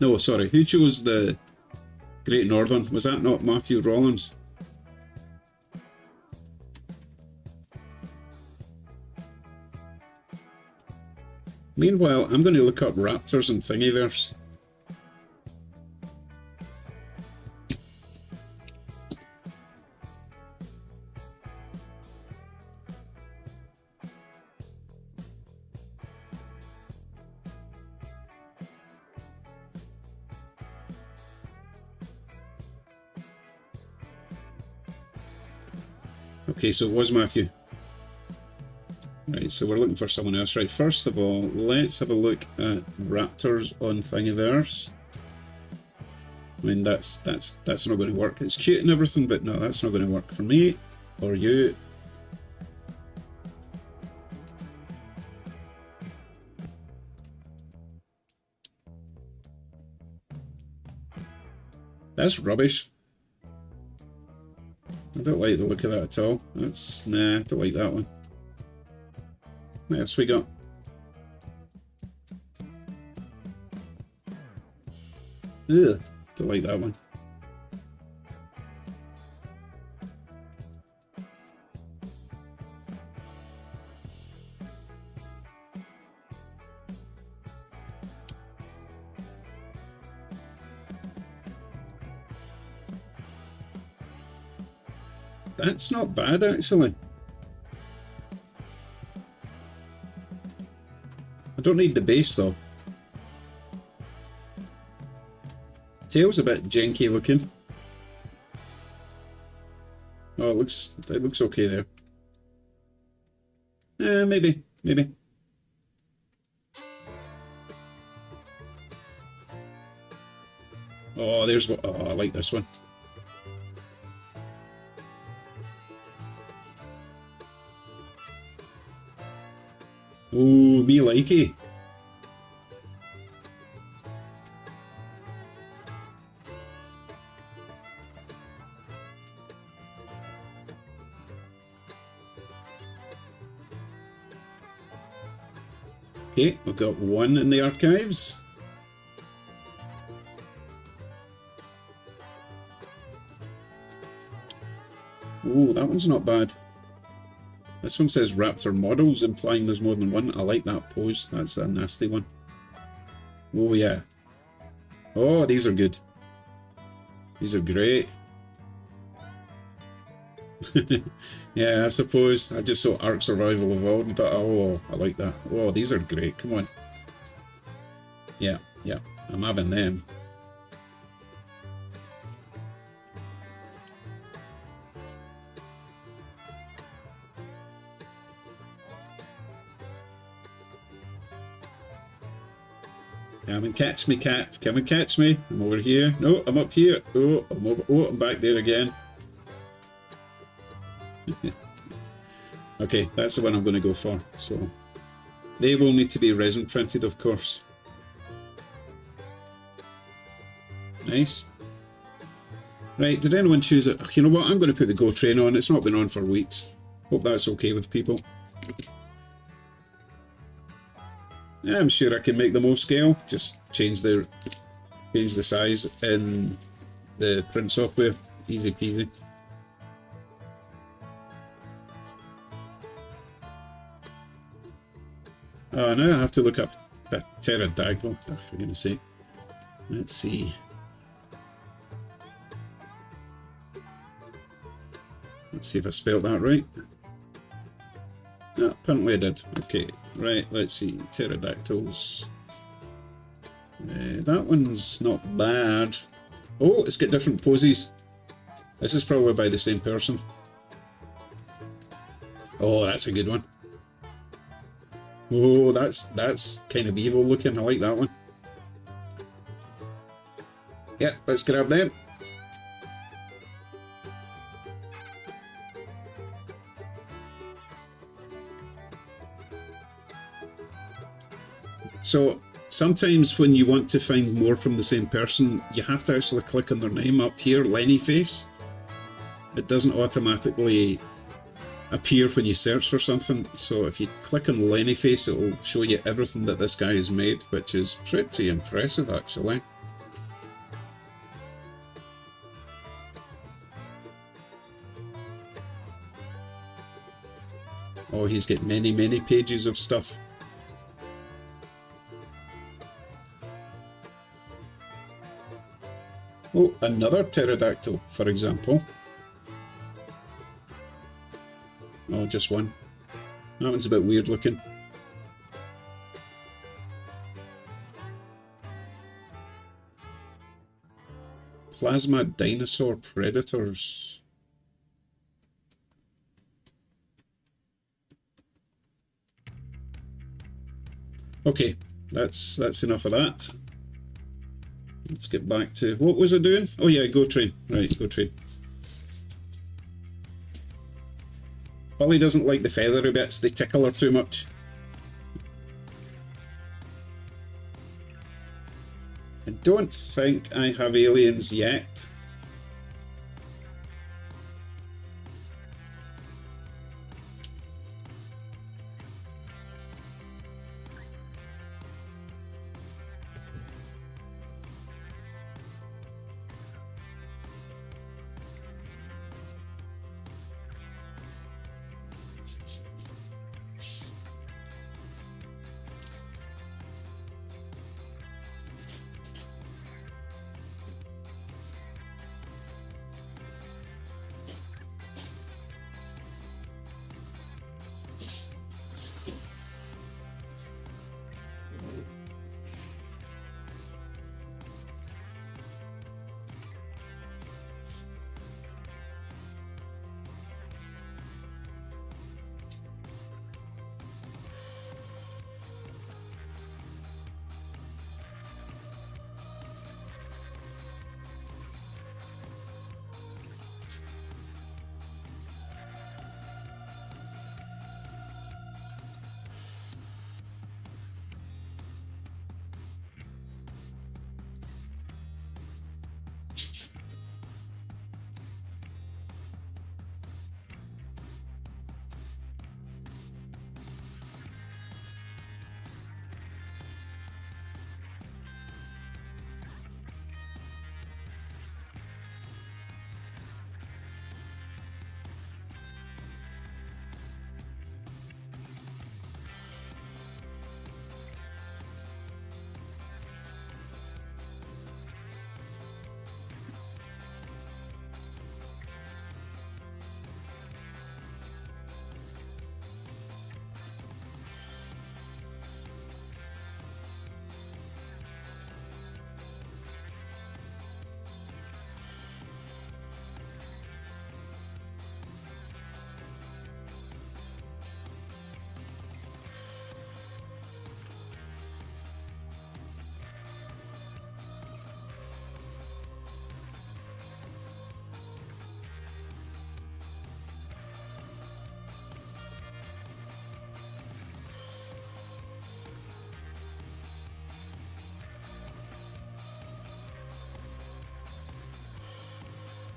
No, sorry. Who chose the Great Northern? Was that not Matthew Rollins? Meanwhile, I'm going to look up Raptors and Thingiverse. Okay, so it was Matthew. Right, so we're looking for someone else. Right, first of all, let's have a look at Raptors on Thingiverse. I mean, that's not going to work. It's cute and everything, but no, that's not going to work for me or you. That's rubbish. I don't like the look of that at all. That's, nah, I don't like that one. What else we got? Ugh, don't like that one. That's not bad, actually. I don't need the base, though. Tail's a bit janky looking. Oh, it looks okay there. Maybe. Oh, there's what. Oh, I like this one. Oh, me likey. Okay, we've got one in the archives. Oh, that one's not bad. This one says Raptor models, implying there's more than one. I like that pose. That's a nasty one. Oh, yeah. Oh, these are good. These are great. Yeah, I suppose. I just saw Ark Survival Evolved and thought, oh, I like that. Oh, these are great. Come on. Yeah, I'm having them. Come and catch me, cat. Come and catch me. I'm over here. No, I'm up here. Oh, I'm over. Oh, I'm back there again. Okay, that's the one I'm going to go for. So, they will need to be resin printed, of course. Nice. Right, did anyone choose it? You know what? I'm going to put the Go Train on. It's not been on for weeks. Hope that's okay with people. Yeah, I'm sure I can make the most scale. Just change the size in the print software. Easy peasy. Oh, now I have to look up the pterodactyl, for goodness sake. Let's see. Let's see if I spelled that right. No, apparently I did. Okay, right, let's see. Pterodactyls. That one's not bad. Oh, it's got different poses. This is probably by the same person. Oh, that's a good one. Oh, that's kind of evil looking. I like that one. Yeah, let's grab them. So sometimes when you want to find more from the same person, you have to actually click on their name up here, Lenny Face. It doesn't automatically appear when you search for something. So if you click on Lenny Face, it will show you everything that this guy has made, which is pretty impressive actually. Oh, he's got many, many pages of stuff. Oh, another pterodactyl, for example. Oh, just one. That one's a bit weird looking. Plasma dinosaur predators. Okay, that's enough of that. Let's get back to, what was I doing? Oh yeah, Go Train. Right, Go Train. Polly doesn't like the feathery bits, they tickle her too much. I don't think I have aliens yet.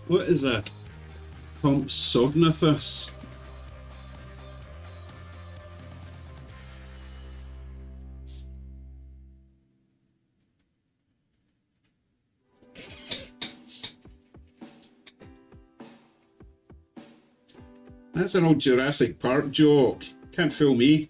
What is a Compsognathus? That's an old Jurassic Park joke. Can't fool me.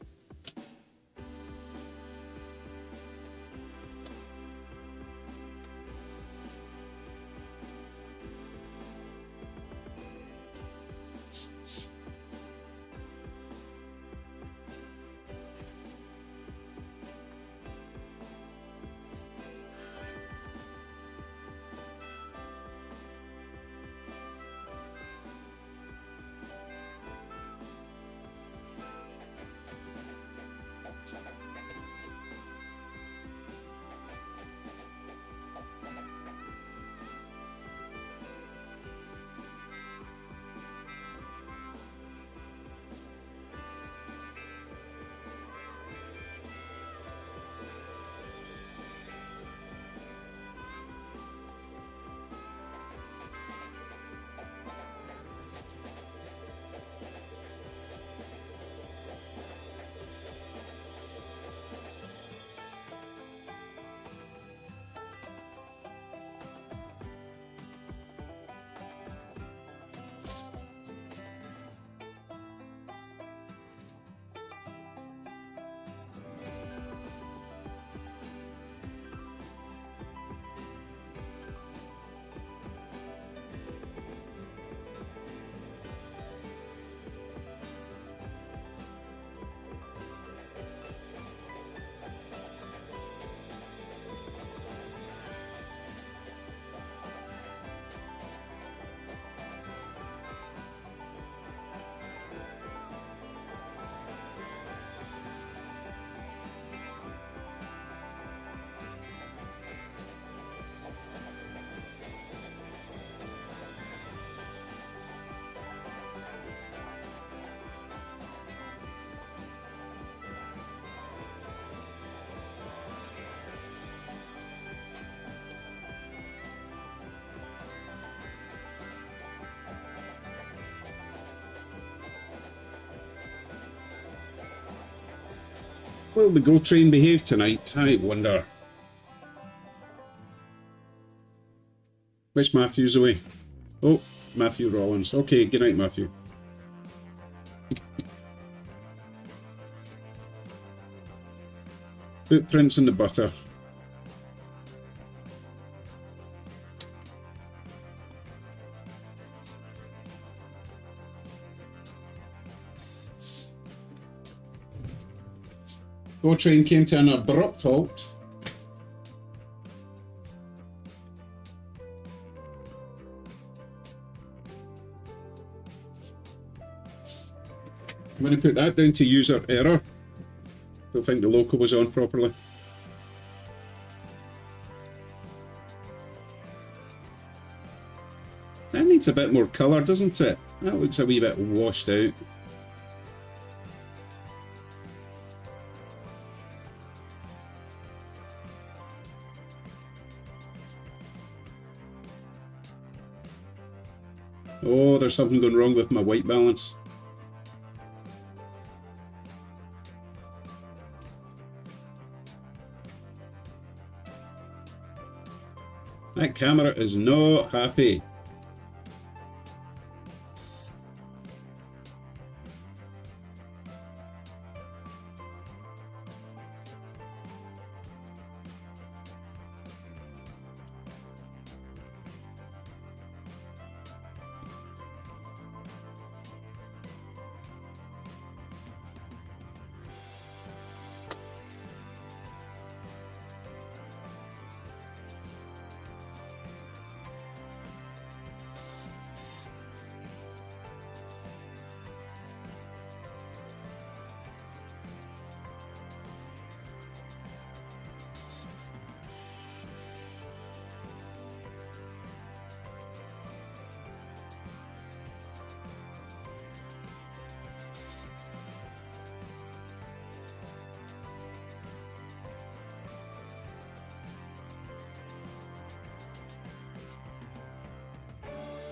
Will the GO train behave tonight? I wonder. Which Matthew's away? Oh, Matthew Rollins. Okay, good night, Matthew. Footprints in the butter. GO train came to an abrupt halt. I'm going to put that down to user error. Don't think the local was on properly. That needs a bit more colour, doesn't it? That looks a wee bit washed out. Oh, there's something going wrong with my white balance. That camera is not happy.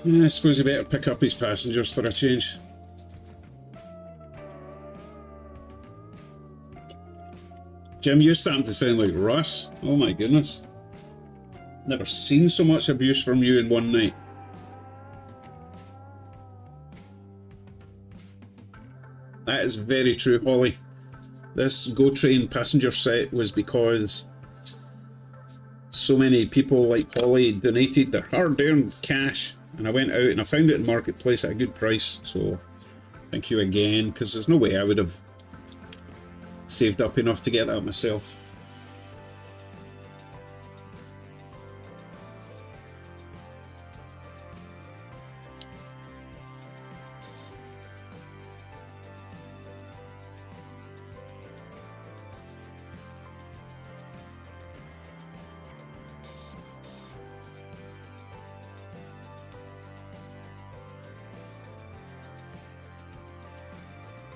Yeah, I suppose he better pick up his passengers for a change. Jim, you're starting to sound like Russ. Oh my goodness. Never seen so much abuse from you in one night. That is very true, Holly. This GO train passenger set was because so many people like Holly donated their hard-earned cash, and I went out and I found it in Marketplace at a good price, so thank you again, because there's no way I would have saved up enough to get that myself.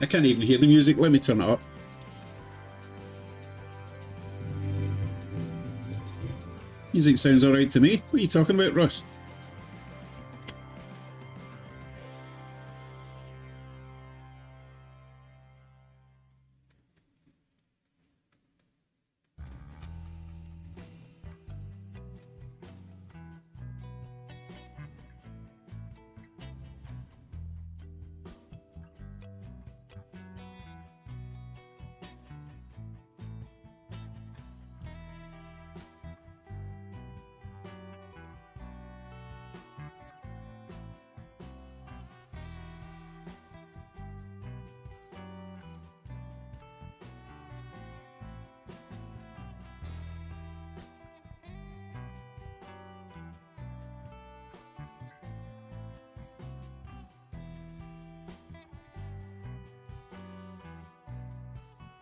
I can't even hear the music. Let me turn it up. Music sounds alright to me. What are you talking about, Russ?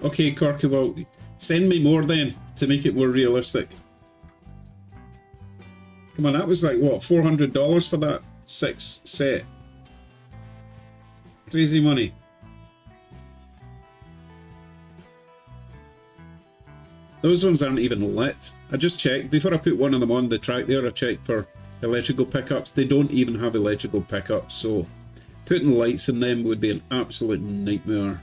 Okay, Corky, well, send me more then to make it more realistic. Come on, that was like, what, $400 for that 6 set? Crazy money. Those ones aren't even lit. I just checked, before I put one of them on the track there, I checked for electrical pickups. They don't even have electrical pickups, so putting lights in them would be an absolute nightmare.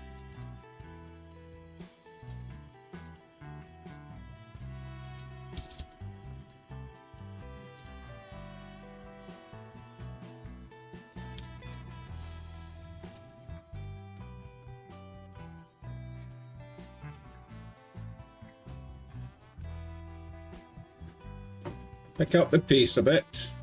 Pick up the pace a bit.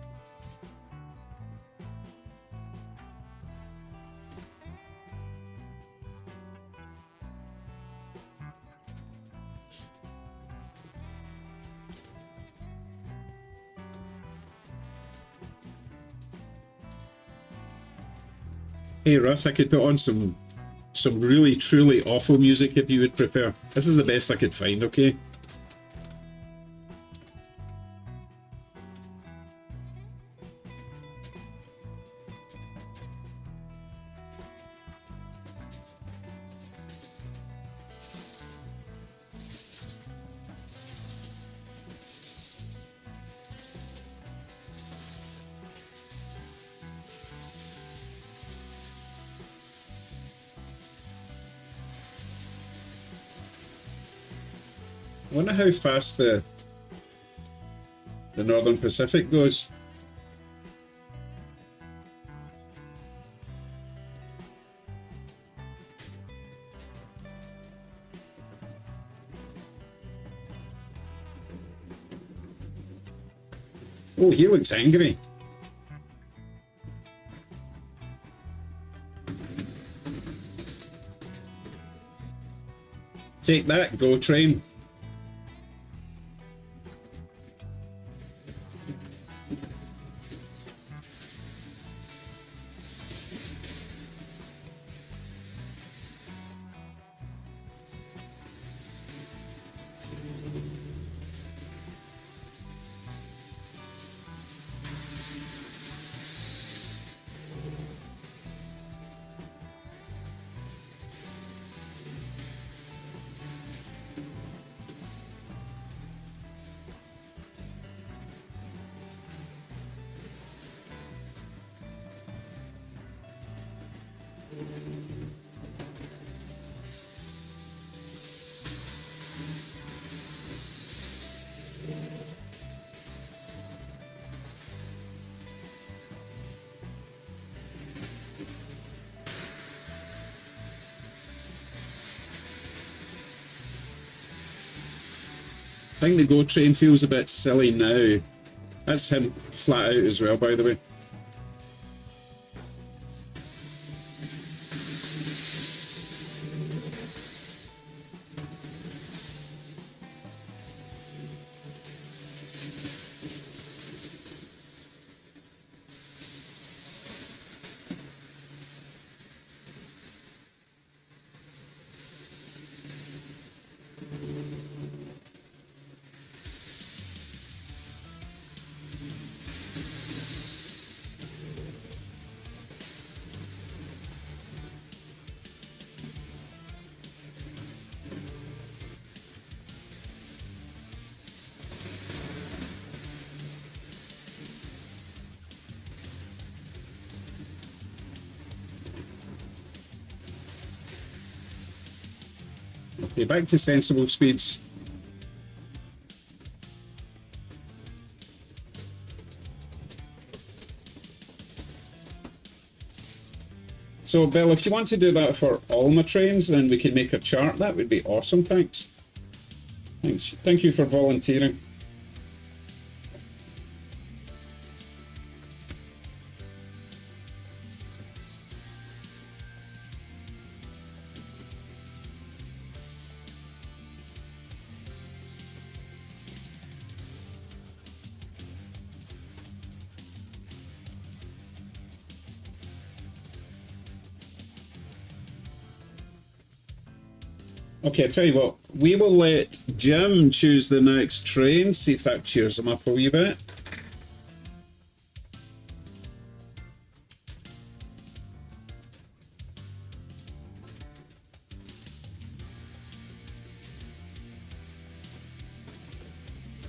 Hey Russ, I could put on some really truly awful music if you would prefer. This is the best I could find, okay? I wonder how fast the Northern Pacific goes. Oh, he looks angry. Take that, Go Train. I think the Go Train feels a bit silly now. That's him flat out as well, by the way. Okay, back to sensible speeds. So, Bill, if you want to do that for all my trains, then we can make a chart. That would be awesome, thanks. Thanks. Thank you for volunteering. Okay, I tell you what, we will let Jim choose the next train, see if that cheers him up a wee bit.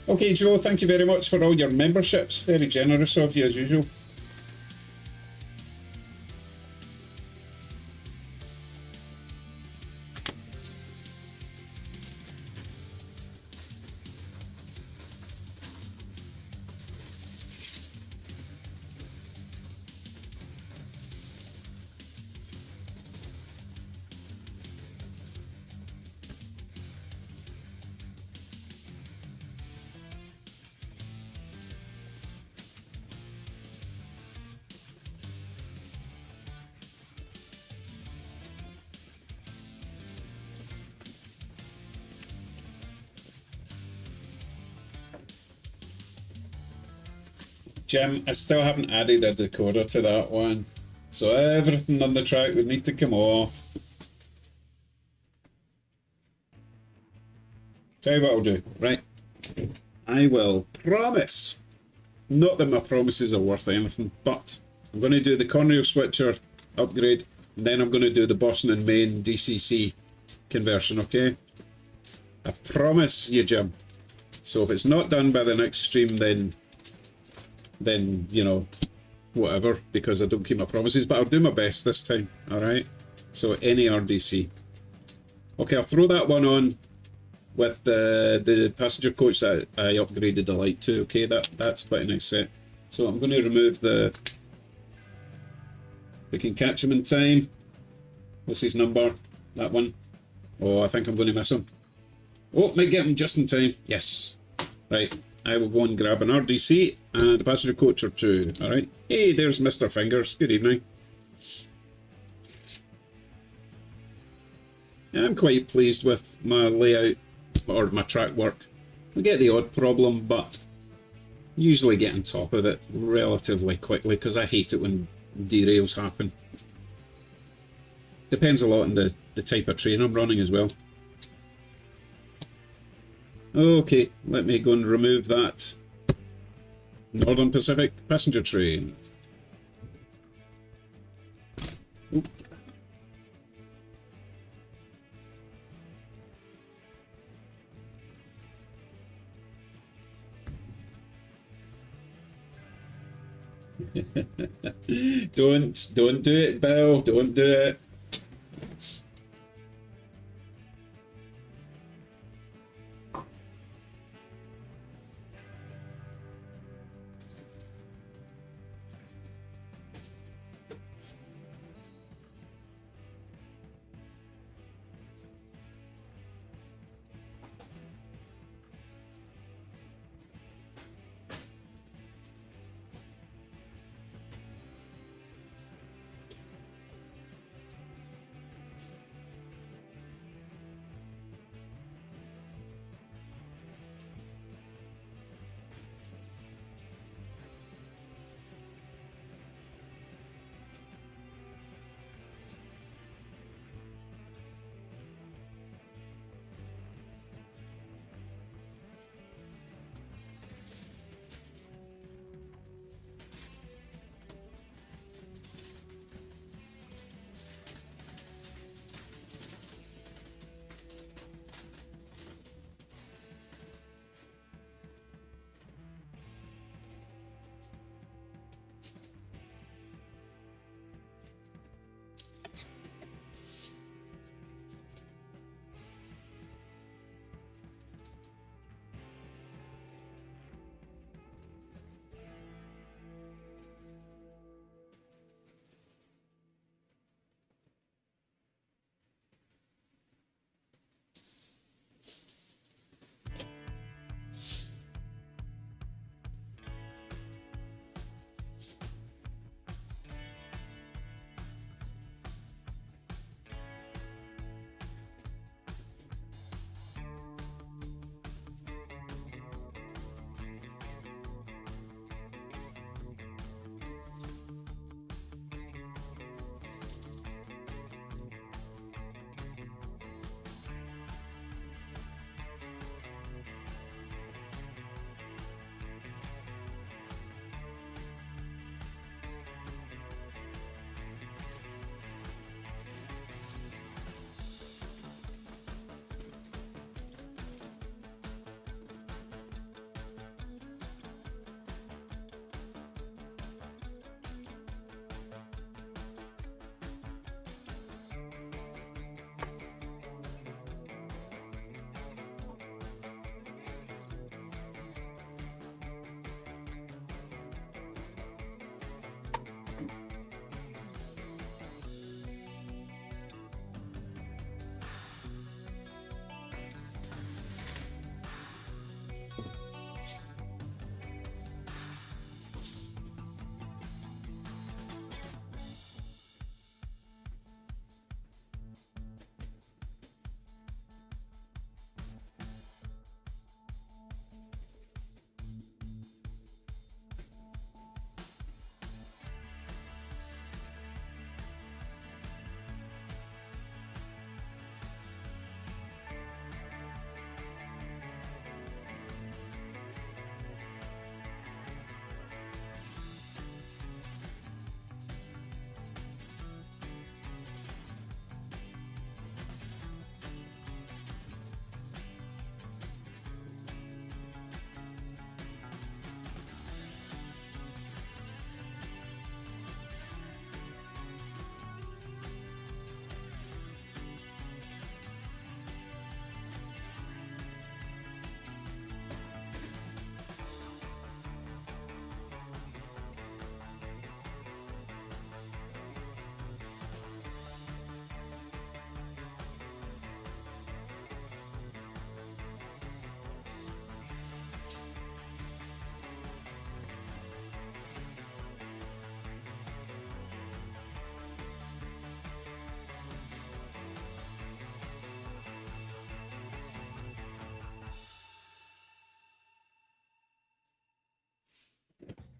Okay, Joe, thank you very much for all your memberships. Very generous of you, as usual. Jim, I still haven't added a decoder to that one. So everything on the track would need to come off. Tell you what I'll do, right? I will promise, not that my promises are worth anything, but I'm going to do the Conrail switcher upgrade, and then I'm going to do the Boston and Main DCC conversion, okay? I promise you, Jim. So if it's not done by the next stream, then you know, whatever, because I don't keep my promises, but I'll do my best this time, alright? So any RDC. Okay, I'll throw that one on with the passenger coach that I upgraded the light to, okay? That's quite a nice set. So I'm going to remove the... We can catch him in time. What's his number? That one. Oh, I think I'm going to miss him. Oh, might get him just in time. Yes. Right. I will go and grab an RDC and a passenger coach or two. Alright. Hey, there's Mr. Fingers. Good evening. I'm quite pleased with my layout or my track work. I get the odd problem, but usually get on top of it relatively quickly because I hate it when derails happen. Depends a lot on the type of train I'm running as well. Okay, let me go and remove that Northern Pacific passenger train. Oop. Don't do it, Bill. Don't do it.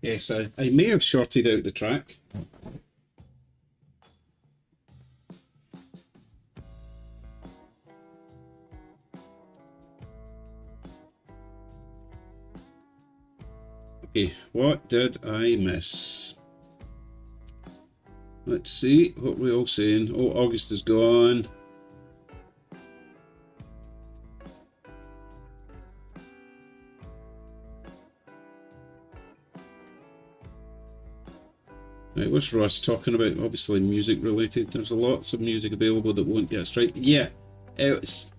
Yes, I may have shorted out the track. Okay, what did I miss? Let's see, what are we all saying? Oh, August is gone. Right, what's Ross talking about? Obviously music related. There's lots of music available that won't get a strike. Yeah, it's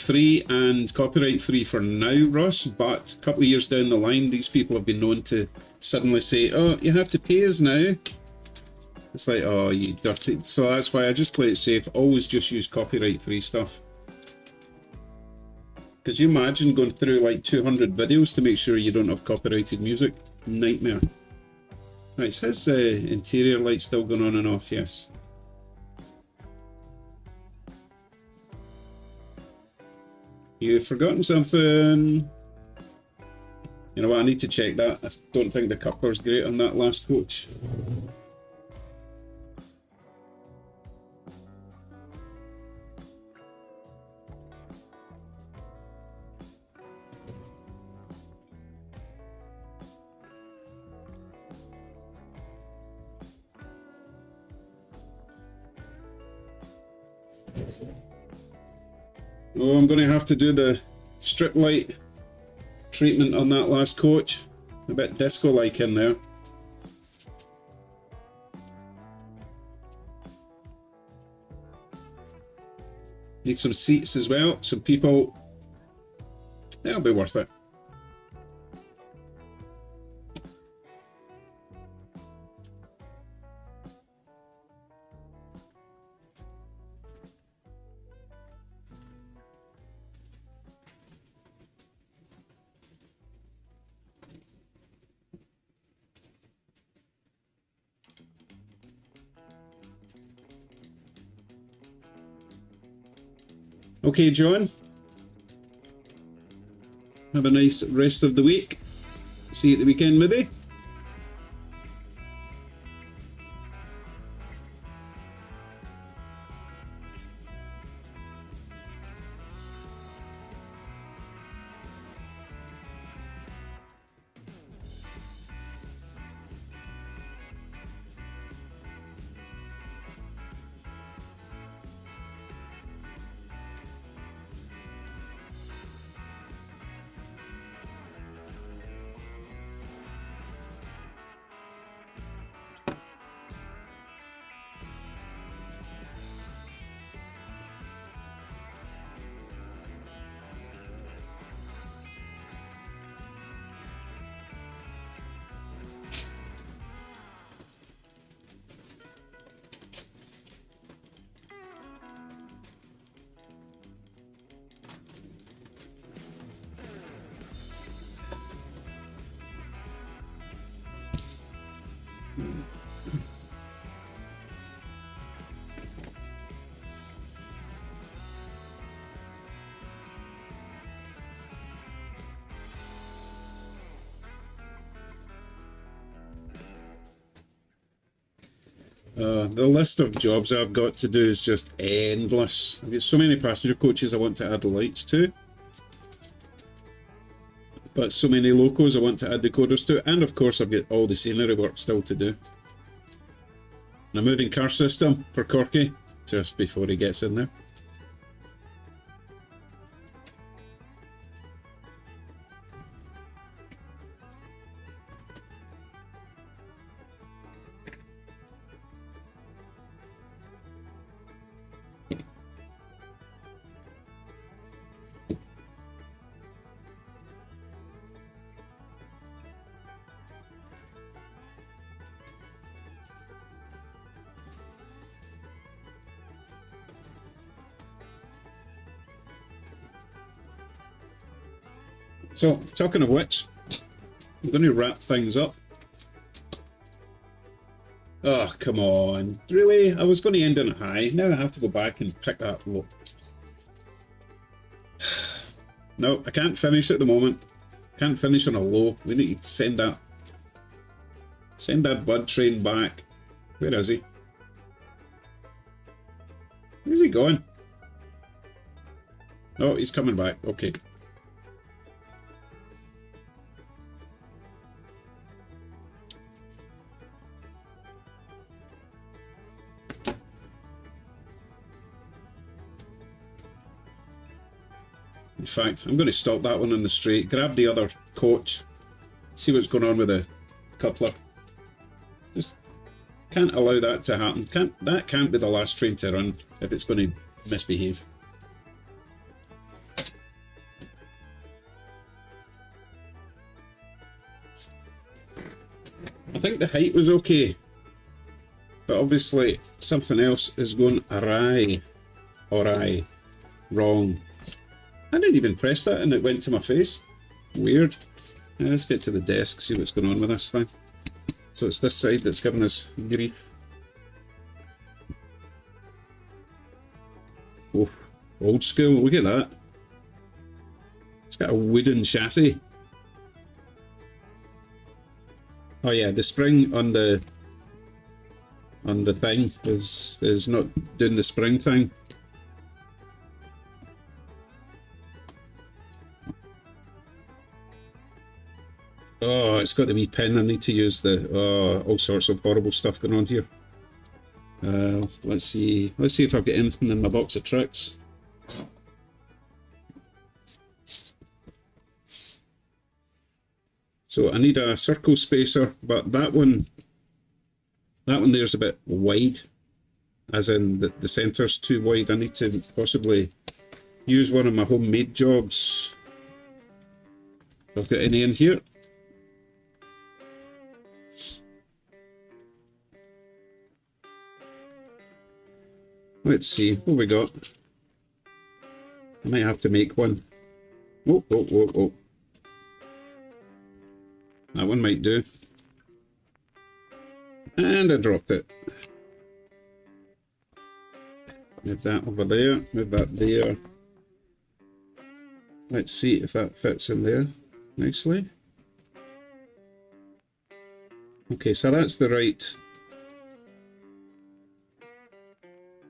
free and copyright free for now, Ross, but a couple of years down the line, these people have been known to suddenly say, oh, you have to pay us now. It's like, oh, you dirty. So that's why I just play it safe. Always just use copyright free stuff. Because you imagine going through like 200 videos to make sure you don't have copyrighted music? Nightmare. Right, is his interior light still going on and off? Yes. You've forgotten something. You know what, I need to check that. I don't think the coupler's great on that last coach. Oh, I'm going to have to do the strip light treatment on that last coach. A bit disco-like in there. Need some seats as well, some people. That'll be worth it. Okay, John. Have a nice rest of the week. See you at the weekend, maybe. The list of jobs I've got to do is just endless. I've got so many passenger coaches I want to add the lights to. But so many locos I want to add decoders to. And of course I've got all the scenery work still to do. And a moving car system for Corky, just before he gets in there. So, talking of which, I'm going to wrap things up. Oh, come on. Really? I was going to end on a high. Now I have to go back and pick that low. No, I can't finish at the moment. Can't finish on a low. We need to send that Send that bud train back. Where is he? Where's he going? Oh, he's coming back. Okay. In fact, I'm going to stop that one on the straight, grab the other coach, see what's going on with the coupler. Just can't allow that to happen. That can't be the last train to run if it's going to misbehave. I think the height was okay, but obviously something else is going awry. Wrong. I didn't even press that and it went to my face. Weird. Let's get to the desk, see what's going on with this thing. So it's this side that's giving us grief. Oh, old school, look at that. It's got a wooden chassis. Oh yeah, the spring on the thing is not doing the spring thing. Oh, it's got the wee pin. I need to use the all sorts of horrible stuff going on here. Let's see if I've got anything in my box of tricks. So I need a circle spacer, but that one there's a bit wide, as in the centre's too wide. I need to possibly use one of my homemade jobs. If I've got any in here. Let's see what we got. I might have to make one. Oh. That one might do. And I dropped it. Move that over there. Move that there. Let's see if that fits in there nicely. Okay, so that's the right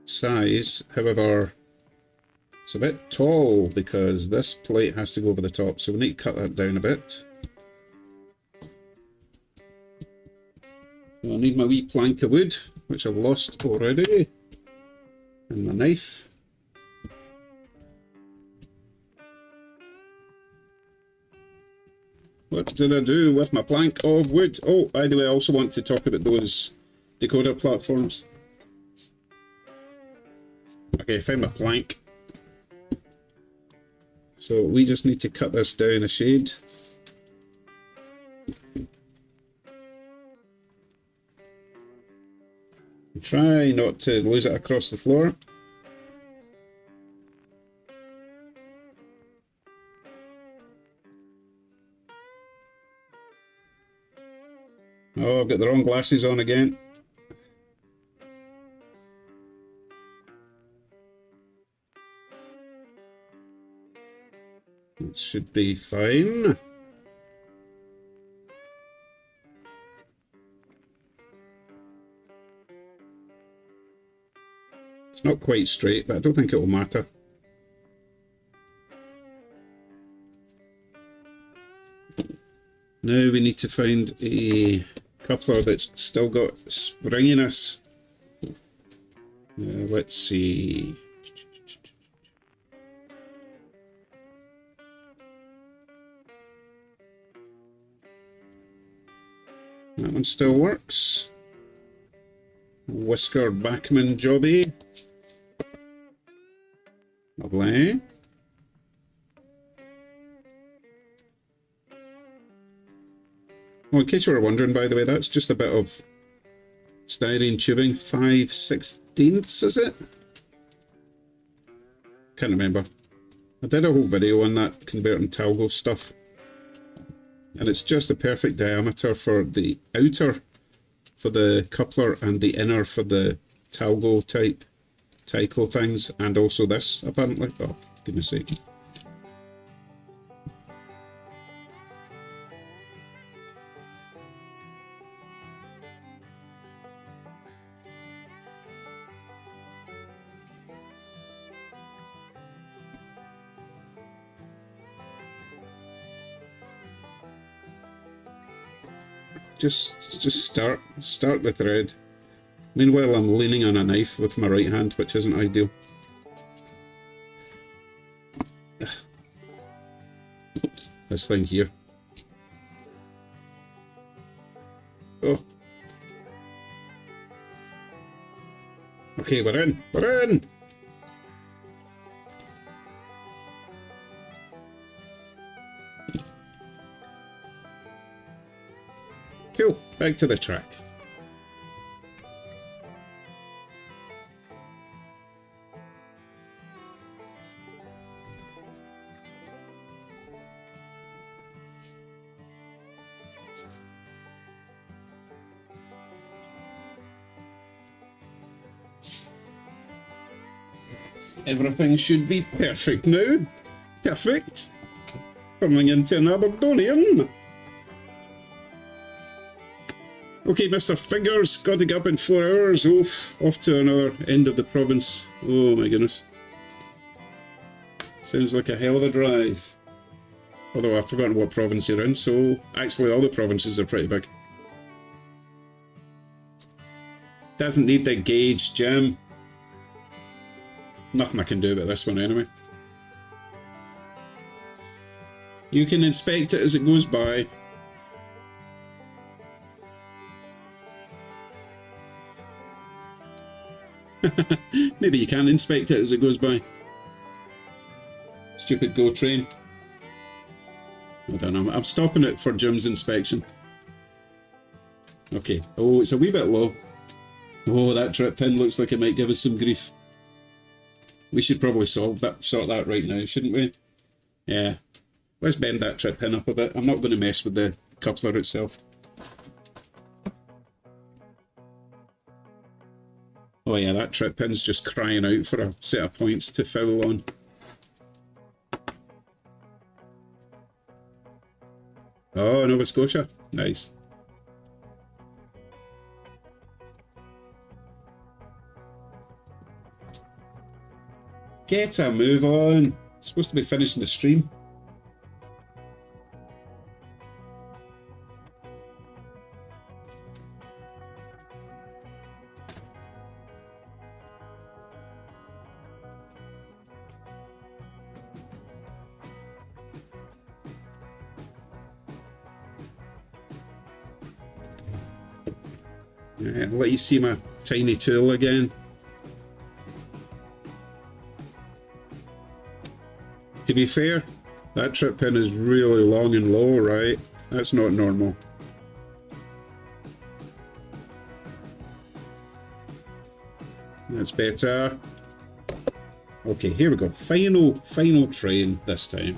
size. However, it's a bit tall because this plate has to go over the top, so we need to cut that down a bit. I need my wee plank of wood, which I've lost already, and my knife. What did I do with my plank of wood? Oh, by the way, I also want to talk about those decoder platforms. Okay, I found my plank. So we just need to cut this down a shade. Try not to lose it across the floor. Oh, I've got the wrong glasses on again. It should be fine. It's not quite straight, but I don't think it will matter. Now we need to find a coupler that's still got springiness. Let's see. That one still works. Whisker Bachmann jobby. Lovely. Oh, in case you were wondering, by the way, that's just a bit of styrene tubing. 5/16, is it? Can't remember. I did a whole video on that converting Talgo stuff. And it's just the perfect diameter for the outer for the coupler and the inner for the Talgo type Tyco things, and also this apparently. Oh, for goodness sake. Just start the thread. Meanwhile, I'm leaning on a knife with my right hand, which isn't ideal. Ugh. This thing here. Oh. Okay, we're in. We're in! Cool. Back to the track. Everything should be perfect now. Perfect. Coming into an Aberdonian. Okay, Mr. Fingers, got to get up in 4 hours. Off to another end of the province. Oh my goodness. Sounds like a hell of a drive. Although I've forgotten what province you're in, so actually all the provinces are pretty big. Doesn't need the gauge, Jim. Nothing I can do about this one anyway. You can inspect it as it goes by. Maybe you can inspect it as it goes by. Stupid Go train. I don't know. I'm stopping it for Jim's inspection. Okay. Oh, it's a wee bit low. Oh, that trip pin looks like it might give us some grief. We should probably sort that right now, shouldn't we? Yeah. Let's bend that trip pin up a bit. I'm not going to mess with the coupler itself. Oh yeah, that trip pin's just crying out for a set of points to foul on. Oh, Nova Scotia. Nice. Get a move on. Supposed to be finishing the stream. I'll let you see my tiny tool again. To be fair, that trip pin is really long and low, right? That's not normal. That's better. Okay, here we go. Final train this time.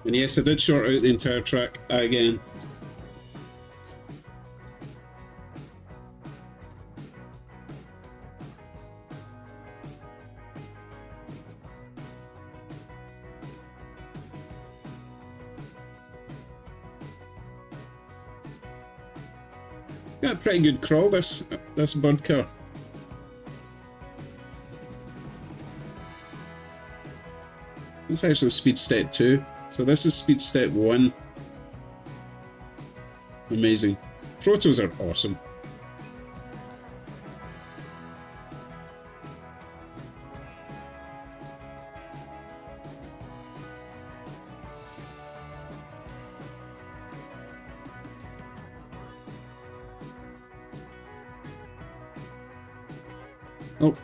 And yes, I did short out the entire track again. Got a pretty good crawl, this bird car. It's actually speed step 2. So this is speed step 1. Amazing. Protos are awesome. Oh,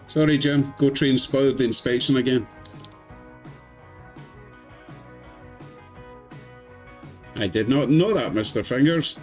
sorry Jim, Go Train spoiled the inspection again. I did not know that, Mr. Fingers.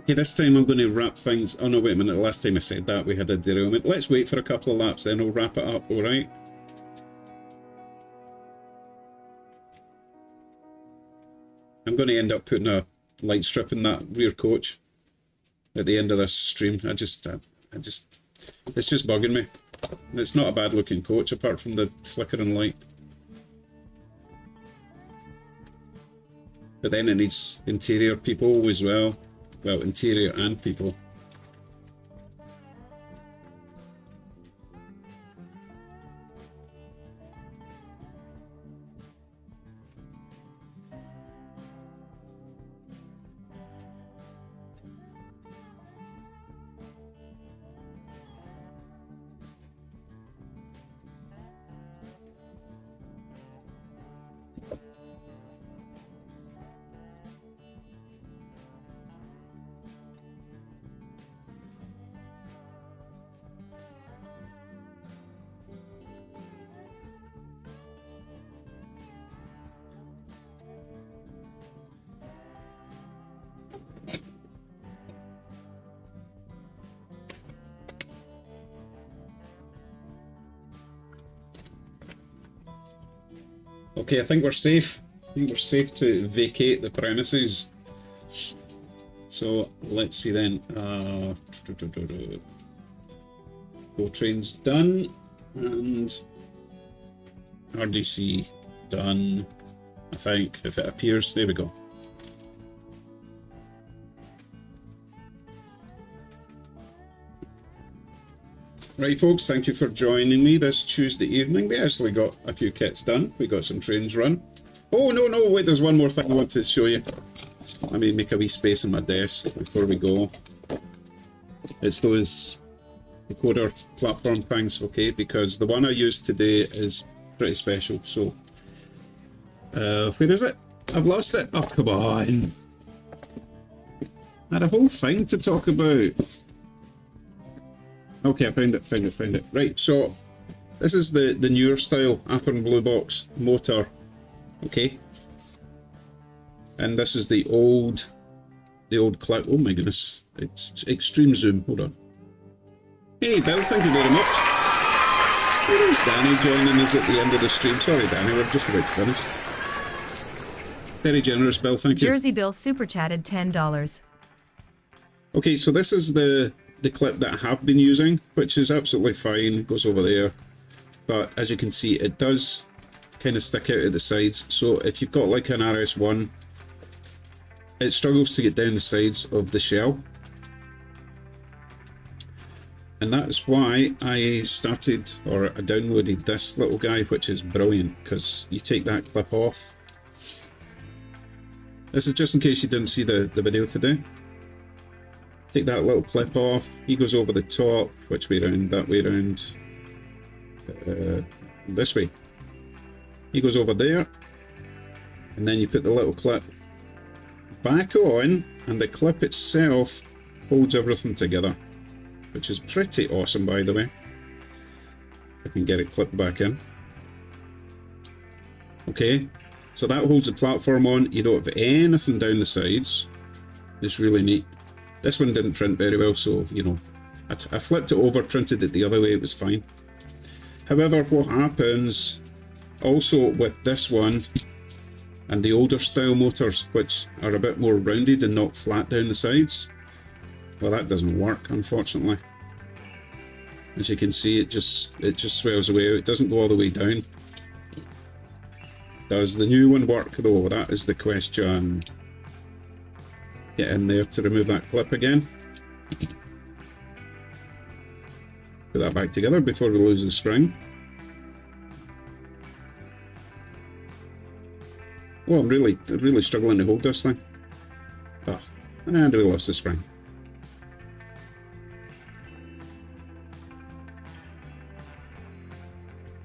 Okay, this time I'm going to wrap things... Oh no, wait a minute, the last time I said that we had a derailment. Let's wait for a couple of laps then, we'll wrap it up, alright? I'm going to end up putting a light strip in that rear coach at the end of this stream. It's just bugging me. It's not a bad looking coach apart from the flickering light. But then it needs interior people as well. Well, interior and people. Okay, I think we're safe. I think we're safe to vacate the premises. So let's see then. Go trains done, and RDC done. I think if it appears, there we go. Right folks, thank you for joining me this Tuesday evening. We actually got a few kits done. We got some trains run. Oh no, wait, there's one more thing I want to show you. Let me make a wee space on my desk before we go. It's those decoder platform things, okay, because the one I used today is pretty special, so... where is it? I've lost it. Oh, come on. I had a whole thing to talk about. Okay, I found it. Right, so this is the newer style Athearn Blue Box motor, okay? And this is the old clip. Oh my goodness, it's extreme zoom. Hold on. Hey Bill, thank you very much. Where is Danny joining us at the end of the stream? Sorry Danny, we're just about to finish. Very generous, Bill, thank you. Jersey Bill super chatted $10. Okay, so this is the clip that I have been using, which is absolutely fine. It goes over there, but as you can see, it does kind of stick out at the sides. So if you've got like an RS1, it struggles to get down the sides of the shell, and that's why I started, or I downloaded this little guy, which is brilliant because you take that clip off. This is just in case you didn't see the video today. Take that little clip off, he goes over the top, which way round, that way round, this way. He goes over there, and then you put the little clip back on, and the clip itself holds everything together, which is pretty awesome, by the way. If I can get it clipped back in. Okay, so that holds the platform on, you don't have anything down the sides. It's really neat. This one didn't print very well, so, you know, I flipped it over, printed it the other way, it was fine. However, what happens also with this one and the older style motors, which are a bit more rounded and not flat down the sides, well, that doesn't work, unfortunately. As you can see, it just swells away, it doesn't go all the way down. Does the new one work though? That is the question. Get in there to remove that clip again. Put that back together before we lose the spring. Oh, I'm really struggling to hold this thing. Oh, and we lost the spring.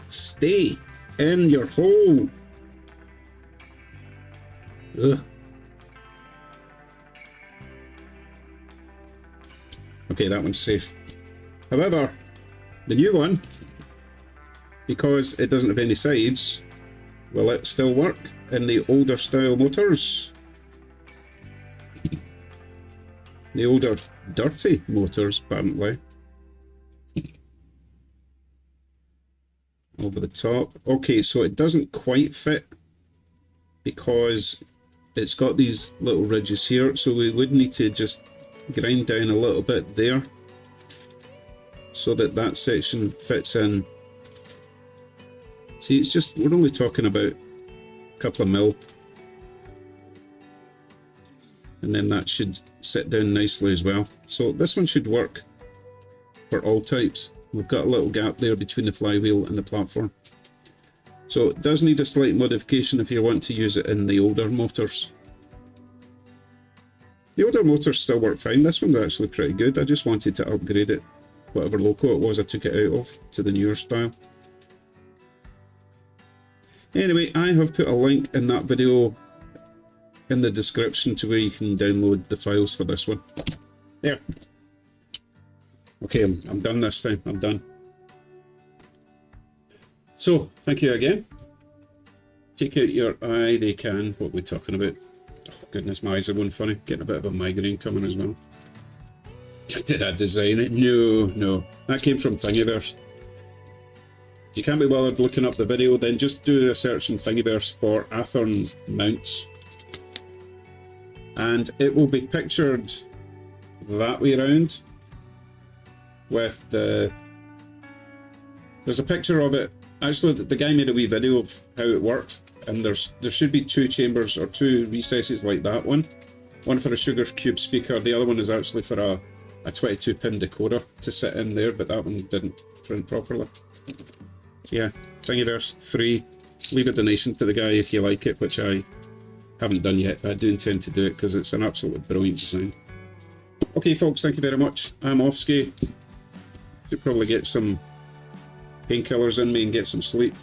Stay in your hole. Ugh. Okay, that one's safe. However, the new one, because it doesn't have any sides, will it still work in the older style motors? The older dirty motors, apparently. Over the top. Okay, so it doesn't quite fit because it's got these little ridges here, so we would need to just grind down a little bit there so that that section fits in. See, it's just, we're only talking about a couple of mil. And then that should sit down nicely as well. So this one should work for all types. We've got a little gap there between the flywheel and the platform. So it does need a slight modification if you want to use it in the older motors. The older motors still work fine. This one's actually pretty good. I just wanted to upgrade it. Whatever loco it was I took it out of to the newer style. Anyway, I have put a link in that video in the description to where you can download the files for this one. There. Okay, I'm done this time. I'm done. So, thank you again. Take out your eye, they can. What are we talking about? Oh, goodness, my eyes are going funny. Getting a bit of a migraine coming as well. Did I design it? No, no. That came from Thingiverse. If you can't be bothered looking up the video, then just do a search in Thingiverse for Athearn mounts. And it will be pictured that way around with the... There's a picture of it. Actually, the guy made a wee video of how it worked, and there should be two chambers or two recesses like that one. One for a Sugar Cube speaker, the other one is actually for a 22-pin decoder to sit in there, but that one didn't print properly. Yeah, Thingiverse, free. Leave a donation to the guy if you like it, which I haven't done yet, but I do intend to do it because it's an absolutely brilliant design. Okay, folks, thank you very much. I'm Offski. Should probably get some painkillers in me and get some sleep.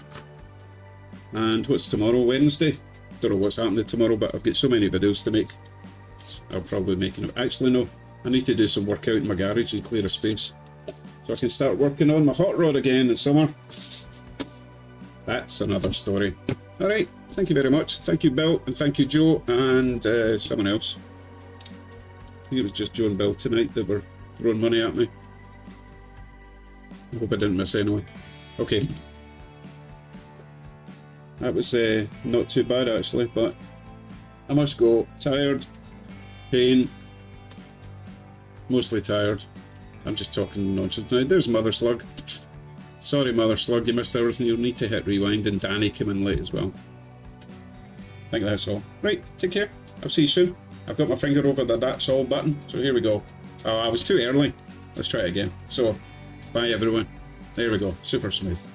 And what's tomorrow? Wednesday? Don't know what's happening tomorrow, but I've got so many videos to make. I'll probably make them. Actually, no. I need to do some work out in my garage and clear a space so I can start working on my hot rod again in summer. That's another story. Alright, thank you very much. Thank you, Bill, and thank you, Joe, and someone else. I think it was just Joe and Bill tonight that were throwing money at me. I hope I didn't miss anyone. Okay. That was not too bad actually, but I must go. Tired, pain, mostly tired. I'm just talking nonsense now. There's Mother Slug. Sorry, Mother Slug, you missed everything. You'll need to hit rewind, and Danny came in late as well. I think that's all. Right, take care. I'll see you soon. I've got my finger over the that's all button, so here we go. Oh, I was too early. Let's try it again. So, bye everyone. There we go. Super smooth.